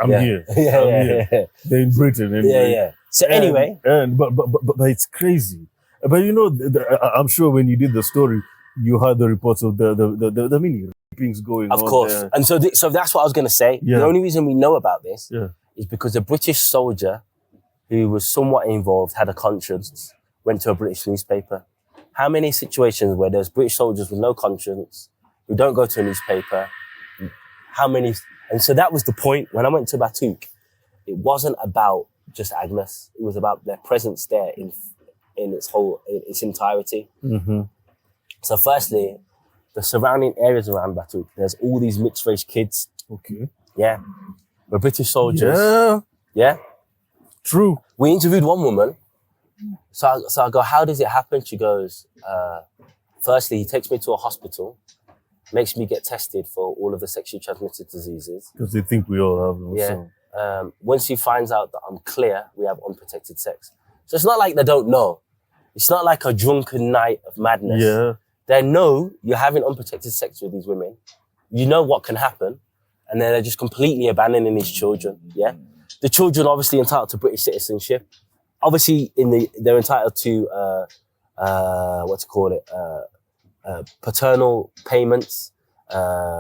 I'm here. Yeah. They're in Britain. Anyway. Yeah. So anyway. But it's crazy. But I'm sure when you did the story, you heard the reports of the mini rapings going on. Of course. There. And so that's what I was going to say. Yeah. The only reason we know about this Yeah. is because a British soldier who was somewhat involved, had a conscience, went to a British newspaper. How many situations where there's British soldiers with no conscience who don't go to a newspaper? How many? And so that was the point. When I went to Batuk, it wasn't about just Agnes. It was about their presence there in its entirety. So firstly, the surrounding areas around Batuk, there's all these mixed race kids. Okay. Yeah. We're British soldiers. Yeah. Yeah. True. We interviewed one woman. So I go, how does it happen? She goes, firstly, he takes me to a hospital, makes me get tested for all of the sexually transmitted diseases. Because they think we all have them. Yeah. So. Once he finds out that I'm clear, we have unprotected sex. So it's not like they don't know. It's not like a drunken night of madness. Yeah. They know you're having unprotected sex with these women. You know what can happen. And then they're just completely abandoning these children. Yeah. The children obviously entitled to British citizenship. Obviously they're entitled to paternal payments,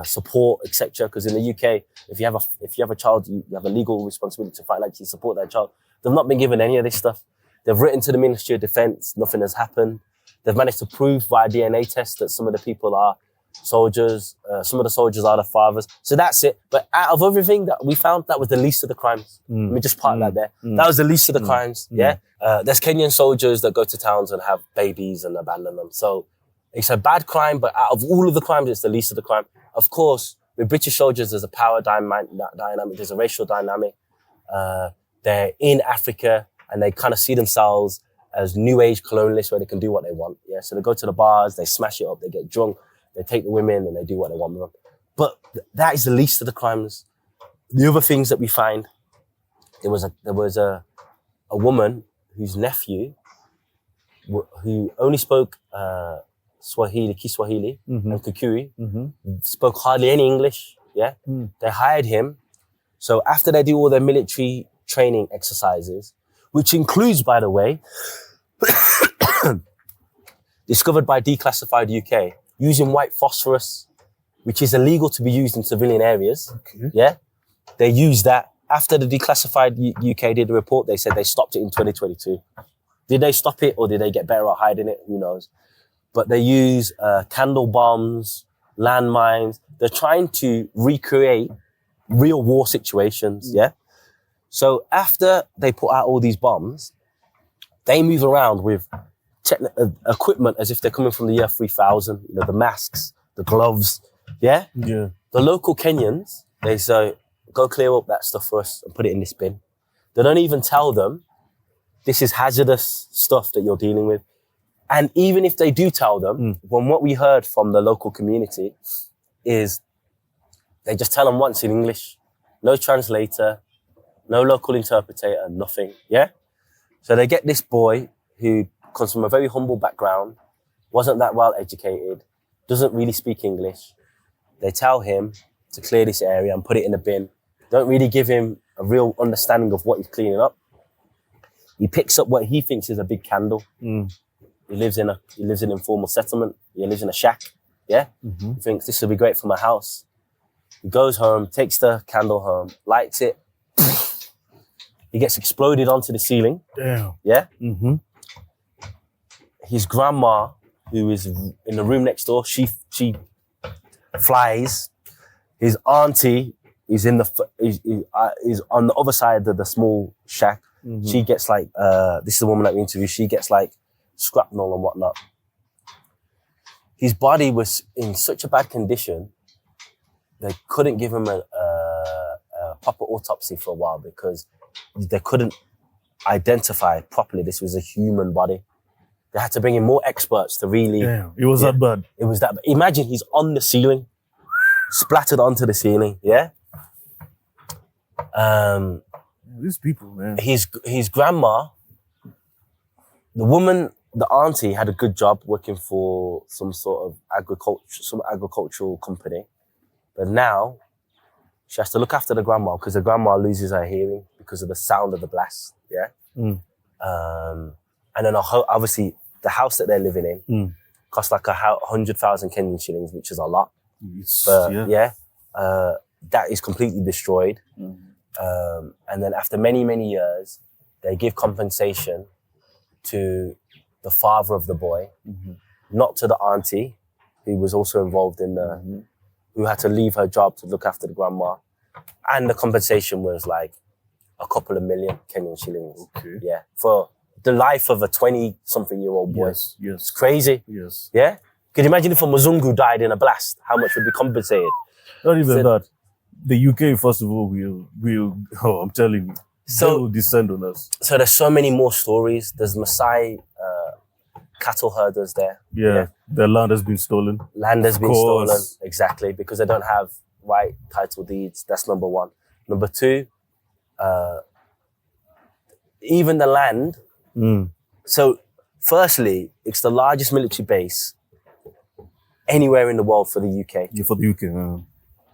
support, etc. Because in the UK, if you have a child, you have a legal responsibility to financially support that child. They've not been given any of this stuff. They've written to the Ministry of Defence, nothing has happened. They've managed to prove via DNA tests that some of the people are soldiers, some of the soldiers are the fathers. So that's it. But out of everything that we found, that was the least of the crimes. Let me just park that there. That was the least of the crimes, yeah? There's Kenyan soldiers that go to towns and have babies and abandon them. So it's a bad crime, but out of all of the crimes, it's the least of the crime. Of course, with British soldiers, there's a power dynamic, there's a racial dynamic. They're in Africa and they kind of see themselves as new age colonialists where they can do what they want. Yeah, so they go to the bars, they smash it up, they get drunk, they take the women and they do what they want with them. But that is the least of the crimes. The other things that we find, there was a woman whose nephew who only spoke Kiswahili and Kikuyu, spoke hardly any English. Yeah, they hired him. So after they do all their military training exercises, which includes, by the way, discovered by Declassified UK, using white phosphorus, which is illegal to be used in civilian areas. Okay. Yeah, they used that. After the Declassified UK did a report, they said they stopped it in 2022. Did they stop it or did they get better at hiding it? Who knows? But they use candle bombs, landmines. They're trying to recreate real war situations, yeah? So after they put out all these bombs, they move around with equipment as if they're coming from the year 3000, you know, the masks, the gloves, yeah? Yeah. The local Kenyans, they say, go clear up that stuff for us and put it in this bin. They don't even tell them, this is hazardous stuff that you're dealing with. And even if they do tell them, when what we heard from the local community is they just tell them once in English, no translator, no local interpreter, nothing, yeah? So they get this boy who comes from a very humble background, wasn't that well educated, doesn't really speak English. They tell him to clear this area and put it in a bin. Don't really give him a real understanding of what he's cleaning up. He picks up what he thinks is a big candle. He lives in an informal settlement. He lives in a shack, yeah? He thinks this will be great for my house. He goes home, takes the candle home, lights it. He gets exploded onto the ceiling. Damn. Yeah? His grandma, who is in the room next door, she flies. His auntie is is on the other side of the small shack. She gets like, this is the woman that we interviewed, she gets like shrapnel and whatnot. His body was in such a bad condition, they couldn't give him a proper autopsy for a while because they couldn't identify properly this was a human body. They had to bring in more experts to really... Damn, it was that bad. It was that bad. Imagine he's on the ceiling, splattered onto the ceiling, yeah? These people, man. His grandma, the woman, the auntie had a good job working for some sort of agricultural company. But now she has to look after the grandma because the grandma loses her hearing because of the sound of the blast, yeah? And then obviously the house that they're living in costs like 100,000 Kenyan shillings, which is a lot. That is completely destroyed. And then after many, many years, they give compensation to the father of the boy, not to the auntie, who was also involved in the, who had to leave her job to look after the grandma. And the compensation was like a couple of million Kenyan shillings. Okay. Yeah. For the life of a 20-something-year-old boy. Yes. It's crazy. Yes. Yeah? Could you imagine if a Muzungu died in a blast? How much would be compensated? Not even that. The UK, first of all, I'm telling you, they will descend on us. So there's so many more stories. There's Maasai cattle herders there. Yeah. Their land has been stolen. Land has been stolen, exactly, because they don't have right title deeds. That's number one. Number two, even the land. So firstly, it's the largest military base anywhere in the world for the UK. Yeah, for the UK.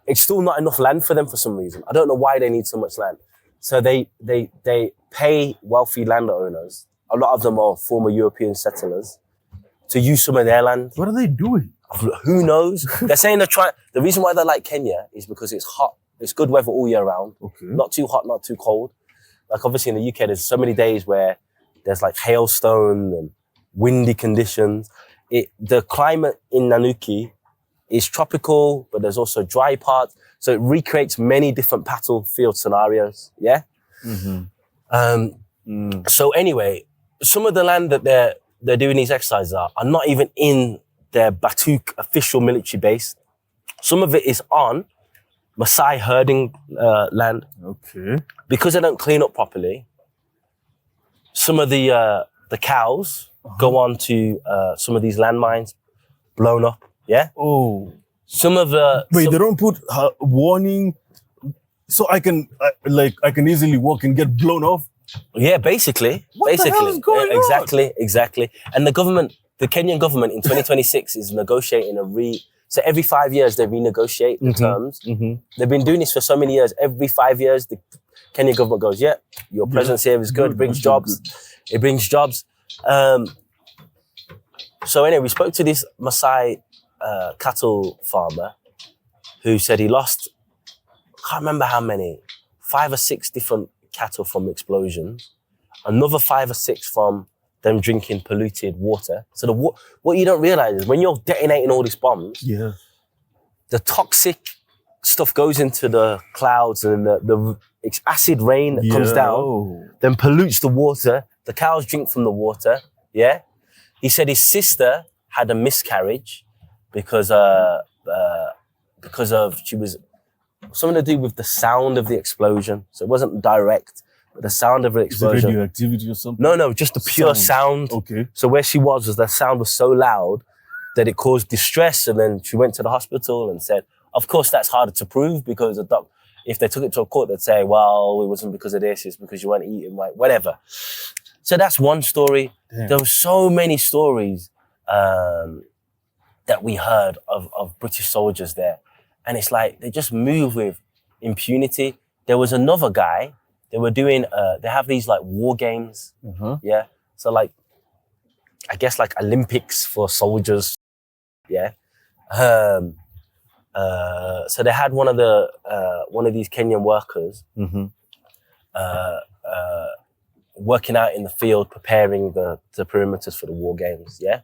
It's still not enough land for them for some reason. I don't know why they need so much land. So they pay wealthy landowners. A lot of them are former European settlers. to use some of their land. What are they doing? Who knows? They're saying the reason why they like Kenya is because it's hot. It's good weather all year round. Okay. Not too hot, not too cold. Like obviously in the UK, there's so many days where there's like hailstone and windy conditions. The climate in Nanuki is tropical, but there's also dry parts. So it recreates many different battlefield scenarios. Yeah. So anyway, some of the land that they're doing these exercises are not even in their Batuk official military base. Some of it is on Maasai herding land. Okay. Because they don't clean up properly, some of the cows go on to some of these landmines, blown up. Yeah. Oh. Some of the Wait, they don't put warning, so I can easily walk and get blown off. Yeah, basically. What the hell is going on? Exactly. And the Kenyan government in 2026 is negotiating so every 5 years they renegotiate the terms. They've been doing this for so many years. Every 5 years, the Kenyan government goes, yeah, your presence here is good. It brings jobs. It brings jobs. So anyway, we spoke to this Maasai cattle farmer who said he lost, I can't remember how many, 5 or 6 different cattle from explosions, another 5 or 6 from them drinking polluted water. So what you don't realize is when you're detonating all these bombs, the toxic stuff goes into the clouds and the acid rain that comes down, then pollutes the water. The cows drink from the water. Yeah. He said his sister had a miscarriage because she was something to do with the sound of the explosion. So it wasn't direct, but the sound of the explosion. Is it radioactivity or something? No, just the pure sound. Okay. So where she was the sound was so loud that it caused distress, and then she went to the hospital and said, of course that's harder to prove because if they took it to a court, they'd say, well, it wasn't because of this, it's because you weren't eating right, whatever. So that's one story. Damn. There were so many stories that we heard of British soldiers there. And it's like, they just move with impunity. There was another guy, they were doing, they have these like war games. Yeah. So like, I guess like Olympics for soldiers. Yeah. So they had one of these Kenyan workers, working out in the field, preparing the perimeters for the war games. Yeah.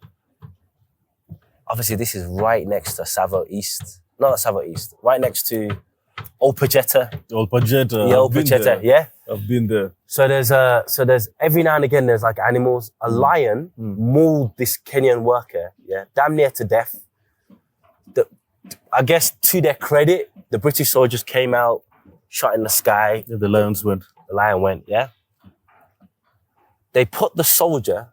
Obviously this is right next to Savo East. Not Savo East, right next to Old Pajeta. Old Pajeta. Yeah, Old Pajeta, yeah. I've been there. So there's every now and again there's like animals. A lion mauled this Kenyan worker, yeah, damn near to death. I guess to their credit, the British soldiers came out, shot in the sky. Yeah, the lions went. The lion went, yeah. They put the soldier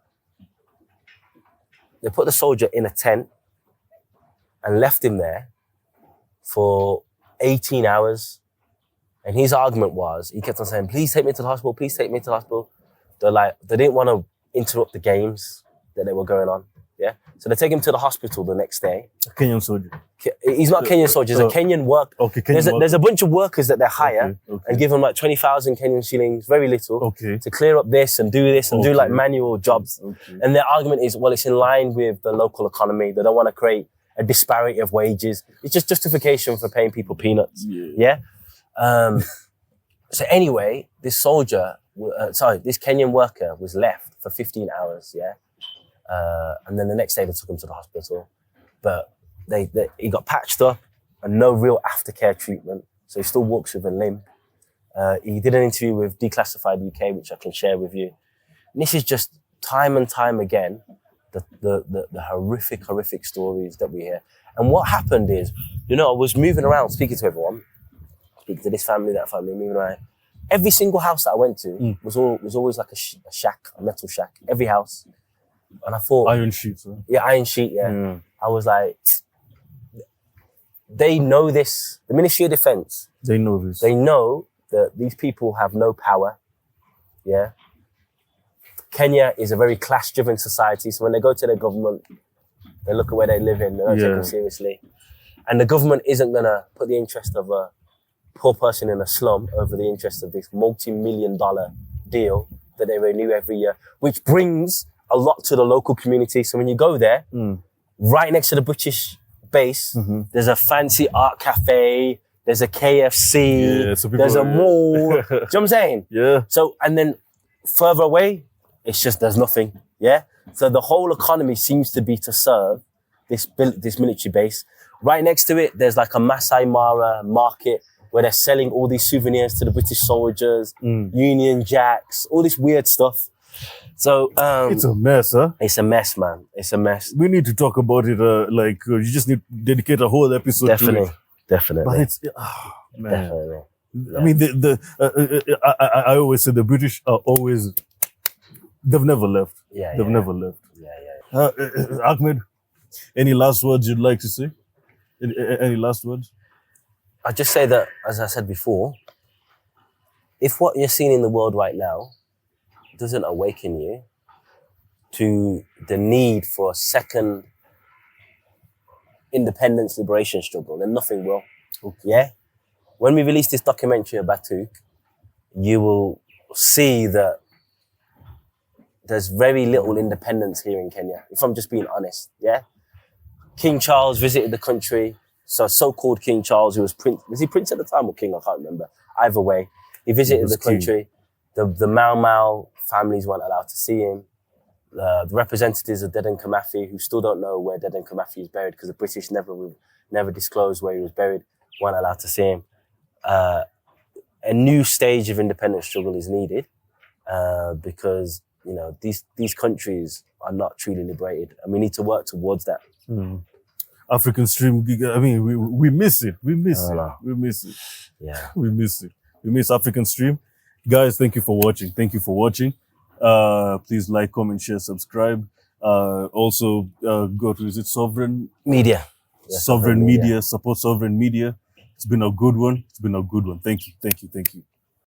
in a tent and left him there for 18 hours. And his argument was, he kept on saying, please take me to the hospital, please take me to the hospital. They didn't want to interrupt the games that they were going on. Yeah. So they take him to the hospital the next day. A Kenyan soldier. He's not a Kenyan soldier, he's a Kenyan worker. Okay, there's a bunch of workers that they hire and give them like 20,000 Kenyan shillings, very little, to clear up this and do like manual jobs. And their argument is, well, it's in line with the local economy. They don't want to create a disparity of wages. It's just justification for paying people peanuts. Yeah. So anyway, this Kenyan worker was left for 15 hours. Yeah. And then the next day they took him to the hospital, but he got patched up and no real aftercare treatment. So he still walks with a limp. He did an interview with Declassified UK, which I can share with you. And this is just time and time again, the horrific stories that we hear. And what happened is, I was moving around, speaking to everyone, speaking to this family, that family, moving around. Every single house that I went to was always like a shack, a metal shack, every house. And I thought... Iron sheets, huh? Yeah, iron sheet, yeah. I was like, they know this. The Ministry of Defense. They know this. They know that these people have no power, yeah. Kenya is a very class-driven society, so when they go to their government, they look at where they live in, they don't take them seriously. And the government isn't gonna put the interest of a poor person in a slum over the interest of this multi-million-dollar deal that they renew every year, which brings a lot to the local community. So when you go there, right next to the British base, there's a fancy art cafe, there's a KFC, there's a mall. Do you know what I'm saying? Yeah. So, and then further away, it's just, there's nothing. Yeah. So the whole economy seems to be to serve this military base. Right next to it, there's like a Masai Mara market where they're selling all these souvenirs to the British soldiers, Union Jacks, all this weird stuff. So it's a mess, huh? It's a mess, man. It's a mess. We need to talk about it. You just need to dedicate a whole episode to it. Definitely. But it's man. Definitely. I mean, I always say the British are always. They've never left. They've never left. Ahmed, any last words you'd like to say? Any last words? I'd just say that, as I said before, if what you're seeing in the world right now doesn't awaken you to the need for a second independence liberation struggle, then nothing will. Okay. Yeah? When we release this documentary about Batuk, you will see that there's very little independence here in Kenya, if I'm just being honest, yeah? King Charles visited the country, so-called King Charles, who was prince, was he prince at the time or king? I can't remember. Either way, he visited the country. The Mau Mau families weren't allowed to see him. The representatives of Dedan Kimathi, who still don't know where Dedan Kimathi is buried because the British never disclosed where he was buried, weren't allowed to see him. A new stage of independence struggle is needed because these countries are not truly liberated, and we need to work towards that. African Stream, I mean, we miss it. We miss it. We miss it. Yeah. We miss it. We miss African Stream. Guys, thank you for watching. Thank you for watching. Please like, comment, share, subscribe. Also, go to, is it Sovereign? Media. Yeah, Sovereign Media. Support Sovereign Media. It's been a good one. It's been a good one. Thank you. Thank you. Thank you.